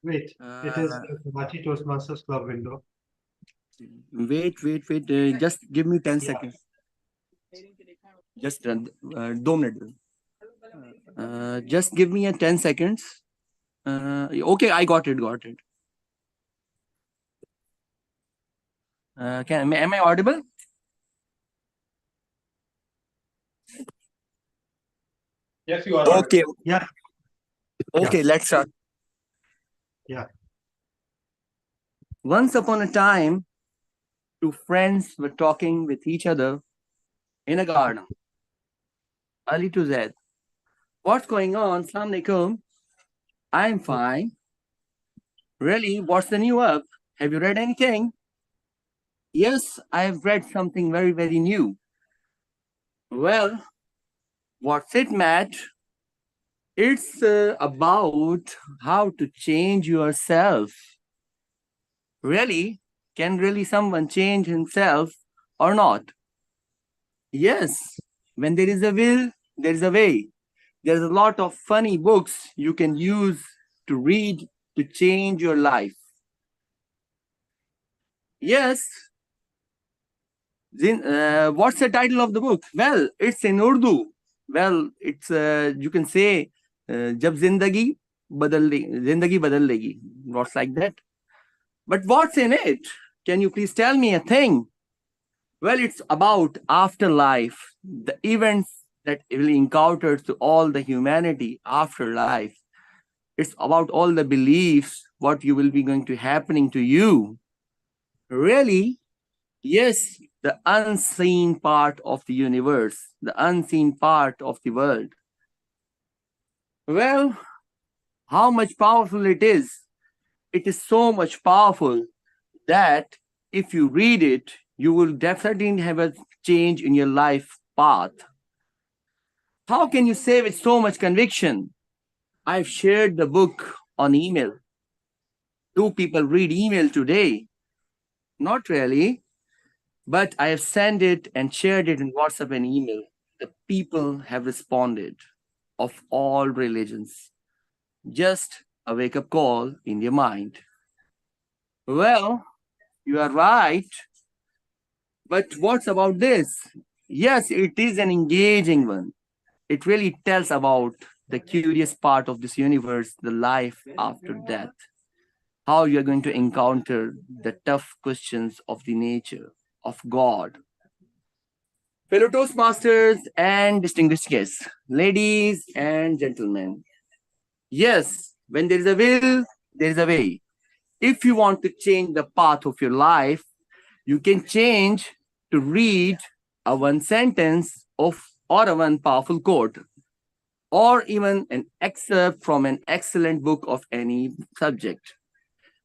Wait, it is the Karachi Toastmasters Club window. Wait. Just give me 10 seconds. Just 2 minutes. Just give me a 10 seconds. Okay, I got it. Am I audible? Yes, you are. Okay. Yeah. Okay, let's start. Yeah. Once upon a time, two friends were talking with each other in a garden. Ali to Z. What's going on? Assalamu alaikum. I'm fine. Really? What's the new up? Have you read anything? Yes, I've read something very, very new. Well, what's it, Matt? It's about how to change yourself. Really? Can really someone change himself or not? Yes, when there is a will, there is a way. There's a lot of funny books you can use to read to change your life. Yes. Then, what's the title of the book? Well, it's in Urdu. Well, it's you can say Jab Zindagi Badal Legi. What's like that? But what's in it? Can you please tell me a thing? Well, it's about afterlife, the events that will encounter to all the humanity after life. It's about all the beliefs, what you will be going to happening to you. Really? Yes, the unseen part of the universe, the unseen part of the world. Well, how much powerful it is? It is so much powerful that if you read it, you will definitely have a change in your life path. How can you say with so much conviction? I've shared the book on email. 2 people read email today. Not really, but I have sent it and shared it in WhatsApp and email. The people have responded of all religions. Just a wake-up call in their mind. Well, you are right. But what's about this? Yes, it is an engaging one. It really tells about the curious part of this universe, the life after death, how you're going to encounter the tough questions of the nature of God. Fellow Toastmasters and distinguished guests, ladies and gentlemen, yes, When there is a will, there is a way. If you want to change the path of your life, you can change to read a one sentence of or a one powerful quote, or even an excerpt from an excellent book of any subject.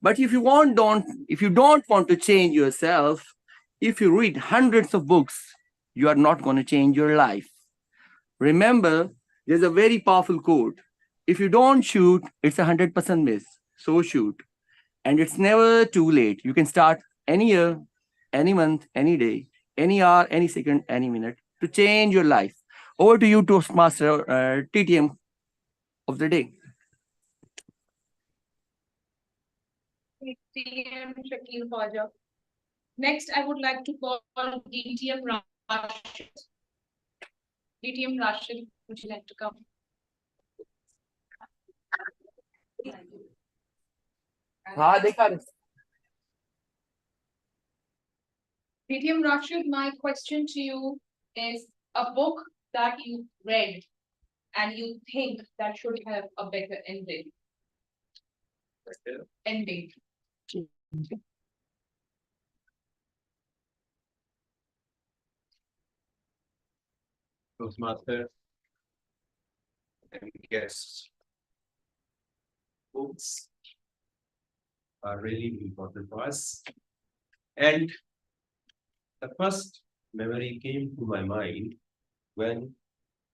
But if you don't want to change yourself, if you read hundreds of books, you are not going to change your life. Remember, there's a very powerful quote. If you don't shoot, it's 100% miss. So shoot. And it's never too late. You can start any year, any month, any day, any hour, any second, any minute to change your life. Over to you, Toastmaster, TTM of the day. DTM Shakil Khwaja. Next, I would like to call DTM Rashid. DTM Rashid, would you like to come? DTM Rashid, my question to you is a book that you read and you think that should have a better ending. Ending. Toastmaster and guests. Books are really important for us. And the first memory came to my mind when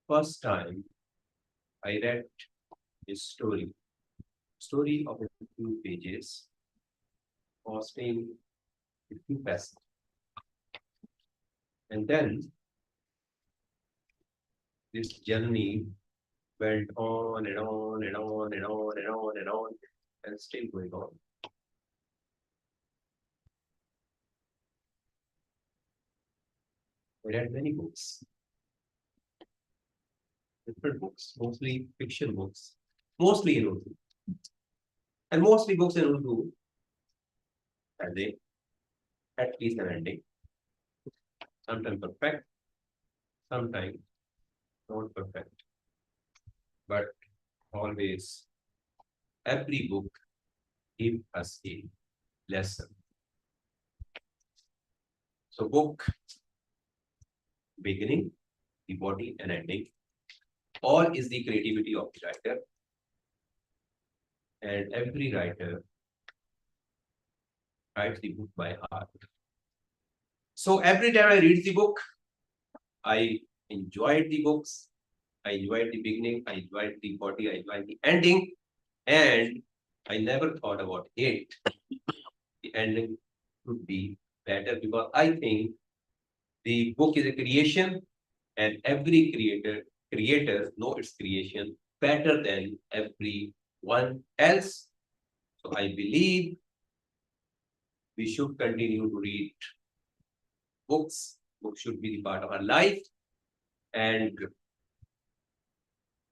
first time I read a story of a few pages, costing a few pesos. And then this journey went on and on and on and on and on and on and still going on. I read many books, different books, mostly fiction books, mostly in Urdu. And mostly books in Urdu, and they at least an ending. Sometimes perfect, sometimes not perfect. But always, every book gives us a lesson. So book, beginning, the body and ending, all is the creativity of the writer. And every writer writes the book by heart. So every time I read the book, I enjoyed the books, I enjoyed the beginning, I enjoyed the body, I enjoyed the ending, and I never thought about it. The ending would be better because I think the book is a creation, and every creator knows its creation better than everyone else. So I believe we should continue to read books. Books should be the part of our life, and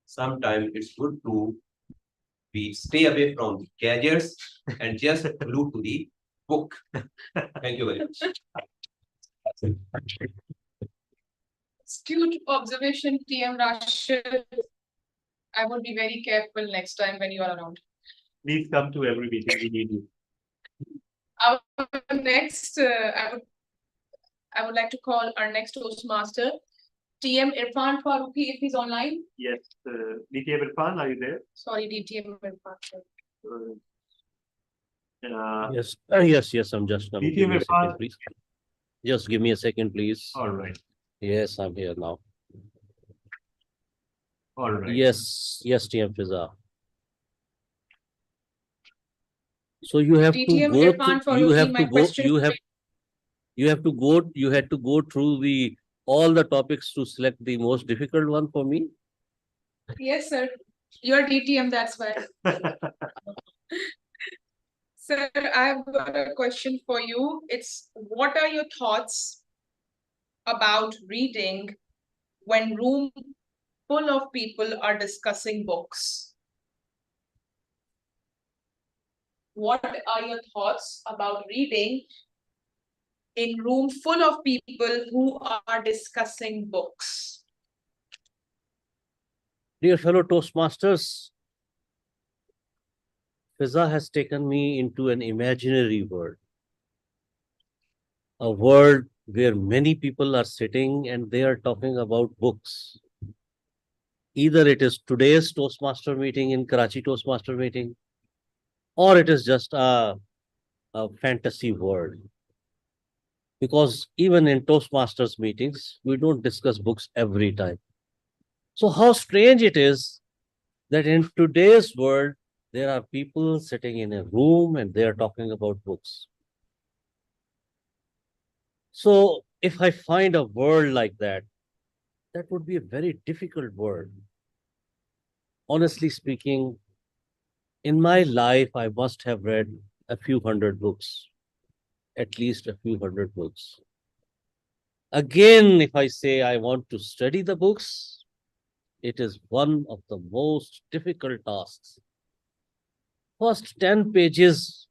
sometimes it's good to stay away from the gadgets and just glued to the book. Thank you very much. Astute observation, TM Rashid. I would be very careful next time when you are around. Please come to every meeting. We need you. Our next, I would like to call our next Toastmaster, TM Irfan Farooqi, if he's online. Yes, DTM Irfan, are you there? Sorry, DTM Irfan. Yes, I'm just coming. Give me a second, Irfan. please. Just give me a second, please. All right. Yes, I'm here now. All right. Yes, TM Fiza. So you have to DTM go Irfan through, you Farooqi, have my to go, question. you had to go through all the topics to select the most difficult one for me. Yes, sir. You're DTM, that's why. Sir, I've got a question for you. It's what are your thoughts about reading when room full of people are discussing books? What are your thoughts about reading in room full of people who are discussing books? Dear fellow Toastmasters, Fiza has taken me into an imaginary world, a world where many people are sitting and they are talking about books. Either it is today's Toastmaster meeting in Karachi Toastmaster meeting, or it is just a fantasy world. Because even in Toastmasters meetings, we don't discuss books every time. So how strange it is that in today's world, there are people sitting in a room and they are talking about books. So if I find a world like that, that would be a very difficult world. Honestly speaking, in my life, I must have read a few hundred books, at least a few hundred books. Again, if I say I want to study the books, it is one of the most difficult tasks. First 10 pages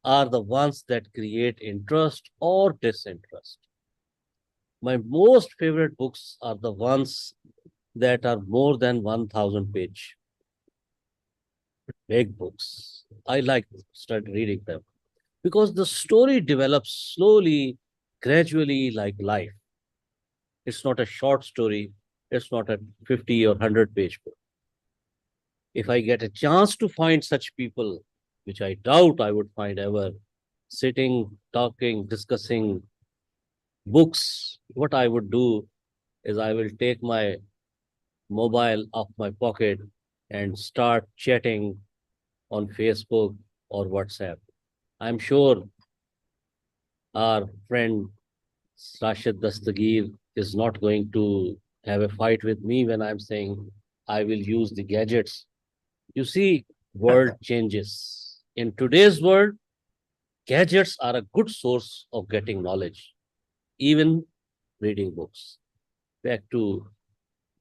are the ones that create interest or disinterest. My most favorite books are the ones that are more than 1000 page. Big books. I like to start reading them because the story develops slowly, gradually, like life. It's not a short story. It's not a 50 or 100-page book. If I get a chance to find such people, which I doubt I would find ever, sitting, talking, discussing books, what I would do is I will take my mobile off my pocket and start chatting on Facebook or WhatsApp. I'm sure our friend Rashid Dastagir is not going to have a fight with me when I'm saying I will use the gadgets. You see, world changes. In today's world, gadgets are a good source of getting knowledge, even reading books. Back to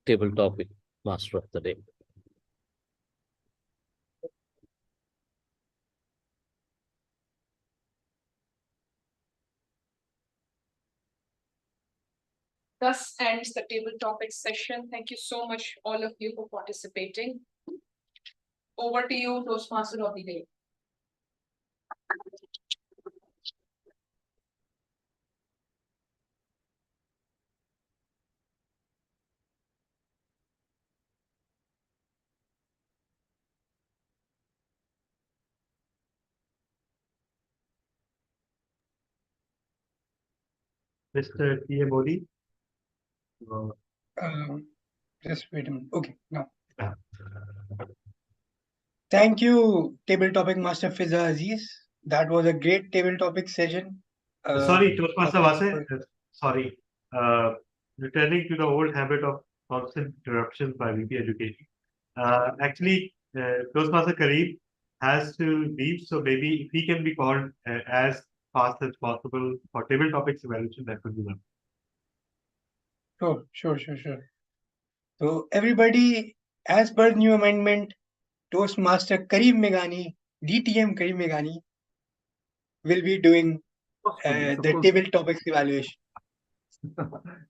table topic, master of the day. Thus ends the table topic session. Thank you so much, all of you, for participating. Over to you, Toastmaster of the day. Mr. T.A. Modi. Just wait a minute. Okay, now. Thank you, Table Topic Master Fiza Aziz. That was a great table topic session. Sorry, Toastmaster Vase. Sorry. Returning to the old habit of constant interruptions by VP Education. Actually, Toastmaster Kareem has to leave, so maybe if he can be called as fast as possible for table topics evaluation, that would be one. Sure. So everybody, as per new amendment, Toastmaster Kareem Meghani, DTM Kareem Meghani, will be doing the table topics evaluation.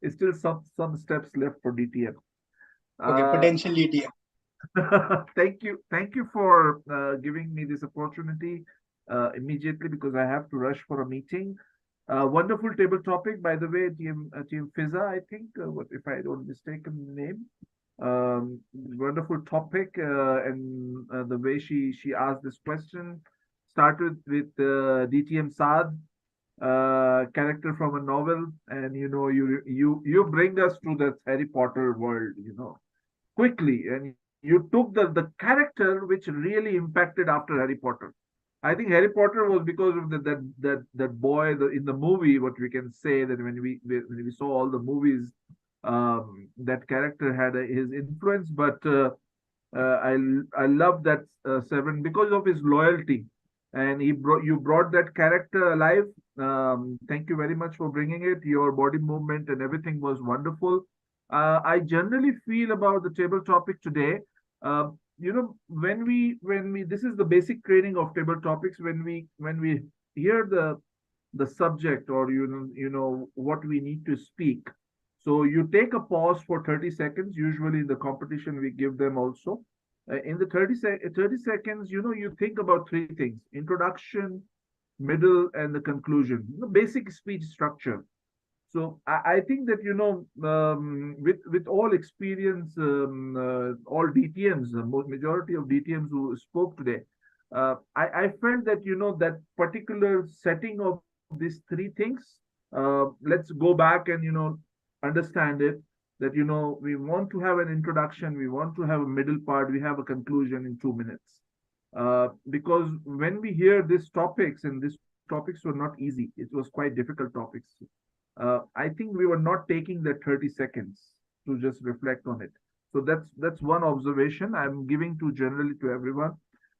It's still some steps left for DTM. Okay, potential DTM. Thank you for giving me this opportunity immediately because I have to rush for a meeting. Wonderful table topic, by the way, Team Fiza, I think, if I don't mistake the name. Wonderful topic, and the way she asked this question started with DTM Saad, character from a novel, and you bring us to that Harry Potter world, quickly, and you took the character which really impacted after Harry Potter. I think Harry Potter was because of that boy in the movie. What we can say that when we saw all the movies, that character had his influence. But I love that Seven because of his loyalty, and you brought that character alive. Thank you very much for bringing it. Your body movement and everything was wonderful. I generally feel about the table topic today. When we this is the basic training of table topics. When we hear the subject or what we need to speak, so you take a pause for 30 seconds. Usually in the competition we give them also, In the 30 seconds, you think about three things: introduction, middle, and the conclusion. Basic speech structure. So I think that with all experience, all DTMs, the most majority of DTMs who spoke today, I felt that that particular setting of these three things. Let's go back and understand it. That we want to have an introduction, we want to have a middle part, we have a conclusion in 2 minutes. Because when we hear these topics, and these topics were not easy, it was quite difficult topics. I think we were not taking the 30 seconds to just reflect on it. So that's one observation I'm giving to generally to everyone.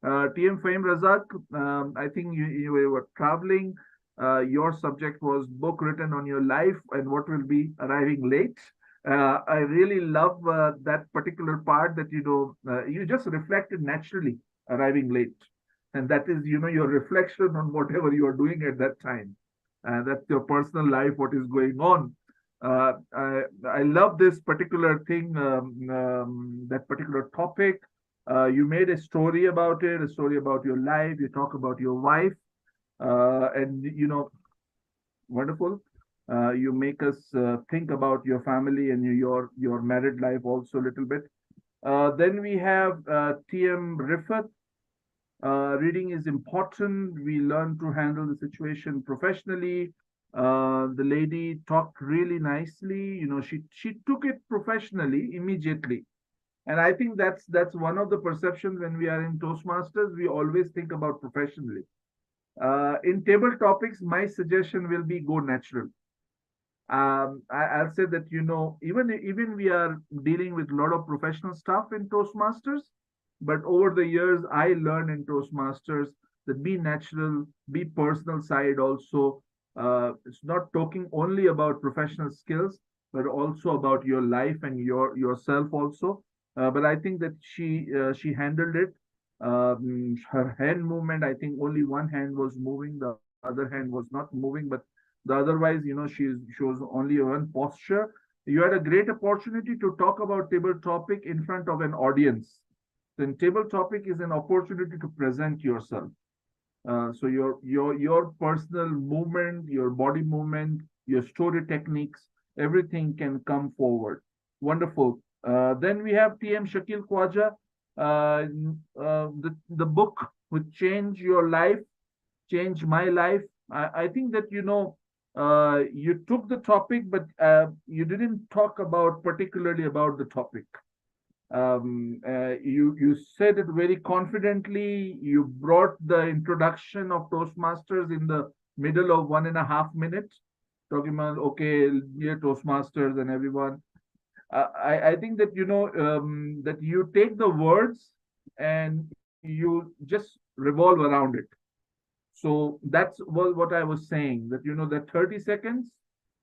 TM Fahim Razak, I think you were traveling. Your subject was book written on your life and what will be arriving late. I really love that particular part that you just reflected naturally arriving late, and that is your reflection on whatever you are doing at that time. That's your personal life, what is going on. I love this particular thing, that particular topic. You made a story about it, a story about your life. You talk about your wife, and wonderful. You make us think about your family and your married life also a little bit. Then we have TM Rifat. Reading is important. We learn to handle the situation professionally. The lady talked really nicely. She took it professionally immediately, and I think that's one of the perceptions when we are in Toastmasters. We always think about professionally. In table topics, my suggestion will be go natural. I'll say that even we are dealing with a lot of professional stuff in Toastmasters, but over the years I learned in Toastmasters that be natural, be personal side also. It's not talking only about professional skills, but also about your life and yourself also. But I think that she handled it. Her hand movement, I think only one hand was moving, the other hand was not moving, but the otherwise, she shows only one posture. You had a great opportunity to talk about table topic in front of an audience. Then table topic is an opportunity to present yourself. So your personal movement, your body movement, your story techniques, everything can come forward. Wonderful. Then we have TM Shakil Khwaja. The book would change your life, change my life. I think that you took the topic, but you didn't talk about particularly about the topic. You said it very confidently. You brought the introduction of Toastmasters in the middle of 1.5 minutes, talking about okay, dear Toastmasters and everyone. I think that that you take the words and you just revolve around it. So that's what I was saying, that that 30 seconds,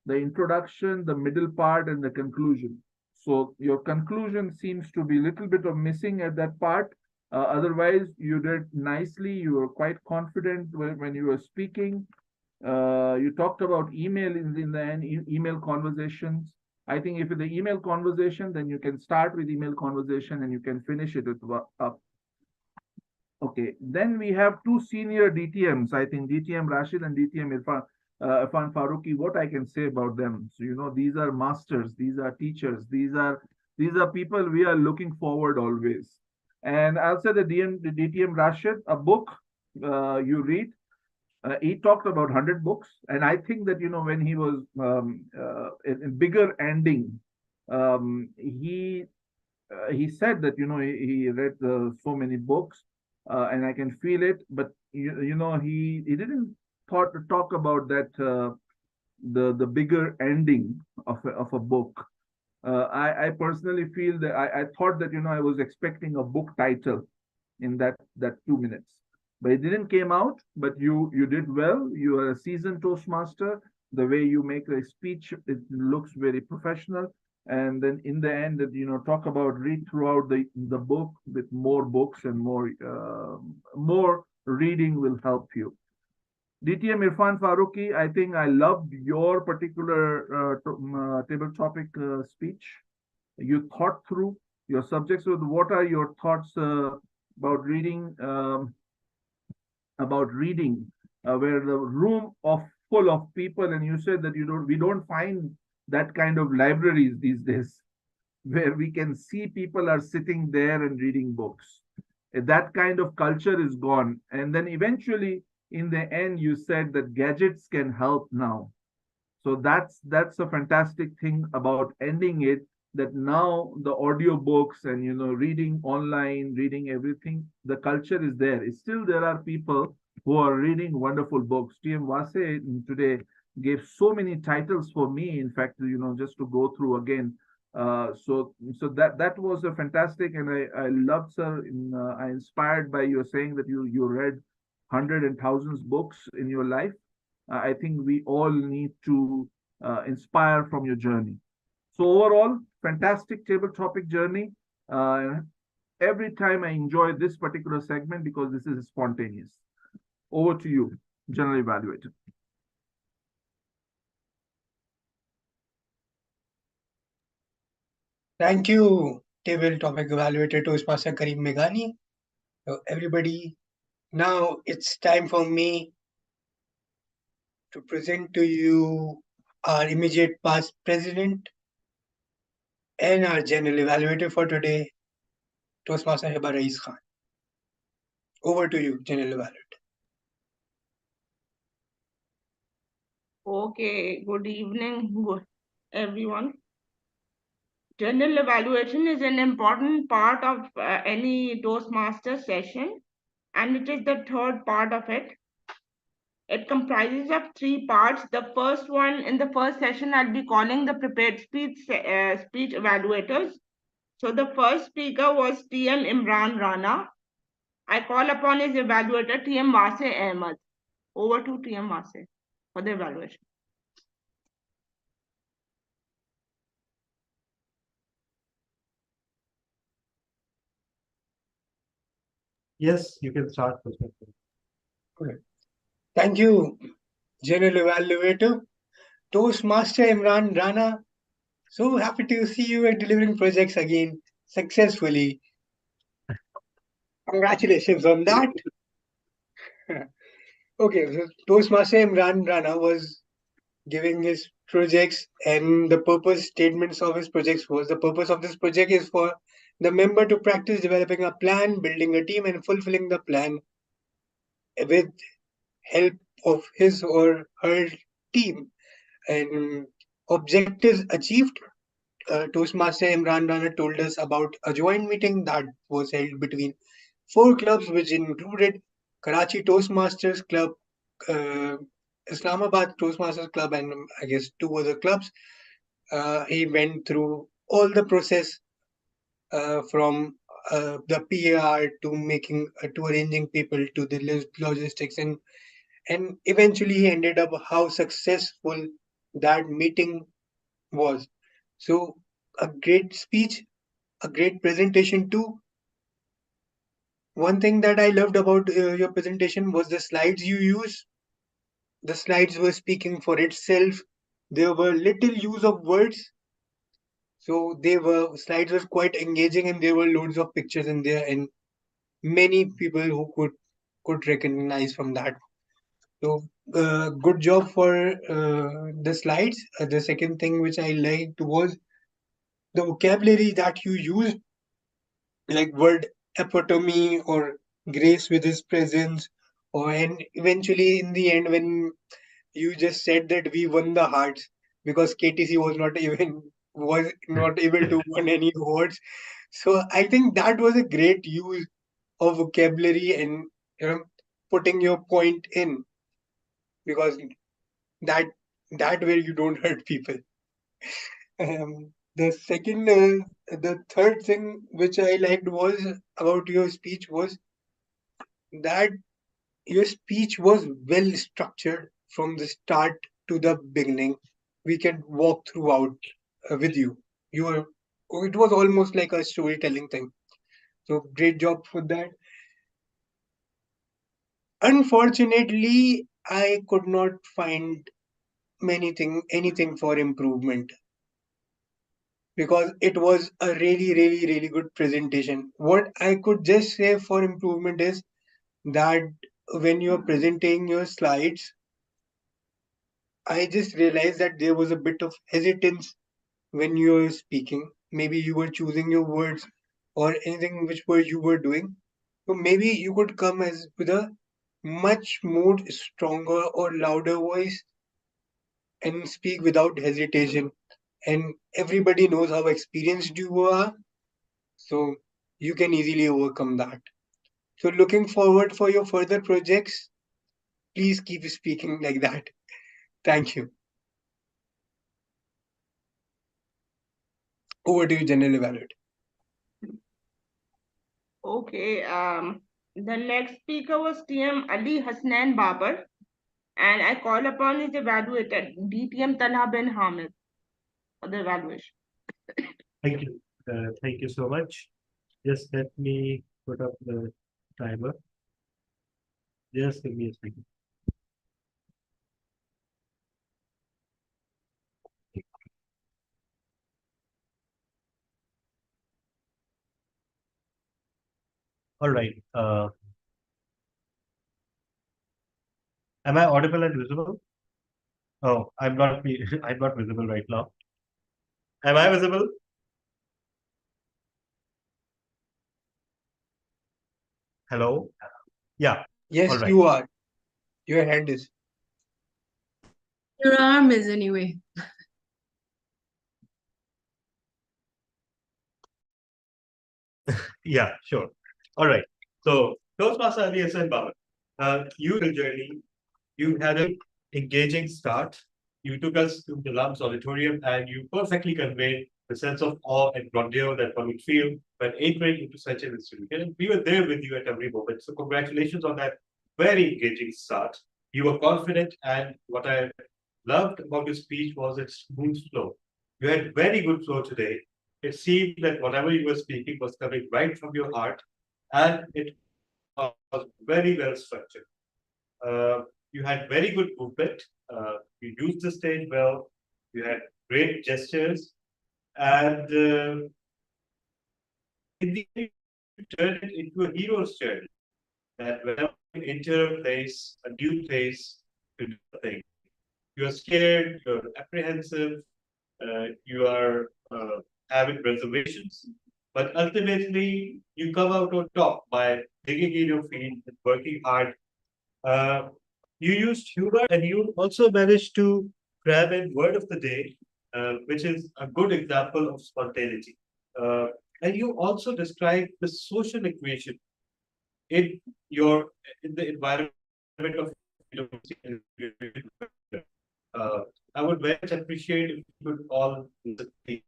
the introduction, the middle part, and the conclusion. So your conclusion seems to be a little bit of missing at that part. Otherwise, you did nicely. You were quite confident when you were speaking. You talked about email in the end, email conversations. I think if it's the email conversation, then you can start with email conversation and you can finish it with up. Okay, then we have two senior DTMs. I think DTM Rashid and DTM Irfan Faruqi. What I can say about them? So these are masters, these are teachers, these are people we are looking forward always. And I'll say the DTM Rashid, a book you read. He talked about 100 books, and I think that when he was in bigger ending, he said that he read so many books, and I can feel it. But he didn't talk about that the bigger ending of a book. I personally feel that I thought that I was expecting a book title in that 2 minutes, but it didn't came out. But you did well. You are a seasoned Toastmaster. The way you make a speech, it looks very professional. And then in the end, that talk about read throughout the book with more books and more reading will help you. DTM Irfan Faruqi, I think I loved your particular table topic speech. You thought through, your subjects. So what are your thoughts about reading? Where the room of full of people, and you said that we don't find that kind of libraries these days, where we can see people are sitting there and reading books. That kind of culture is gone. And then eventually, in the end, you said that gadgets can help now. So that's a fantastic thing about ending it, that now the audio books and reading online, reading everything, the culture is there. It's still there are people who are reading wonderful books. TM Vase today gave so many titles for me, in fact, just to go through again. So that was a fantastic, and I loved, sir. I inspired by your saying that you read hundred and thousands books in your life. I think we all need to inspire from your journey. So overall, fantastic table topic journey. Every time I enjoy this particular segment because this is spontaneous. Over to you, General Evaluator. Thank you, Table Topic Evaluator Toastmaster Kareem Meghani. So everybody, now it's time for me to present to you our immediate past president and our general evaluator for today, Toastmaster Hiba Rais Khan. Over to you, general evaluator. Okay, good evening, everyone. General evaluation is an important part of any Toastmaster session, and it is the third part of it. It comprises of three parts. The first one, in the first session, I'll be calling the prepared speech evaluators. So the first speaker was TM Imran Rana. I call upon his evaluator, TM Vase Ahmed. Over to TM Vase for the evaluation. Yes, you can start. Okay. Thank you, general evaluator. Toastmaster Imran Rana, so happy to see you at delivering projects again successfully. Congratulations on that. Okay, so Toastmaster Imran Rana was giving his projects, and the purpose statements of his projects was the purpose of this project is for the member to practice developing a plan, building a team, and fulfilling the plan with help of his or her team. And objectives achieved. Toastmaster Imran Rana told us about a joint meeting that was held between four clubs, which included Karachi Toastmasters Club, uh, Islamabad Toastmasters Club, and I guess two other clubs. He went through all the process from the PR to making to arranging people to the logistics, and eventually he ended up how successful that meeting was. So a great speech, a great presentation too. One thing that I loved about your presentation was the slides you used. The slides were speaking for itself. There were little use of words. So slides were quite engaging, and there were loads of pictures in there, and many people who could recognize from that. So good job for the slides. The second thing which I liked was the vocabulary that you used, like word epitome or grace with his presence, and eventually in the end when you just said that we won the hearts because KTC was not able to win any awards. So I think that was a great use of vocabulary and putting your point in, because that way you don't hurt people. The third thing which I liked was about your speech was that your speech was well structured from the start to the beginning. We can walk throughout with you. It was almost like a storytelling thing. So great job for that. Unfortunately, I could not find anything for improvement. because it was a really good presentation. What I could just say for improvement is that when you're presenting your slides, I just realized that there was a bit of hesitance when you were speaking. Maybe you were choosing your words or anything which were you were doing. So maybe you could come as with a much more stronger or louder voice and speak without hesitation. And everybody knows how experienced you are, so you can easily overcome that. So looking forward for your further projects. Please keep speaking like that. Thank you. Over to you, General Evaluate. Okay, the next speaker was TM Ali Hasnan Babar, and I call upon his evaluator, DTM Talha bin Hamid, for the evaluation. Thank you. Thank you so much. Just let me put up the timer. Just give me a second. All right. Am I audible and visible? Oh, I'm not. I'm not visible right now. Am I visible? Hello. Yeah. Yes, All right. you are. Your hand is. Your arm is anyway. Yeah, sure. All right. So, Toastmaster Ali Hassan Baba, you journey, you had an engaging start. You took us to the Lumps Auditorium and you perfectly conveyed the sense of awe and grandeur that one would feel when entering into such an institution. And we were there with you at every moment. So, congratulations on that very engaging start. You were confident, and what I loved about your speech was its smooth flow. You had very good flow today. It seemed that whatever you were speaking was coming right from your heart, and it was very well structured. You had very good movement. You used the stage well. You had great gestures, and in the end, you turned it into a hero's journey. That whenever you enter a place, a new place, to do a thing, you're scared, you're apprehensive, you are having reservations, but ultimately you come out on top by digging in your feet and working hard. You used humor and you also managed to grab in word of the day, which is a good example of spontaneity. And you also described the social equation in your in the environment of university. I would very much appreciate if you could all please.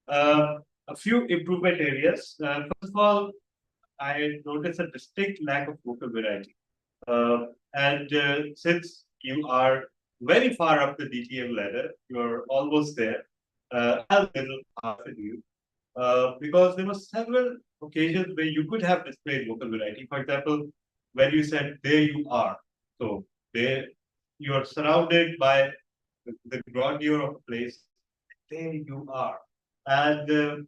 A few improvement areas. First of all, I noticed a distinct lack of vocal variety. And since you are very far up the DTM ladder, you're almost there. I'll little half in you. Because there were several occasions where you could have displayed vocal variety. For example, when you said, there you are. So there you are surrounded by the grandeur of a place. There you are. And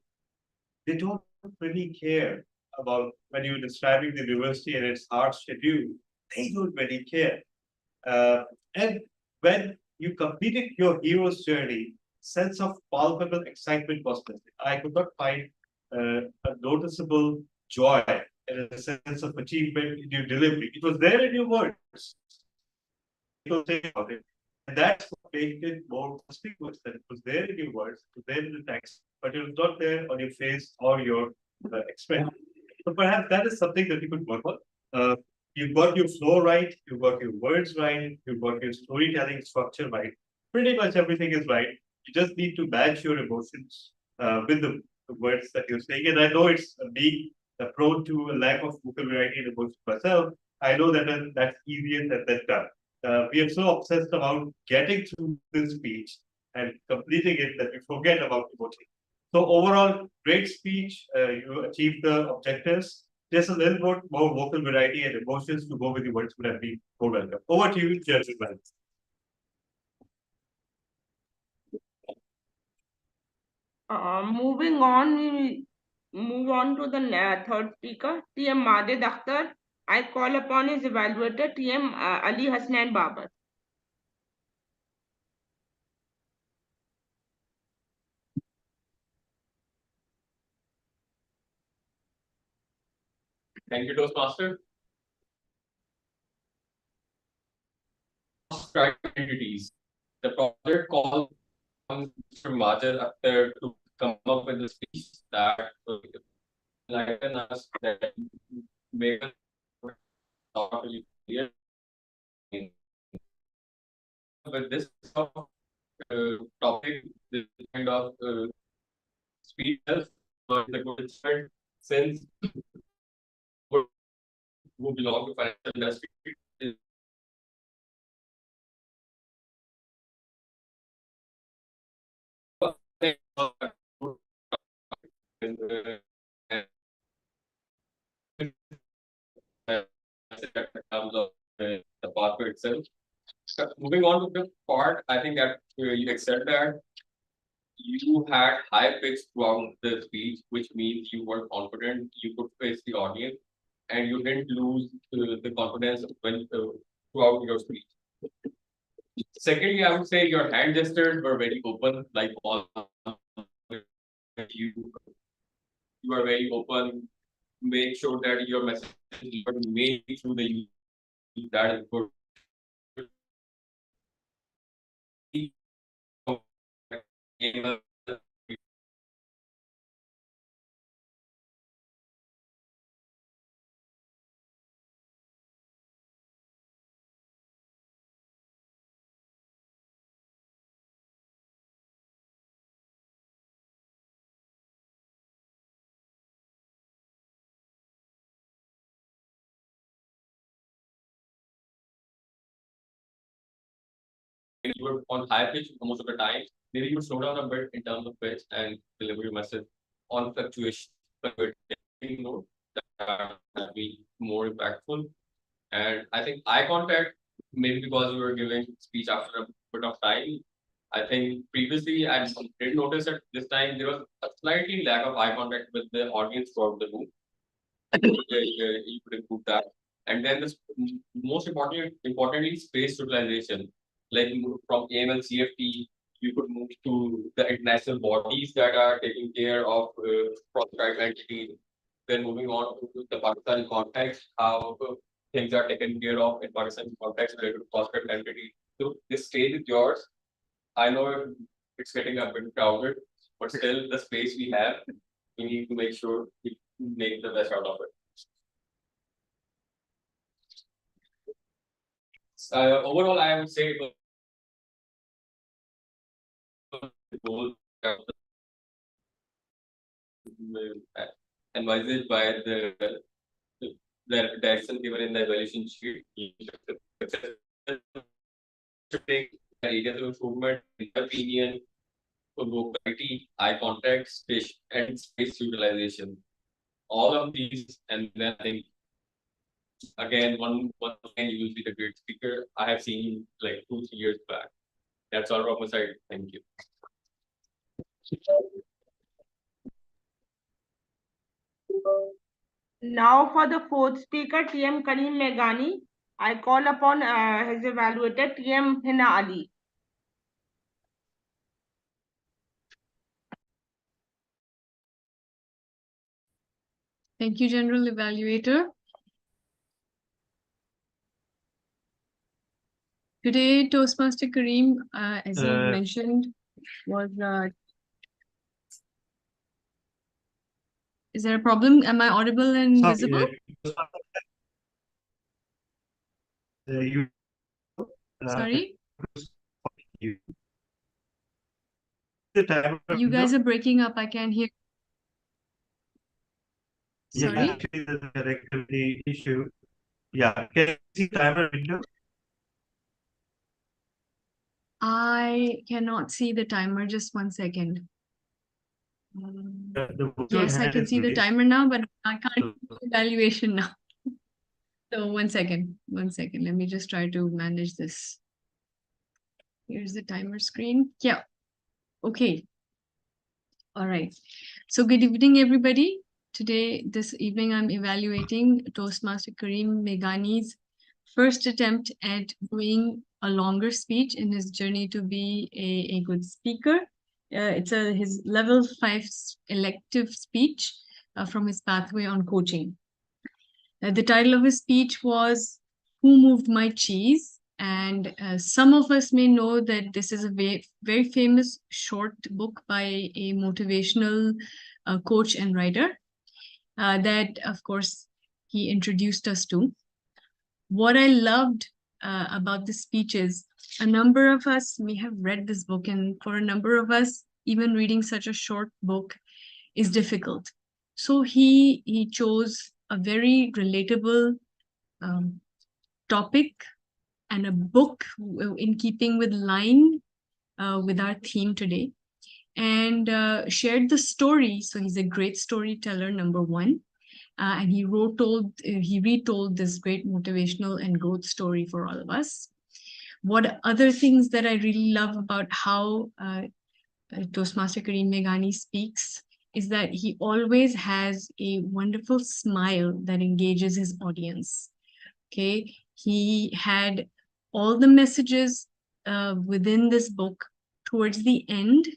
they don't really care about when you're describing the university and its hard schedule. They don't really care. And when you completed your hero's journey, sense of palpable excitement was missing. I could not find a noticeable joy and a sense of achievement in your delivery. It was there in your words. People say about it. And that's what made it more conspicuous, that it was there in your words, it was there in the text, but it was not there on your face or your expression. So perhaps that is something that you could work on. You've got your flow right, you've got your words right, you've got your storytelling structure right. Pretty much everything is right. You just need to match your emotions with the words that you're saying. And I know it's being prone to a lack of vocal variety and emotion myself. I know that that's easier said than done. We are so obsessed about getting through this speech and completing it that we forget about emoting. So overall, great speech. You achieved the objectives. Just a little bit more vocal variety and emotions to go with the words would have been more welcome. Over to you, Chairman. Moving on, we move on to the third speaker, TM Maded Akhtar. I call upon his evaluator, TM Ali Hasnan Babar. Thank you, Toastmaster. Entities. The project called Mr. Majid Akhtar to come up with a speech that enlighten us, that make us really clear. With this topic, this kind of speech is a good instrument since who belong to financial industry is terms of the pathway itself. Moving on to the part, I think that you said that you had high pitch throughout the speech, which means you were confident, you could face the audience, and you didn't lose the confidence when throughout your speech. Secondly, I would say your hand gestures were very open, like all you are very open. Make sure that your message is made through the user. That is good. You were on high pitch most of the time. Maybe you would slow down a bit in terms of pitch and deliver your message on fluctuation. Note that would be more impactful. And I think eye contact, maybe because you were giving speech after a bit of time. I think previously I did notice that this time there was a slightly lack of eye contact with the audience throughout the room. You could improve that. And then this most importantly, space utilization. Like from AML CFT, you could move to the international bodies that are taking care of proscribed entities. Then moving on to the Pakistan context, how things are taken care of in Pakistan context related to proscribed entities. So this stage is yours. I know it's getting a bit crowded, but still the space we have, we need to make sure we make the best out of it. Overall, I would say advised by the direction given in the evaluation sheet. To take areas of improvement, opinion, vocality, eye contact, space and space utilization. All of these, and then I think again, one thing you will be the great speaker. I have seen you like 2-3 years back. That's all from my side. Thank you. Now for the fourth speaker, TM Karim Meghani. I call upon his evaluator, TM Hina Ali. Thank you, General Evaluator. Today, Toastmaster Kareem, as he mentioned, was... is there a problem? Am I audible and visible? Sorry? You guys are breaking up. I can't hear. Sorry? Yeah, actually, there's a connectivity issue. Yeah, can you see timer window? I cannot see the timer. Just 1 second. Yes, I can see the timer now, but I can't see the evaluation now. So 1 second. 1 second. Let me just try to manage this. Here's the timer screen. Yeah. Okay. All right. So good evening, everybody. This evening, I'm evaluating Toastmaster Kareem Meghane's first attempt at doing a longer speech in his journey to be a good speaker. It's his level 5 elective speech from his pathway on coaching. The title of his speech was Who Moved My Cheese? And some of us may know that this is a very famous short book by a motivational coach and writer that, of course, he introduced us to. What I loved about this speech is a number of us may have read this book, and for a number of us, even reading such a short book is difficult. So he chose a very relatable topic and a book in keeping with line with our theme today, and shared the story. So he's a great storyteller, number one. And he retold this great motivational and growth story for all of us. What other things that I really love about how Toastmaster Kareem Meghani speaks is that he always has a wonderful smile that engages his audience. Okay, he had all the messages within this book towards the end,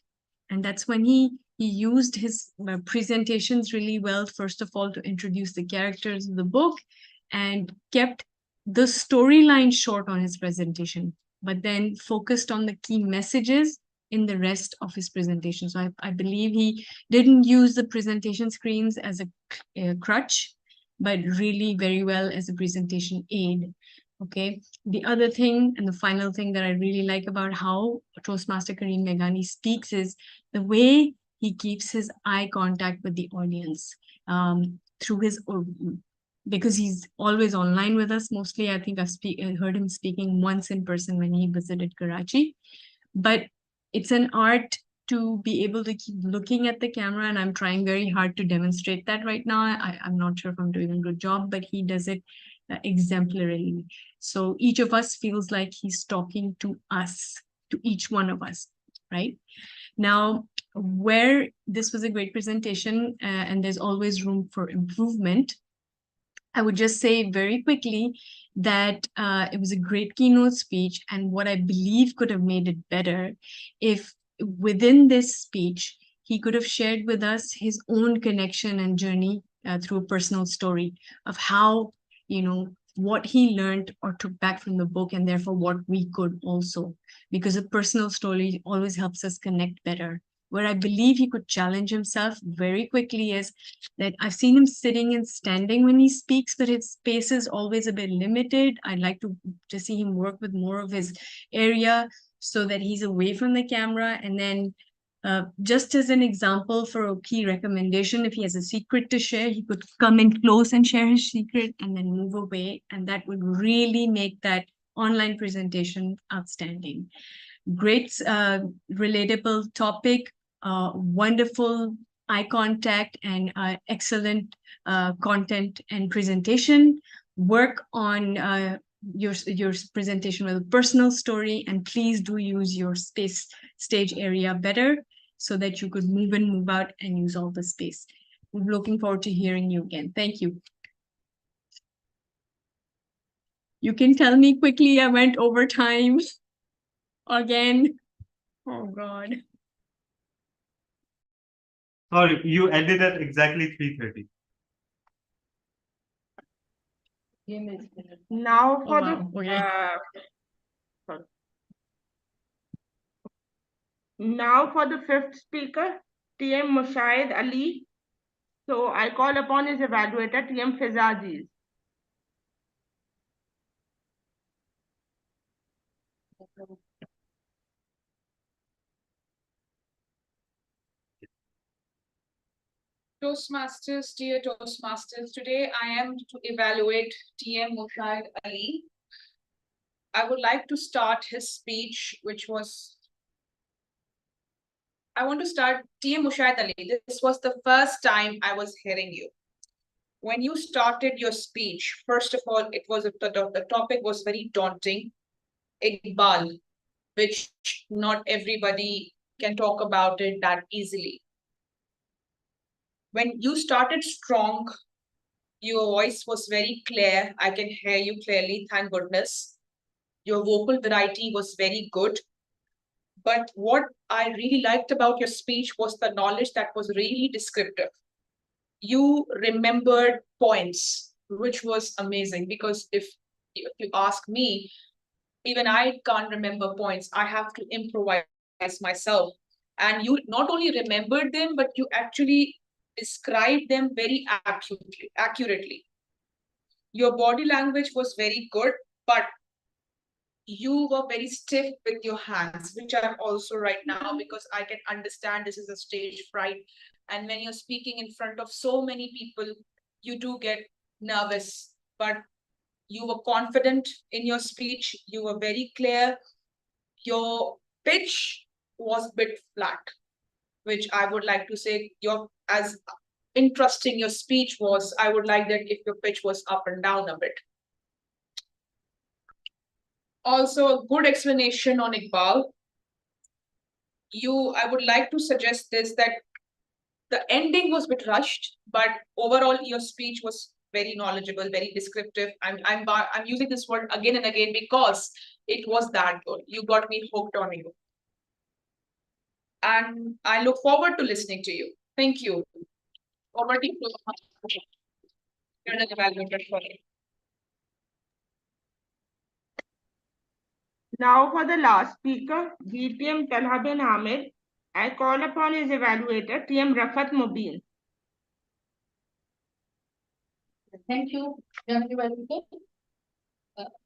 and that's when he used his presentations really well, first of all, to introduce the characters of the book, and kept the storyline short on his presentation, but then focused on the key messages in the rest of his presentation. So I believe he didn't use the presentation screens as a crutch, but really very well as a presentation aid. Okay. The other thing and the final thing that I really like about how Toastmaster Kareem Meghani speaks is the way he keeps his eye contact with the audience through his, because he's always online with us. Mostly, I think I've heard him speaking once in person when he visited Karachi. But it's an art to be able to keep looking at the camera, and I'm trying very hard to demonstrate that right now. I'm not sure if I'm doing a good job, but he does it exemplarily. So each of us feels like he's talking to us, to each one of us, right? Now, where this was a great presentation and there's always room for improvement, I would just say very quickly that it was a great keynote speech, and what I believe could have made it better if within this speech, he could have shared with us his own connection and journey through a personal story of how, what he learned or took back from the book, and therefore what we could also, because a personal story always helps us connect better. Where I believe he could challenge himself very quickly is that I've seen him sitting and standing when he speaks, but his space is always a bit limited. I'd like to see him work with more of his area so that he's away from the camera. And then just as an example for a key recommendation, if he has a secret to share, he could come in close and share his secret and then move away. And that would really make that online presentation outstanding. Great, relatable topic, wonderful eye contact, and excellent content and presentation. Work on your presentation with a personal story, and please do use your stage area better so that you could move in, move out, and use all the space. I'm looking forward to hearing you again. Thank you. You can tell me quickly, I went over time again. Oh God. Sorry, you ended at exactly 3:30. Now for Now for the fifth speaker, TM Mushahid Ali. So I call upon his evaluator, TM Fizaziz. Toastmasters, dear Toastmasters, today I am to evaluate TM Mushahid Ali. I would like to start his speech, which was, I want to start TM Mushahid Ali. This was the first time I was hearing you. When you started your speech, first of all, it was the topic was very daunting. Iqbal, which not everybody can talk about it that easily. When you started strong, your voice was very clear. I can hear you clearly, thank goodness. Your vocal variety was very good. But what I really liked about your speech was the knowledge that was really descriptive. You remembered points, which was amazing, because if you ask me, even I can't remember points. I have to improvise myself. And you not only remembered them, but you actually described them very accurately. Your body language was very good, but you were very stiff with your hands, which I'm also right now, because I can understand this is a stage fright. And when you're speaking in front of so many people, you do get nervous, but you were confident in your speech. You were very clear. Your pitch was a bit flat, which I would like to say as interesting your speech was, I would like that if your pitch was up and down a bit. Also, a good explanation on Iqbal. I would like to suggest this, that the ending was a bit rushed, but overall your speech was very knowledgeable, very descriptive. I'm using this word again and again because it was that good. You got me hooked on you. And I look forward to listening to you. Thank you. Over to you. You're an evaluator for it. Now for the last speaker, DTM Talha bin Hamid. I call upon his evaluator, TM Rafat Mubin. Thank you, young evaluator.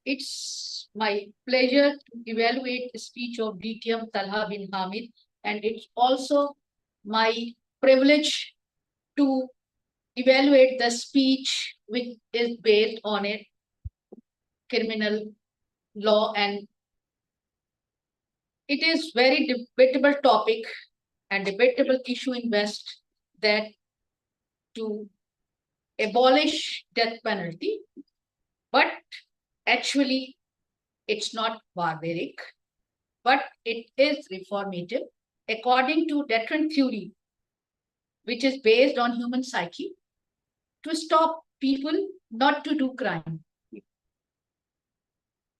It's my pleasure to evaluate the speech of DTM Talha bin Hamid, and it's also my privilege to evaluate the speech which is based on a criminal law, and it is very debatable topic and debatable issue in West, that to abolish death penalty, but actually it's not barbaric, but it is reformative according to deterrent theory, which is based on human psyche, to stop people not to do crime.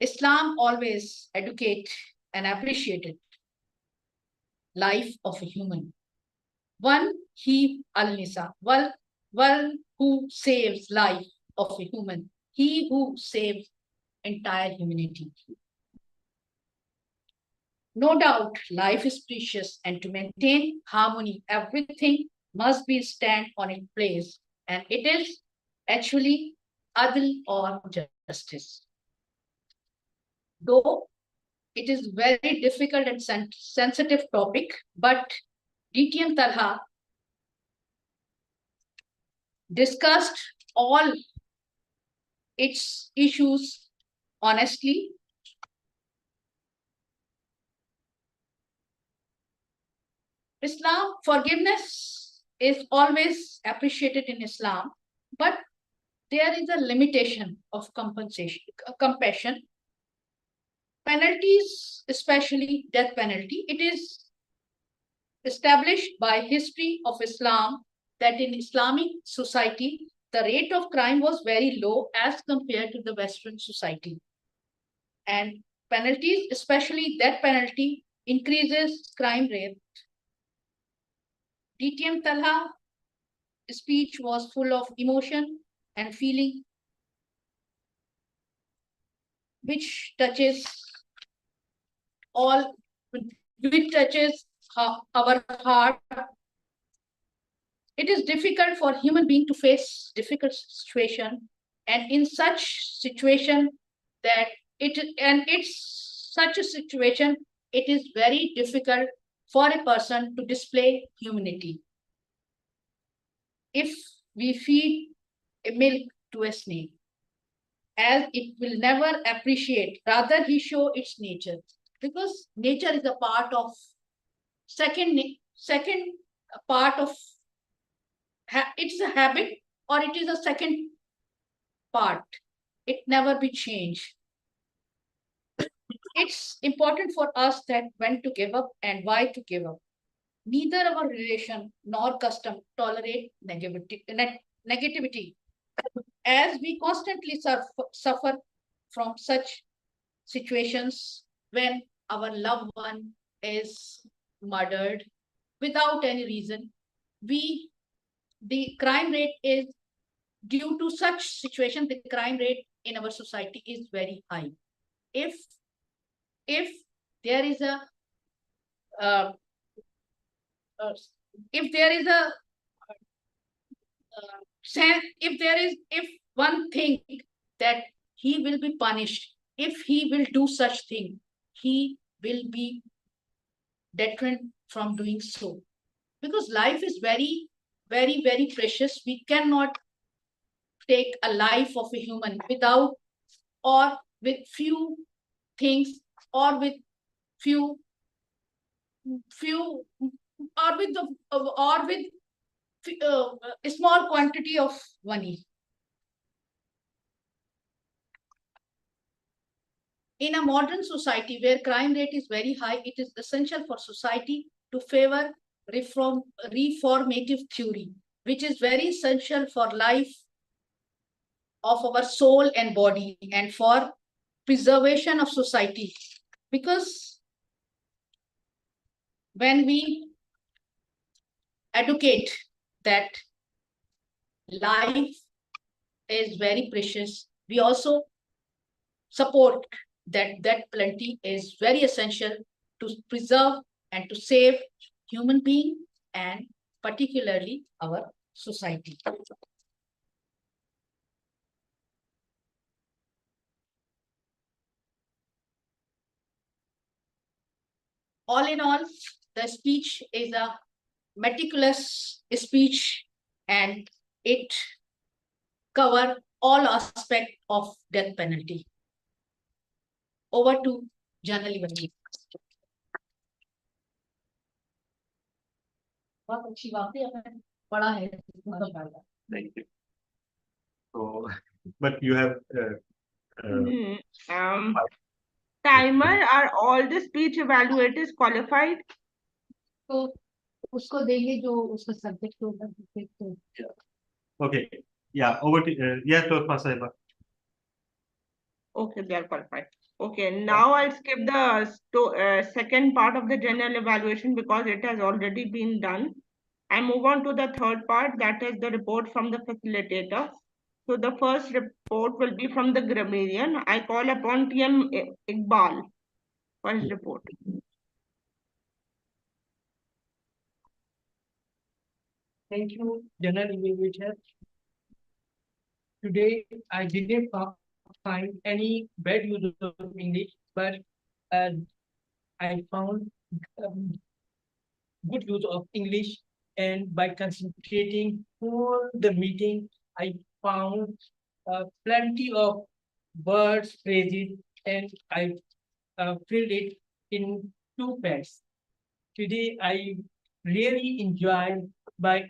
Islam always educate and appreciated life of a human. One, he al-nisa, one who saves life of a human, he who saves entire humanity. No doubt, life is precious, and to maintain harmony, everything must be stand on its place, and it is actually adl or justice. Though it is very difficult and sensitive topic, but DTM Talha discussed all its issues honestly. Islam, forgiveness is always appreciated in Islam, but there is a limitation of compassion. Penalties, especially death penalty, it is established by history of Islam that in Islamic society, the rate of crime was very low as compared to the Western society. And penalties, especially death penalty, increases crime rate. DTM Talha speech was full of emotion and feeling, which touches our heart. It is difficult for human being to face difficult situation, and in such situation it's such a situation, it is very difficult for a person to display humanity. If we feed a milk to a snake, as it will never appreciate, rather he show its nature, because nature is a part of second part of it's a habit, or it is a second part. It never be changed. It's important for us that when to give up and why to give up. Neither our relation nor custom tolerate negativity, as we constantly suffer from such situations when our loved one is murdered without any reason. The crime rate is, due to such situation, the crime rate in our society is very high. If there is a if there is a if one thing that he will be punished, if he will do such thing, he will be deterred from doing so, because life is very, very, very precious. We cannot take a life of a human without, or with few things, or with few or with a small quantity of money. In a modern society where crime rate is very high, it is essential for society to favor reformative theory, which is very essential for life of our soul and body, and for preservation of society. Because when we educate that life is very precious, we also support that plenty is very essential to preserve and to save human being, and particularly our society. All in all, the speech is a meticulous speech, and it covers all aspects of death penalty. Over to General Ivanti. बहुत अच्छी बात है, आपने पढ़ा है. Thank you. So, but you have timer, are all the speech evaluators qualified? तो उसको देंगे जो उसका सब्जेक्ट होगा. Okay. Yeah. Over to yeah, Toastmaster. Okay, they are qualified. Okay, now I'll skip the second part of the general evaluation because it has already been done. I move on to the third part, that is the report from the facilitator. So the first report will be from the grammarian. I call upon TM Iqbal for his report. Thank you, General Evaluator. Today, I didn't find any bad use of English, but I found good use of English, and by concentrating all the meeting, I found plenty of words, phrases, and I filled it in 2 pads. Today, I really enjoyed by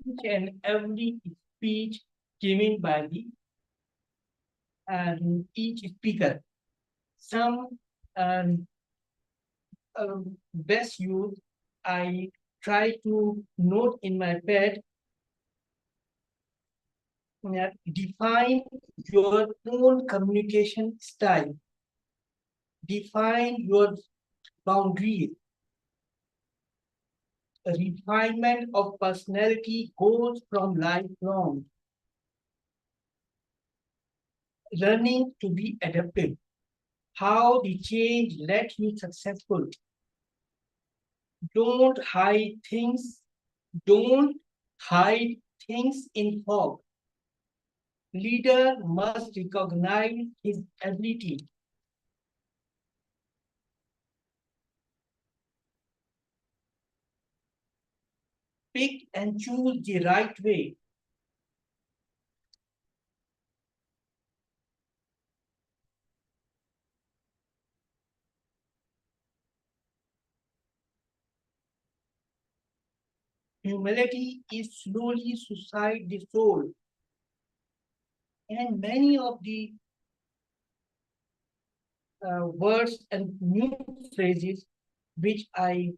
each and every speech given by the each speaker. Some best use I try to note in my pad. Define your own communication style. Define your boundaries. A refinement of personality goes from lifelong. Learning to be adaptive. How the change let you successful. Don't hide things. Don't hide things in fog. Leader must recognize his ability. Pick and choose the right way. Humility is slowly suicide the soul. And many of the words and new phrases which I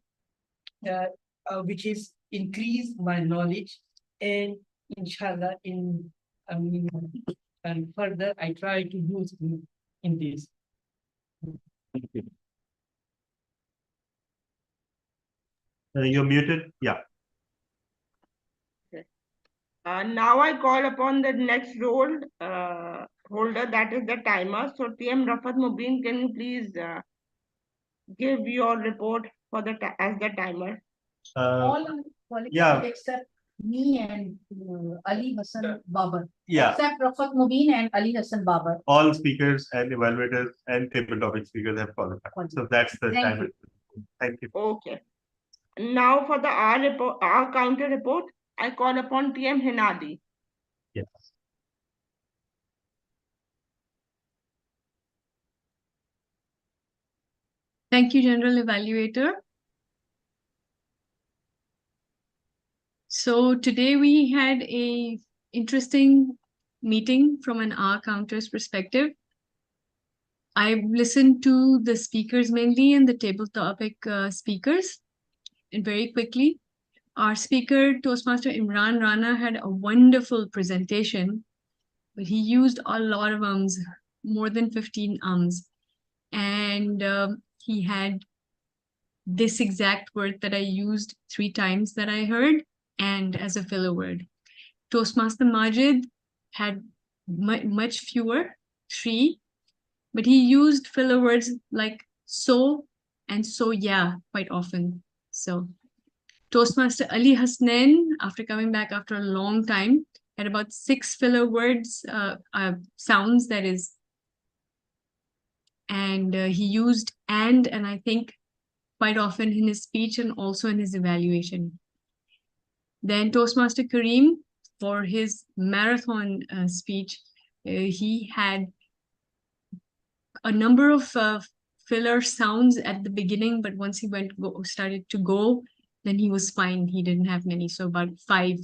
which is increase my knowledge, and inshallah and further I try to use in this. Thank you. You're muted. Yeah. Now I call upon the next role holder, that is the timer. So TM Rafat Mubin, can you please give your report for the as the timer? All qualified except me and Ali Hassan Babar. Yeah. Except Rafat Mubin and Ali Hassan Babar. All speakers and evaluators and table topic speakers have qualified. So that's the Thank timer. you. Thank you. Okay. Now for the R counter report, I call upon TM Hinadi. Yes. Thank you, General Evaluator. So today we had a interesting meeting from an R counter's perspective. I listened to the speakers mainly and the table topic speakers. And very quickly, our speaker, Toastmaster Imran Rana, had a wonderful presentation, but he used a lot of ums, more than 15 ums. And he had this exact word that I used 3 times that I heard, and as a filler word. Toastmaster Majid had much fewer, 3, but he used filler words like so and so yeah quite often. So Toastmaster Ali Hasnain, after coming back after a long time, had about 6 filler words, sounds that is, and he used and I think quite often in his speech and also in his evaluation. Then Toastmaster Kareem, for his marathon speech, he had a number of filler sounds at the beginning, but once he started to go, then he was fine. He didn't have many, so about 5.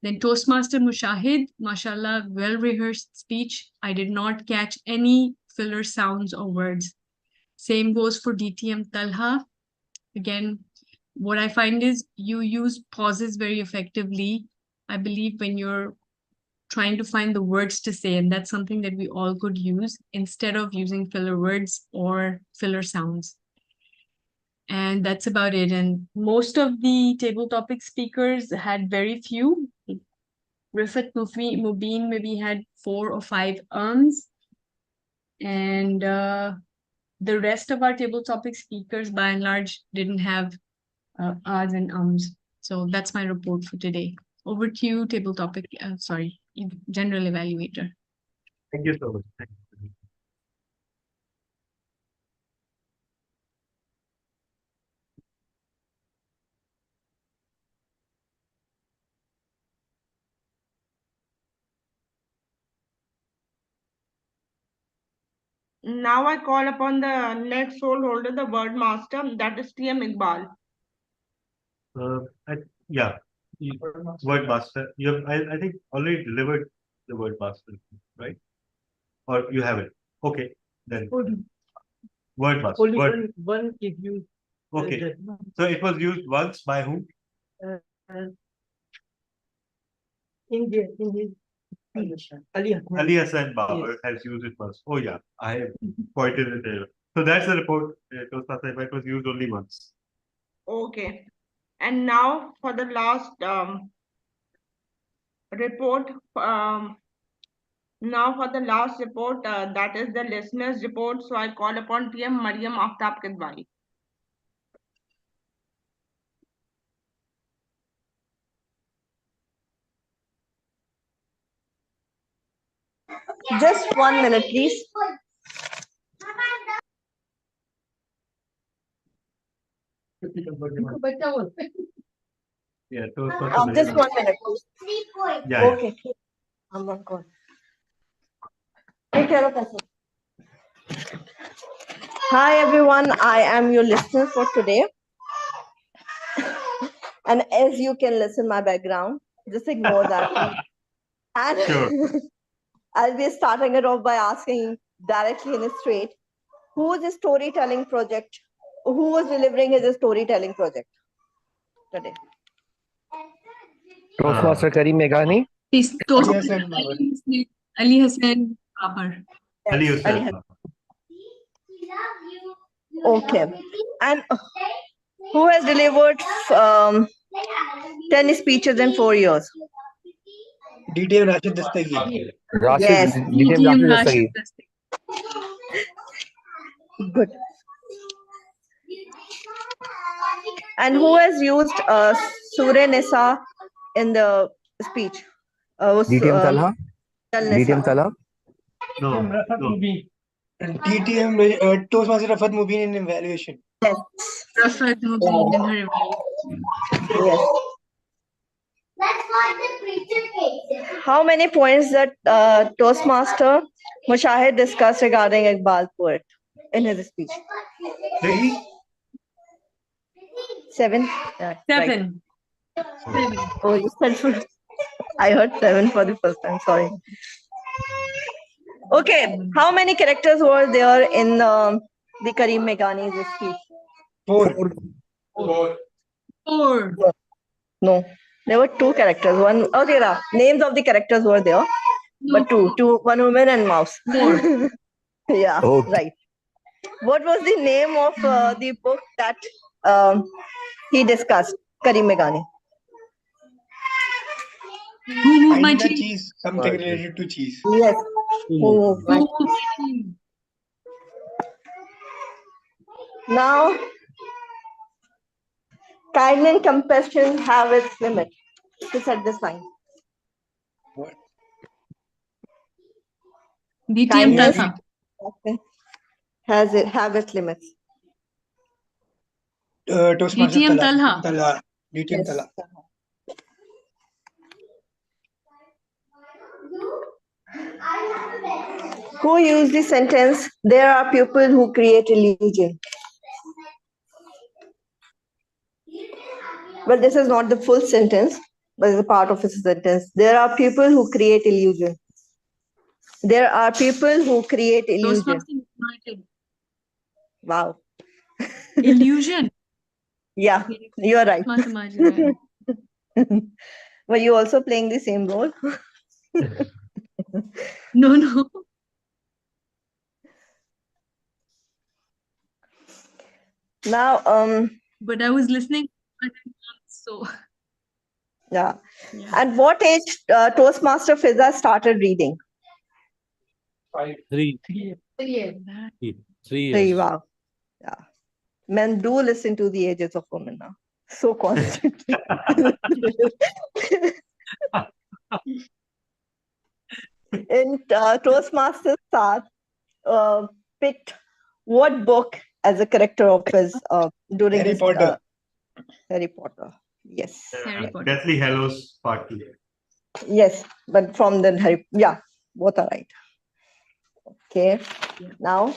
Then Toastmaster Mushahid, mashallah, well-rehearsed speech. I did not catch any filler sounds or words. Same goes for DTM Talha. Again, what I find is you use pauses very effectively, I believe, when you're trying to find the words to say, and that's something that we all could use instead of using filler words or filler sounds. And that's about it. And most of the table topic speakers had very few. Rifat Mubin maybe had 4 or 5 ums. And the rest of our table topic speakers, by and large, didn't have ahs and ums. So that's my report for today. Over to you, table topic, general evaluator. Thank you so much. Thank you. Now I call upon the next role holder, the word master, that is TM Iqbal. Yeah, word master. You have, I think, already delivered the word master, right? Or you have it? Okay, then. Word master. Only one is used. Okay. So it was used once by whom? In his speech, Ali Hassan Babar has used it once. Oh yeah, I have pointed it there. So that's the report. It was used only once. Okay. And now for the last report, that is the listeners report. So I call upon TM Mariam Aftab Kidwai. Just 1 minute, please. Yeah, just 1 minute, please. Yeah. Okay. I'm not going. Take care of yourself. Hi everyone, I am your listener for today. And as you can listen my background, just ignore that. And sure. I'll be starting it off by asking directly and straight, who is a storytelling project? Who was delivering his storytelling project? today? Toastmaster Karim Meghani. Please, Ali Hassan Babar. Ali Hassan Babar. Ali Yes, Ali Hussain. Okay. And who has delivered 10 speeches in 4 years? DTM Rashid Dastagir. Yes. DTM Rashid Dastagir. Good. And who has used Surah Nisa in the speech? DTM Talha. Nisa. DTM Talha. No, Rafat no. Mubin. And DTM Toastmaster Rafat Mubin in evaluation. Yes. Rafat Mubin in her evaluation. Yes. How many points that Toastmaster Mushahid discussed regarding Iqbal poet in his speech? 7. Yeah, right. 7. 7. Oh, you said first. I heard 7 for the first time. Sorry. Okay. How many characters were there in the Karim Meghani's speech? 4. 4. No, there were 2 characters. One, oh, there are names of the characters were there, but two, one woman and mouse. 4. Yeah, Okay. right. What was the name of the book that he discussed, Karim Meghani? Who moved my Finding the cheese? cheese, something related to cheese. Yes. Who moved my Who moved my cheese? Now, kindness and compassion have its limit. To set this line. DTM Kindness Talha. have its limits. Toastmaster DTM Talha. DTM Yes. Talha. Who used the sentence, there are people who create illusion? Well, this is not the full sentence, but it's a part of a sentence. There are people who create illusion. There are people who create illusion. Toastmasters United. Wow. Illusion. Yeah, you're right. Toastmasters United. Were you also playing the same role? No. Now, But I was listening. So. yeah. At what age Toastmaster Fiza started reading? 3 3 years. 3 3, years. wow. Yeah. Men do listen to the ages of women now. So constantly. In Toastmasters, Saad picked what book as a character of his during Harry his Potter. Harry Potter. Yes. Harry Potter. Deathly Hallows Part 2. Yes, but from the Harry, yeah, both are right. Okay. Now,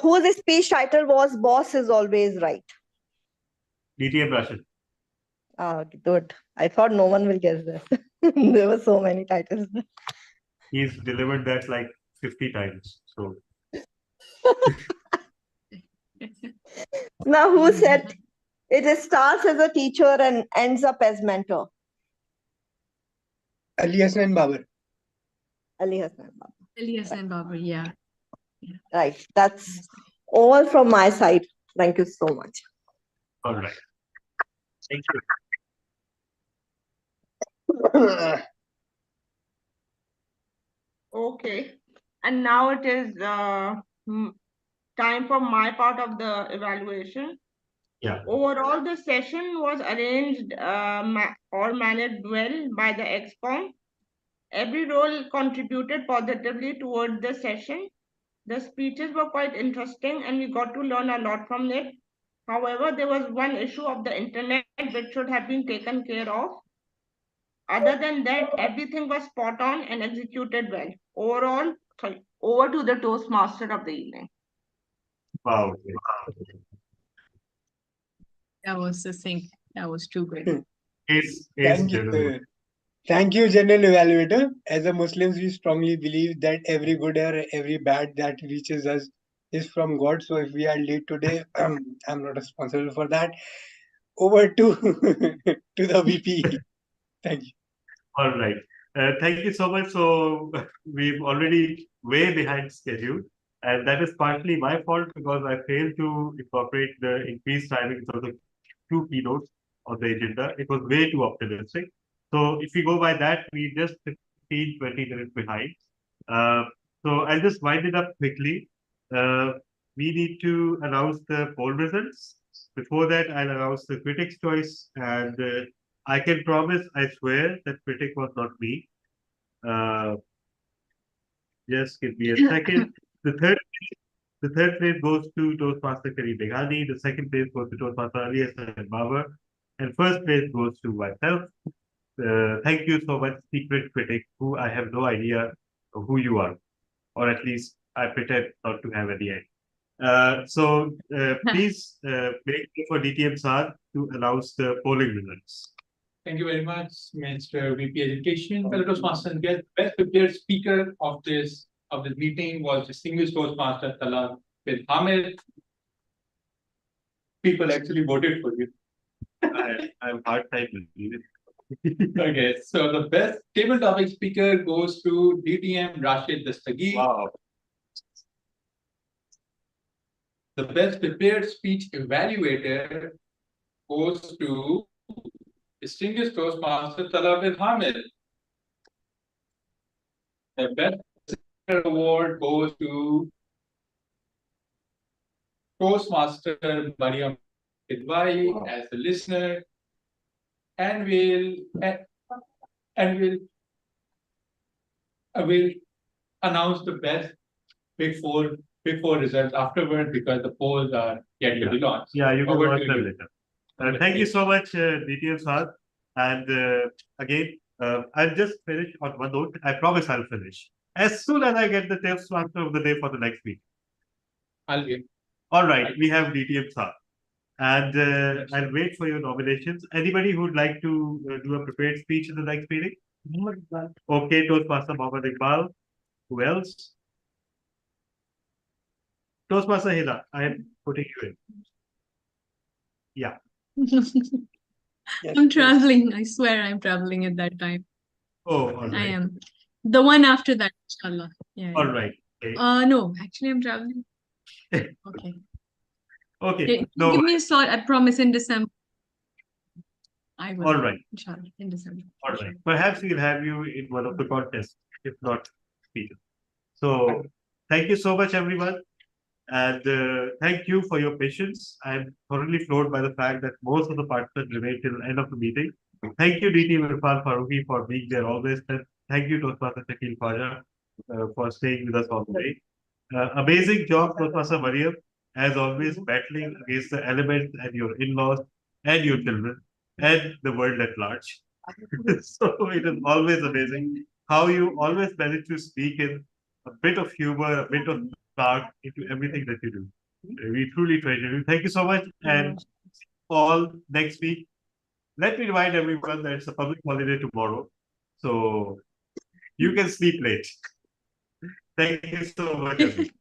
whose speech title was "Boss is always right"? DTM Rashid. Good. I thought no one will guess this. There were so many titles. He's delivered that like 50 times. So Now, who said it starts as a teacher and ends up as mentor? Ali Hassan Babar. Ali Hassan Babar. Ali Hassan Babar, yeah. Right. That's all from my side. Thank you so much. all right. Thank you. Okay, and now it is time for my part of the evaluation. Yeah. Overall, the session was arranged or managed well by the ExCom. Every role contributed positively towards the session. The speeches were quite interesting and we got to learn a lot from it. However, there was one issue of the internet which should have been taken care of. Other than that, everything was spot on and executed well. Overall, over to the Toastmaster of the evening. Wow. That was succinct. That was too good. Thank you. Thank you, General Evaluator. As a Muslims, we strongly believe that every good or every bad that reaches us is from God. So if we are late today, I'm not responsible for that. Over to to the VP. Thank you. All right. Thank you so much. So we've already way behind schedule, and that is partly my fault because I failed to incorporate the increased timings of the two keynotes on the agenda. It was way too optimistic. So if we go by that, we just 15, 20 minutes behind. So I'll just wind it up quickly. We need to announce the poll results. Before that, I'll announce the critics' choice, and I can promise, I swear, that critic was not me. Just give me a second. The third place goes to Toastmaster Karim Beghani. The second place goes to Toastmaster Ali Hassan Babar. And first place goes to myself. Thank you so much, secret critic, who I have no idea who you are, or at least I pretend not to have any idea. Please wait for DTM Saad to announce the polling results. Thank you very much, Mr. VP Education. Fellow Toastmasters and guests, best prepared speaker of this meeting was distinguished Toastmaster Talal bin Hamid. People actually voted for you. I have hard time believing it. Okay, so the best table topic speaker goes to DTM Rashid Dastagir. Wow. The best prepared speech evaluator goes to distinguished Toastmaster Talal bin Hamid. The best award goes to Toastmaster Mariam Kidwai as the listener, and we'll announce the best Big Four results afterward because the polls are yet to be launched. Yeah, you can Over watch to them you. later. Thank you so much, DTM Saad. And again, I'll just finish on one note. I promise I'll finish as soon as I get the Toastmaster of the day for the next week. I'll give. All right, we have DTM Saad. And I'll wait for your nominations. Anybody who'd like to do a prepared speech in the next meeting? Okay, Toastmaster Mohammed Iqbal. Who else? Toastmaster Hila, I am putting you in. Yeah. I'm traveling. I swear I'm traveling at that time. Oh, all right. I am. The one after that, inshallah. Yeah. All right. Okay. No, actually I'm traveling. Okay. Okay. Give me a slot, I promise, in December. I will. All right. Inshallah, in December. All right. Perhaps we'll have you in one of the contests, if not speaker. So thank you so much, everyone. And thank you for your patience. I'm thoroughly floored by the fact that most of the participants remained till the end of the meeting. Thank you, DT Irfan Faruqi, for being there always. And thank you, Toastmaster Shakil Khwaja, for staying with us all the way. Amazing job, Toastmaster Mariam, as always, battling against the elements and your in-laws and your children and the world at large. So it is always amazing how you always manage to speak in a bit of humor, a bit of spark into everything that you do. We truly treasure you. Thank you so much. And all next week. Let me remind everyone that it's a public holiday tomorrow. So you can sleep late. Thank you so much, everyone.